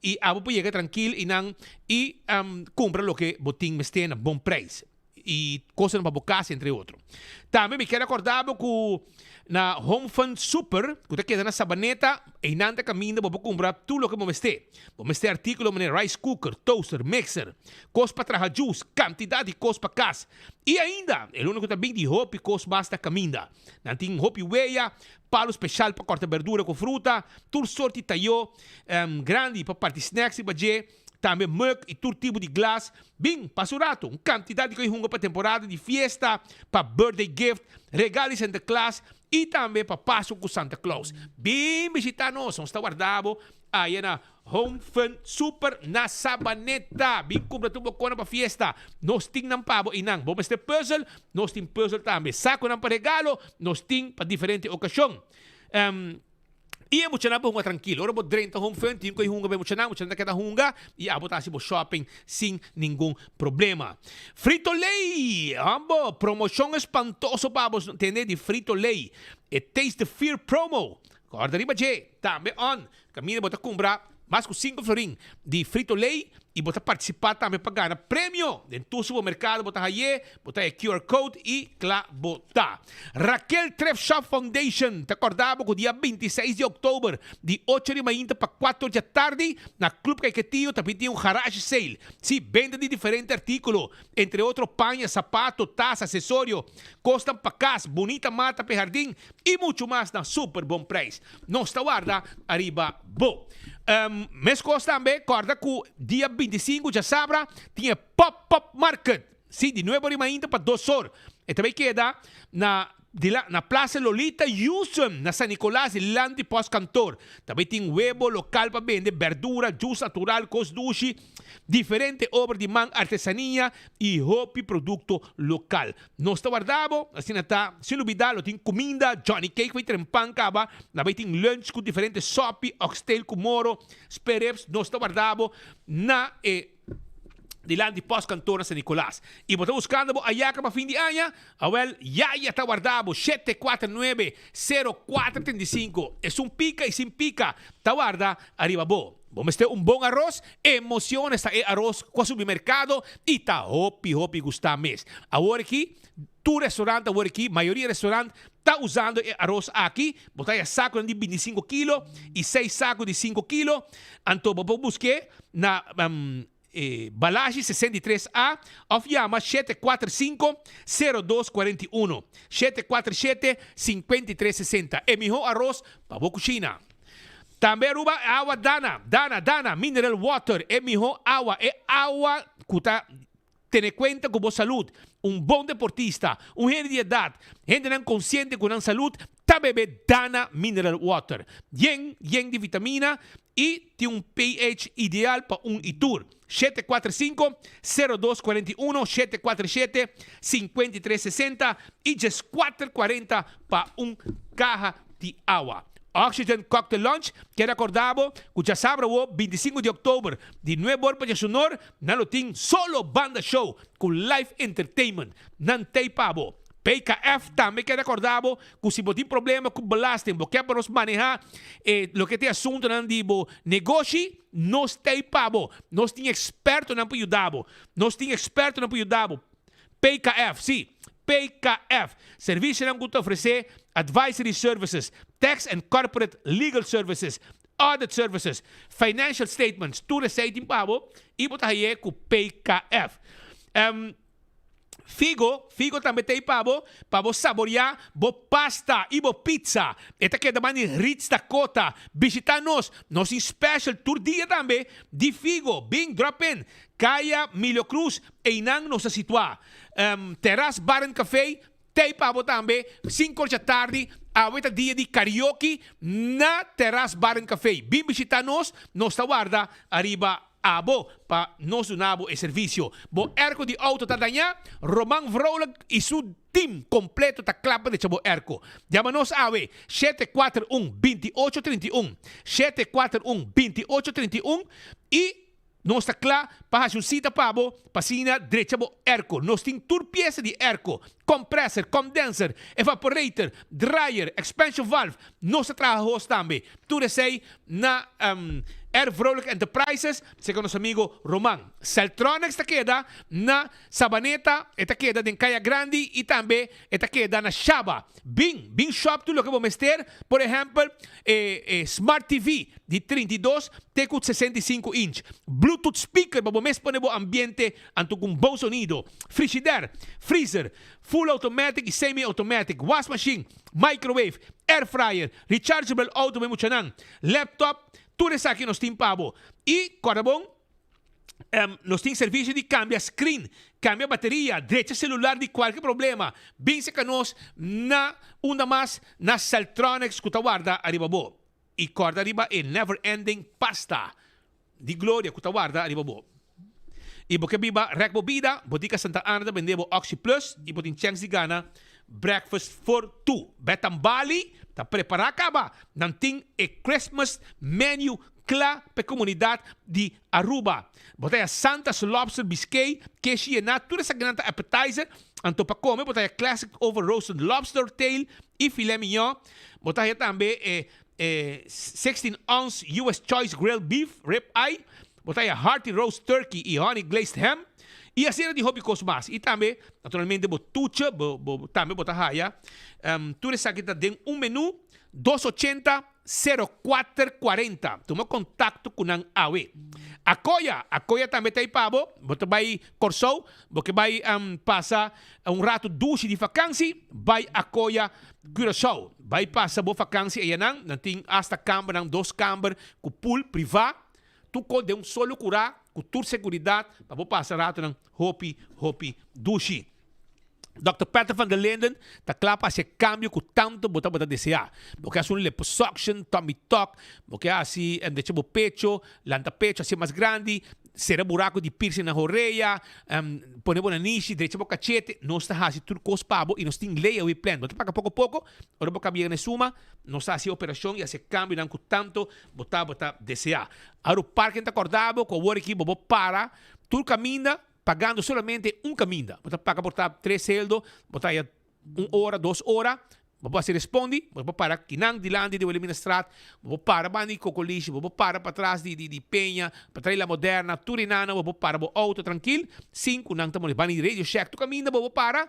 e a você chegar tranquilo e compra o que botim me tem a bom preço. E coisa para bocar, entre outros. Também me quero acordar que na Home Fund Super, que está na Sabaneta, e nanta caminho para comprar tudo o que você tem. Você tem artículos como rice cooker, toaster, mixer, coisa para trazer juice, quantidade de coisa para casa. E ainda, o único também de roupa e coisa basta caminho. Não tem roupa e weia, palo especial para cortar verdura com fruta, tudo sorte de talho, grande para parte snacks e baje. Também mug e todo tipo de glass. Bem, pasurato, uma quantidade de coisa para temporada de fiesta, para birthday gift, regalos Santa Claus e também para passo com Santa Claus. Bem, visitar nós, está guardado aí na Home Fund Super na Sabaneta. Bem, compra tudo para fiesta. Nós temos pavo e não. Vamos ter puzzle, nós temos puzzle também. Saco para regalo, nós temos para diferentes ocasiões. E é muito bom tranquilo. Ora, vou drenta home fund, tem que hunga bem muito cada hunga e a botar assim shopping sem nenhum problema. Frito-Lay, promoção espantosa para você entender de Frito-Lay. Taste the Fear promo. Corda riba J, também on. Caminha botar comprar mais com 5 florim de Frito-Lay e botar participar também para ganhar prêmio dentro do supermercado, botar aí, botar aí QR Code e claro, botar. Raquel Treff Shop Foundation, te acordava que o dia 26 de outubro, de 8 de manhã para 4 da tarde, na Clube Caiquetinho também tem um garage sale. Sim, venda de diferentes artículos, entre outros panha, sapato, taça, acessório, costam para casa, bonita mata para jardim e muito mais na super bom preço. Não está guarda, arriba, bom. Mês costa também, acorda que dia 25 já sabra, tinha Pop-Up Market. Sim, de 9 de manhã para 2 horas. E também queda na Plaza Lolita Yusum, na San Nicolás, Landi Pós-Cantor. Também tem huevo local para vender, verdura, juice natural, cosdushi, diferente obra de man, artesanía e hopi produto local. Não está guardado, assim está, sem dúvida, tem comida, Johnny Cake, vai ter pão, caba, também tem lunch com diferentes sopi, oxtail com moro, spereps, não está guardado, na de lá de pós-cantor na San Nicolás. E você buscando a Yaca para fim de ano, já está guardado 749-0435. É pica e sem pica, está guardado, arriba bo. Vamos ter bom arroz, emoção, está arroz com o supermercado e está hopi gostar mesmo. Agora aqui, tu restaurante, agora aqui, maioria restaurante, está usando arroz aqui, botar saco de 25 kg e 6 sacos de 5 kg. Então, vou buscar na Balagem 63A, of Yama 745-0241, 747-5360. É melhor arroz para a cozinha. Também água Dana, mineral water, é melhor água, é água que está tendo conta com a saúde. Bom deportista, gente de idade, gente não consciente com a saúde, está bebendo Dana Mineral Water. Yen de vitamina e tem pH ideal para itur. 745-0241, 747-5360 e 440 para caja de água. Oxygen Cocktail Lunch, que recordava que já sabe o 25 de outubro, de 9 horas para Sonor, não tem solo banda show com live entertainment, não tem pavo. PKF também que recordava que se você tem problema com belasting, porque para nos manejar o que tem assunto de negócio, nós tem pavo, nós tem experto não para ajudar, PKF, sim. PKF. Serviço ng gusto oferecer advisory services, tax and corporate legal services, audit services, financial statements, tudo sa itim pabo, ibotahaye ku PKF. Figo também tem pabo saborear bo pasta e bo pizza. Eta que da mani Ritz Dakota. Visita-nos em special tour dia também de Figo. Bing drop-in. Kaya Milho Cruz e inang nos situa. Terrace Bar and Café. Tem pabo também. 5 da tarde. Aweta dia de karaoke na Terrace Bar and Café. Bing visita-nos. Nos guarda arriba abo pa nos unabo e servicio. Bo erco di auto tadanya, Roman Vrolijk e su team completo ta klapa de chabo erco. Llamanos awe 741-2831 741-2831 e nos está claro para a cita pabo pasina derecha bo erco. Nos tem tour pieza de erco, compressor, condenser, evaporator, dryer, expansion valve. Nos trabajos também. Tudo sei na Air Vrolijk Enterprises, segundo nosso amigo Roman. Celtronics ta queda na Sabaneta, eta queda em Caia Grande e também eta queda na Shaba. Bing Shop, tudo que vamos ter, por exemplo, Smart TV de 32, teco 65 inch. Bluetooth speaker, vamos poner o ambiente anto com bom sonido. Frigidaire, freezer, full automatic e semi-automatic, wash machine, microwave, air fryer, rechargeable auto may muchanan, laptop, tudo isso aqui nós temos pabo. E, corabon, nós temos serviço de cambia screen, cambia bateria, direita celular de qualquer problema. Bem se nós na uma mais na Celtronics que guarda arriba bo. E corda arriba e never ending pasta de glória que guarda arriba bo. E porque biba rec bobida, botica Santa Ana vendemos Oxy Plus e botin chance de gana breakfast for two. Betambali ta preparar acaba. Nanting e Christmas menu cla pe comunidade de Aruba. Botaya Santa's Lobster Biscay, que é na toda essa grande appetizer. Anto pa come, botaya classic over roasted lobster tail e filé mignon. Botaya também 16-ounce US Choice Grilled Beef Rib Eye. Botaya hearty roast turkey e honey glazed ham. E a cena de hobby cosmas. E também, naturalmente, botucha, também botahaya. Tudo isso aqui está dentro menu 280-0440. Toma contato com a AWE. Acoia também tem pabo. Você vai Corsou, você vai passar rato duche de vacância, vai Acoia Curaçao. Vai passar boa vacância e não tem hasta câmara, 2 câmaras, com pool privado. Tu de solo curar, com toda segurança, para passar rato ng hopi duche. Dr. Peter van der Linden está claro para esse cambio que tanto você desejar. Porque é um liposuction, tummy tuck, porque assim, deixa o pecho, lanta pecho assim mais grande, será buraco de piercing na orelha, põe na niche, deixa o cachete, nós está assim tudo coisa pabo e nós tem lei ao plano. Você paga pouco a pouco, ora você cambia na suma, nós está assim operação e esse cambio não que tanto você desejar. Agora o parque está acordado, com o work aqui, você para, tudo caminha, pagando solamente caminho. Você paga por 3 celdos, você 1 hora, 2 horas, você responde, você para kinang dilandi de Wilhelmina Strat, você para bani cocoliche, você para trás de Penha, para trás la Moderna, Turinana, você para o auto tranquilo, 5 nang tamo bani Radio Shack, tu caminho, você para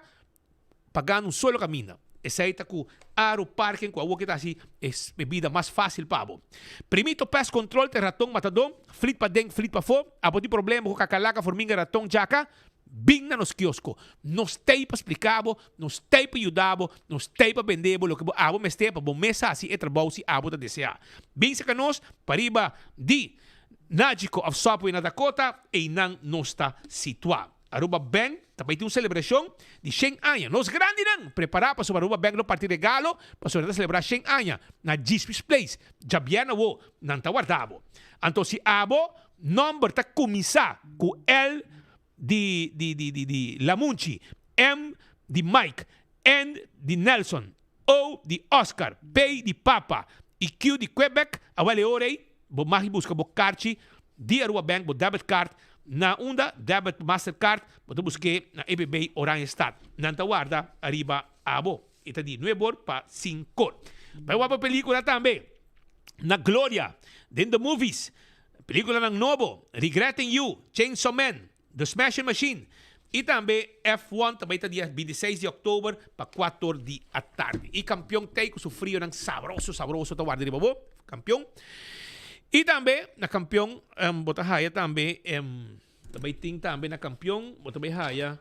pagando solo caminho. Essa aí está com o parking, com a rua que está assim, é bebida mais fácil para você. Primito pest control, te ratão matadão, flit para dentro, flit para fora, a de problema com cacalaca, formiga, ratão, jaca, bem na nos quiosco. Nos tem para explicar, nos tem para ajudar, nos tem para vender, o que a você mestre para bom mesa assim, é trabalho se a você desejar. Bem se que nós, para riba de Nágico of Software na Dakota, e não nos está situado. Aruba Bank também tem uma celebração de 100 anos. Nós grandes não preparar para o Aruba Bank no partir regalo para celebrar 100 anos na Gispis Place. Já bem não está guardado. Então se abo number está começar com L de Lamunchi, M de Mike, N de Nelson, O de Oscar, P de Papa e Q de Quebec. Awale orei, bo magi busca bo carti de Aruba Bank, bo debit card. Na onda, debit Mastercard, você busca na EBB Orange Stad. Nanta guarda, arriba abo. Ita di nuevo pa 5. Pero wapa película também. Na Gloria, dentro the movies. Película ng novo, Regretting You, Chainsaw Man, The Smashing Machine, E também F1 também está dia 26 de outubro para 4 da tarde. E campeão tem com o frio sabroso, tá guardando babo, campeão. E também na campeão bota raia também tem também na campeão bota bem raia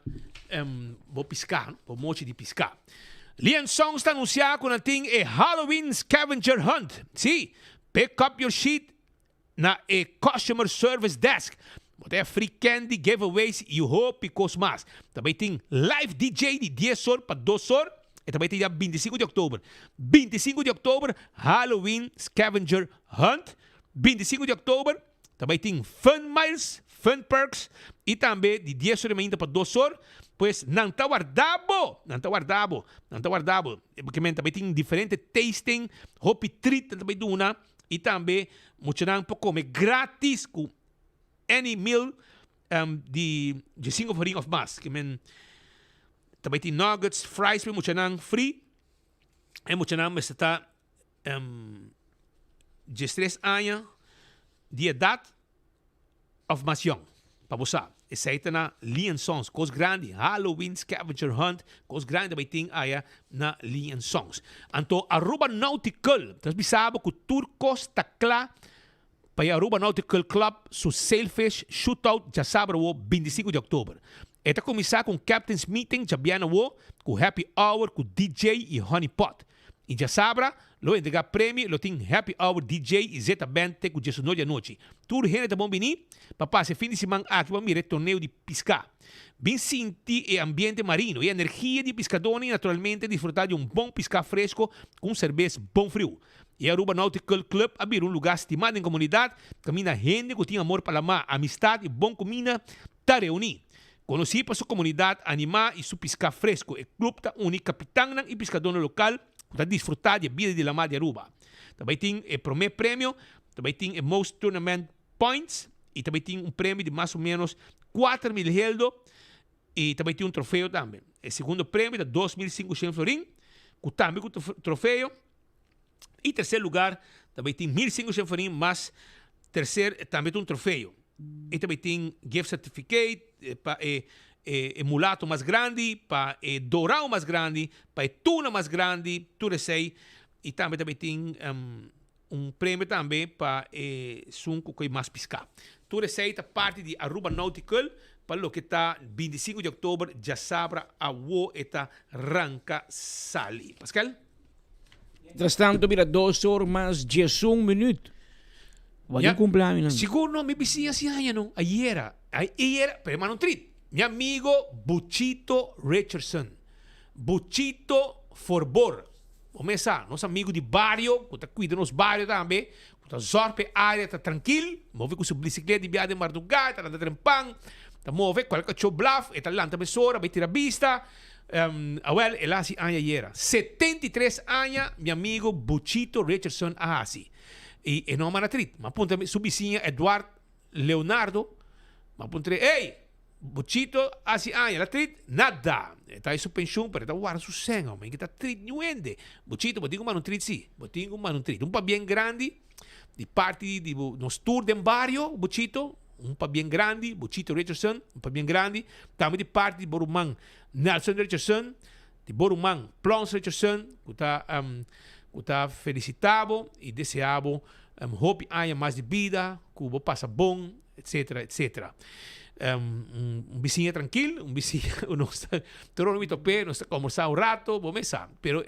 vou piscar, vou mochi de piscar. Lian Song está anunciado que tem Halloween Scavenger Hunt. Sim, pick up your sheet na customer service desk. Tem free candy, giveaways e hope e mais. Também tem live DJ de 10 horas para 2 horas. E também tem dia 25 de outubro. 25 de outubro, Halloween Scavenger Hunt. 25 de outubro, também tem Fun Miles, Fun Perks. E também de 10 horas ainda para 2 horas. Pois não está guardado. Porque também tem diferente tasting, hope treat também de uma. E também, muito não para comer grátis com any meal de 5 farinha of mas. Também tem nuggets, fries, muito não free. E muito não está de 3 anos de idade of mais young. Para você. Esse aí na Lian Songs, coisa grande, Halloween Scavenger Hunt, coisa grande também tem aí na Lian Songs. Então, Aruba Nautical, você sabe que o tour costa claro para Aruba Nautical Club, su Sailfish Shootout, já sabe o 25 de outubro. Está começar com Captain's Meeting, já viene com Happy Hour, com DJ e Honey Pot. E já sabe, lo entrega prêmio, lo tem Happy Hour DJ e Zeta Band, com 19 da noite. Tudo gente tá bom venir, papá, se fim de semana aqui, vamos ir torneio de pescar. Bem sentir o ambiente marino e a energia de pescadores, naturalmente, desfrutar de bom pescar fresco com cerveja bom frio. E a Aruba Nautical Club abrir lugar estimado em comunidade, caminha gente que tem amor para a mar, amistade e bom comida, tá reunir. Conheci para sua comunidade animar e su pescar fresco. O clube tá único capitão e pescador local para desfrutar da vida de la mar de Aruba. Também tem o primeiro prêmio, também tem o Most Tournament Points e também tem prêmio de mais ou menos 4.000 heldo e também tem troféu também. O segundo prêmio de 2.500 florim, também com troféu. E terceiro lugar, também tem 1.500 florim, mas terceiro também tem troféu. E também tem gift certificate para mulato mais grande, para dourão mais grande, para tuna mais grande, tudo isso aí. E também tem prêmio também para sunco que mais pescar. Tudo isso aí está parte de Aruba Nautical, para o que está 25 de outubro, já sabe a o está ranca sali. Pascal? Entretanto, mira 2 horas mais 11 minutos. Wala cumpleaños. Siguro no, may bisita siya no. Ayer, pero man treat. Mi amigo Buchito Richardson. Buchito Forbor. O mesa, nos amigo de barrio, que cuida nos barrio também, que zorpe área, tá tranquilo, move com sua bicicleta de viagem madrugada, tá andando trempang, tá move qualquer show bluff, tá lá na pessoa, vai tirar vista. Well, ele assim ayer. 73 anos, mi amigo Buchito Richardson assim. E não manatrit. Mas apunta su vizinha Eduardo Leonardo. Mas apunta, ei, Buchito, assim, ela trit, nada. Está em sua pensão, pero está guardando su senga, mas que está trit, nuende. Buchito, botinho mano trit, sim. Botinho mano trit. Pa bem grande, de parte de nos tour de barrio, Buchito, pa bem grande, Buchito Richardson, pa bem grande. Também de parte de Borumang Nelson Richardson, de Borumang Plons Richardson, que está felicitado e desejado hope haya mais de vida, que o passa bom, etc, etc. Vizinho tranquilo, vizinho não está todo no pé, não está conversando um rato, bom mesa, pero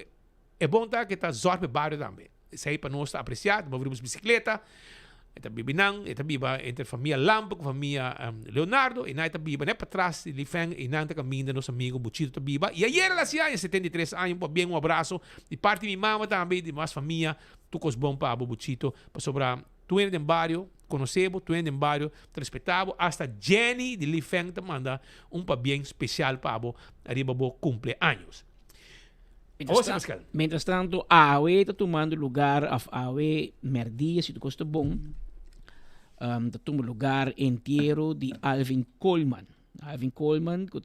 é bom que está zorpe barrio também. Isso aí para nós apreciar, movemos bicicleta, está bibinang, está biba entre família Lampo, com família Leonardo, e nós está biba, né para trás, de Lifeng, e nós está caminhando nosso amigo Buchito está biba. E ayer ela se em 73 anos, bem abraço, de parte de minha mãe também, de mais família, tu cos bom para Buchito, para sobrar, tu em barrio, conhecemos, tu em barrio, te respeitamos, hasta Jenny de Lifeng te manda para bem especial para arriba bo cumpleaños. Mientras tanto, AOE está tomando lugar, AOE Merdia, se tu gosta bom, está tomando lugar inteiro de Alvin Coleman. Alvin Coleman, que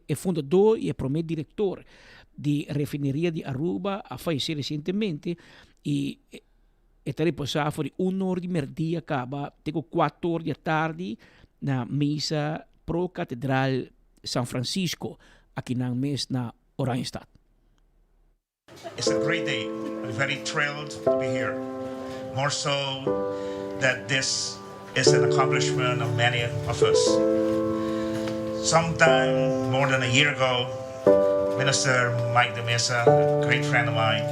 é fundador e é primeiro diretor de refineria de Aruba, a falecer recentemente, e está repousado por 1 hora de merdia, acaba, tenho 4 horas da tarde, na missa pro catedral San Francisco, aqui na mês na Oranjestad. It's a great day. I'm very thrilled to be here. More so that this is an accomplishment of many of us. Sometime more than a year ago, Minister Mike De Mesa, a great friend of mine,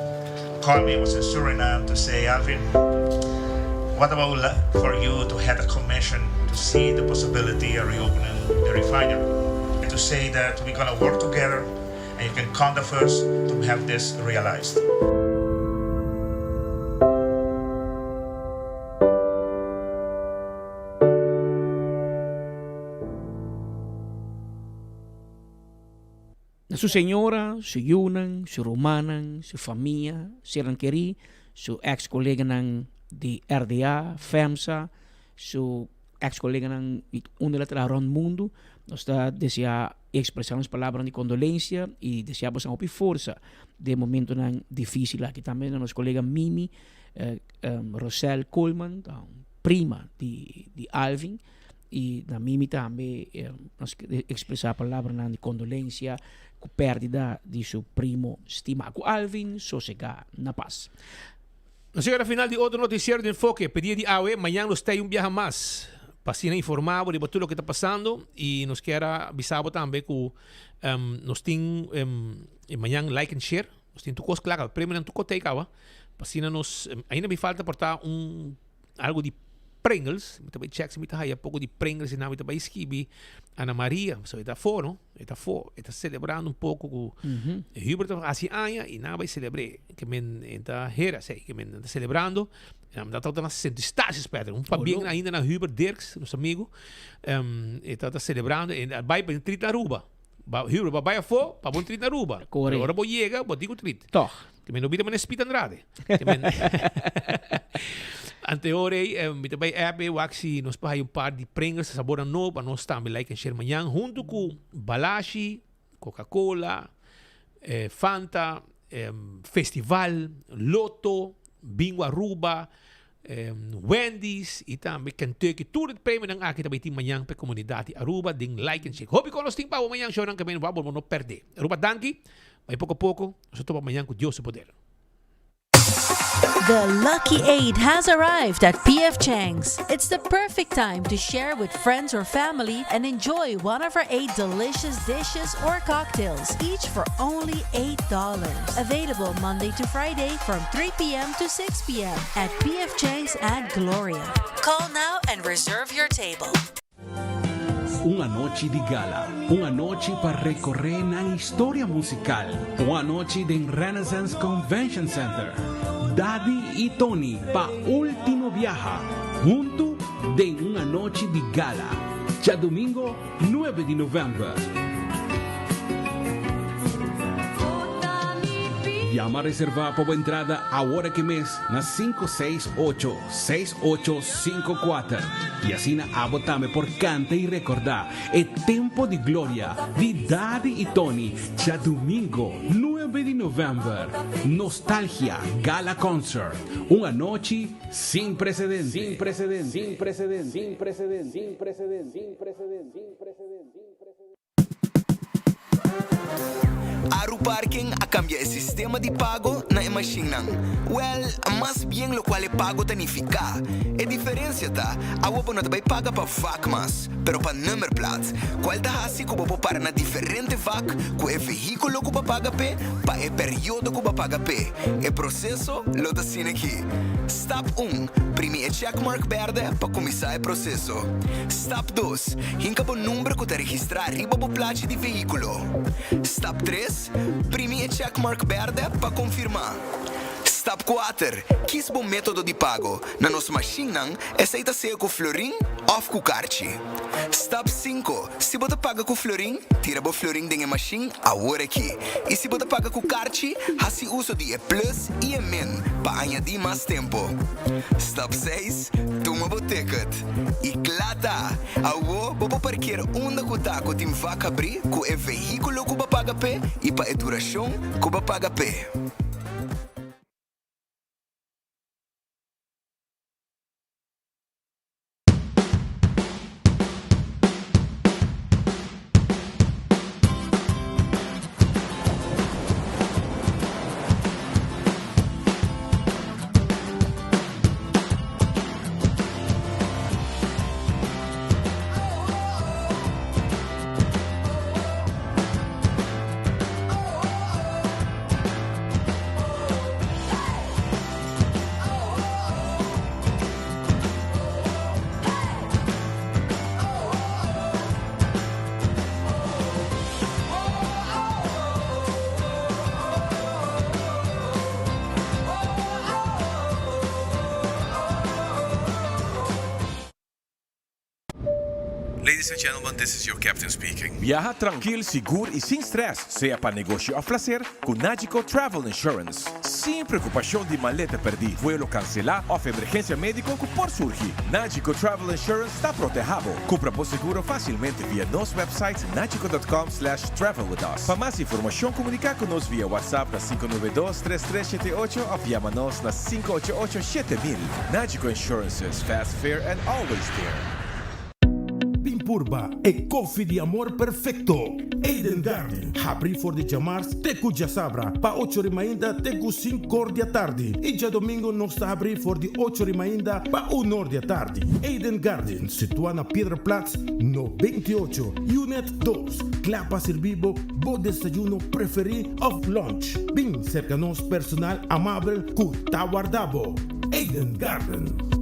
called me. I was in Suriname to say, Alvin, what about for you to head a commission to see the possibility of reopening the refinery? And to say that we're going to work together and you can count on us to have this realized. Su senyora, su yunan, su romanan, su familia, su ranqueri, su ex-collega ng di RDA, FEMSA, su ex-collega ng unilateral rond mundo, nós desea expressar as palavras de condolência e deseamos uma força de momento ng difícil aqui também nos colega Mimi, Rosel Coleman, prima de Alvin, e na Mimi também nós expressar a palavra de condolência com perda de seu primo estimado Alvin, sossega na paz. Nos llega al final de otro noticiero de enfoque. Pedí de AOE, mañana nos trae un viaje más. Pasina informado de todo lo que está pasando y nos quiera avisar también que nos tiene mañana like and share. Nos tiene tu cosa clara, premio en tu coteca. Pasina nos, ainda me falta portar algo de Pringles, me também check se me tá aí pouco de Pringles e não me também esquibi Ana Maria, so está fora, está celebrando pouco com Hubert assim aia e não vai celebrar que men está hera sei que men está celebrando, está toda na estágios Pedro, bem ainda na Hubert Dirks, nosso amigo, está celebrando e vai para trit na Aruba. Hubert vai for para bom trit na Aruba. Agora vou chega, vou digo trit. Toch. Que men obida men Spit Andrade. Anteore, me também app, waxi, nos pahay um par de Pringles sa sabor no, para nós também like and share manhã, junto com Balashi, Coca-Cola, Fanta, Festival, Lotto, Bingo Aruba, Wendy's e também Kentucky. Tudo de prêmio ng aqui também tem manhã para comunidade Aruba, ding like and share. Hope ko nos ting pa manhã show ng kami wabo no perder. Aruba danki, may pouco a pouco, nós to manhã com Deus o poder. The Lucky 8 has arrived at PF Chang's. It's the perfect time to share with friends or family and enjoy one of our 8 delicious dishes or cocktails, each for only $8. Available Monday to Friday from 3 p.m. to 6 p.m. at PF Chang's and Gloria. Call now and reserve your table. Una noche de gala, una noche para recorrer la historia musical, una noche en Renaissance Convention Center. Daddy y Tony pa último viaja, junto de una noche de gala, ya domingo 9 de noviembre. Llama a reservar por entrada ahora que mes na 568-6854 y así na abotame por canta y recordar el tiempo de gloria de Daddy y Tony ya domingo 9 de noviembre. Nostalgia Gala Concert, una noche sin precedentes. Sin precedentes. Sin precedentes. Sin precedentes. Sin precedentes. Sin precedentes. Sin precedentes. Aru Parking a cambia el sistema de pago na machine. Well, más bien lo cual pago tanifica. A diferencia ta, a wopo não vai paga para vac mas, pero para nummerplaat. Qual ta assim como para na diferente vac, com o veículo que paga pe, para o período que paga pe. O processo lo da sin aqui. Step 1, primi checkmark verde para começar o processo. Step 2, hinca o número que te registrar riba o placa de veículo. Step 3, primi checkmark verde para confirmar. Step 4, quis bom método de pago. Na nossa machine, aceita ser com florim ou com carte. Step 5, se você paga com florim, tira o florim da machine agora aqui. E se você paga com carte, assim uso de E plus e E min para añadir mais tempo. Step 6, toma o ticket. E claro, agora você parquear onde você tem vaca abrir com o veículo que você paga pé e para a duração que você paga pé. Ladies and gentlemen, this is your captain speaking. Viaja tranquilo, seguro e sem stress, seja para negócio ou placer, com Nagico Travel Insurance. Sem preocupação de maleta perdida, vuelo cancelar ou emergência médica que por surgir. Nagico Travel Insurance está protegido. Compra por seguro facilmente via nosso website nagico.com/travel with us. Para mais informação, comunicar conosco via WhatsApp na 592-3378 ou via-nos na 588-7000. Nagico Insurances, fast, fair and always there. Pimpurba e coffee di amor perfecto. Eden Garden, abri for de chamars teku jasabra, pa 8 rimainda teku 5 cordia tardi. E già domingo non sta abri for di 8 rimainda pa 1 ordia tardi. Eden Garden, situa na Piedraplatz, no 28, Unit 2. Clapa servibo, bo desayuno preferi of lunch. Bin cerca nos personal amable ku tawardabo. Eden Garden.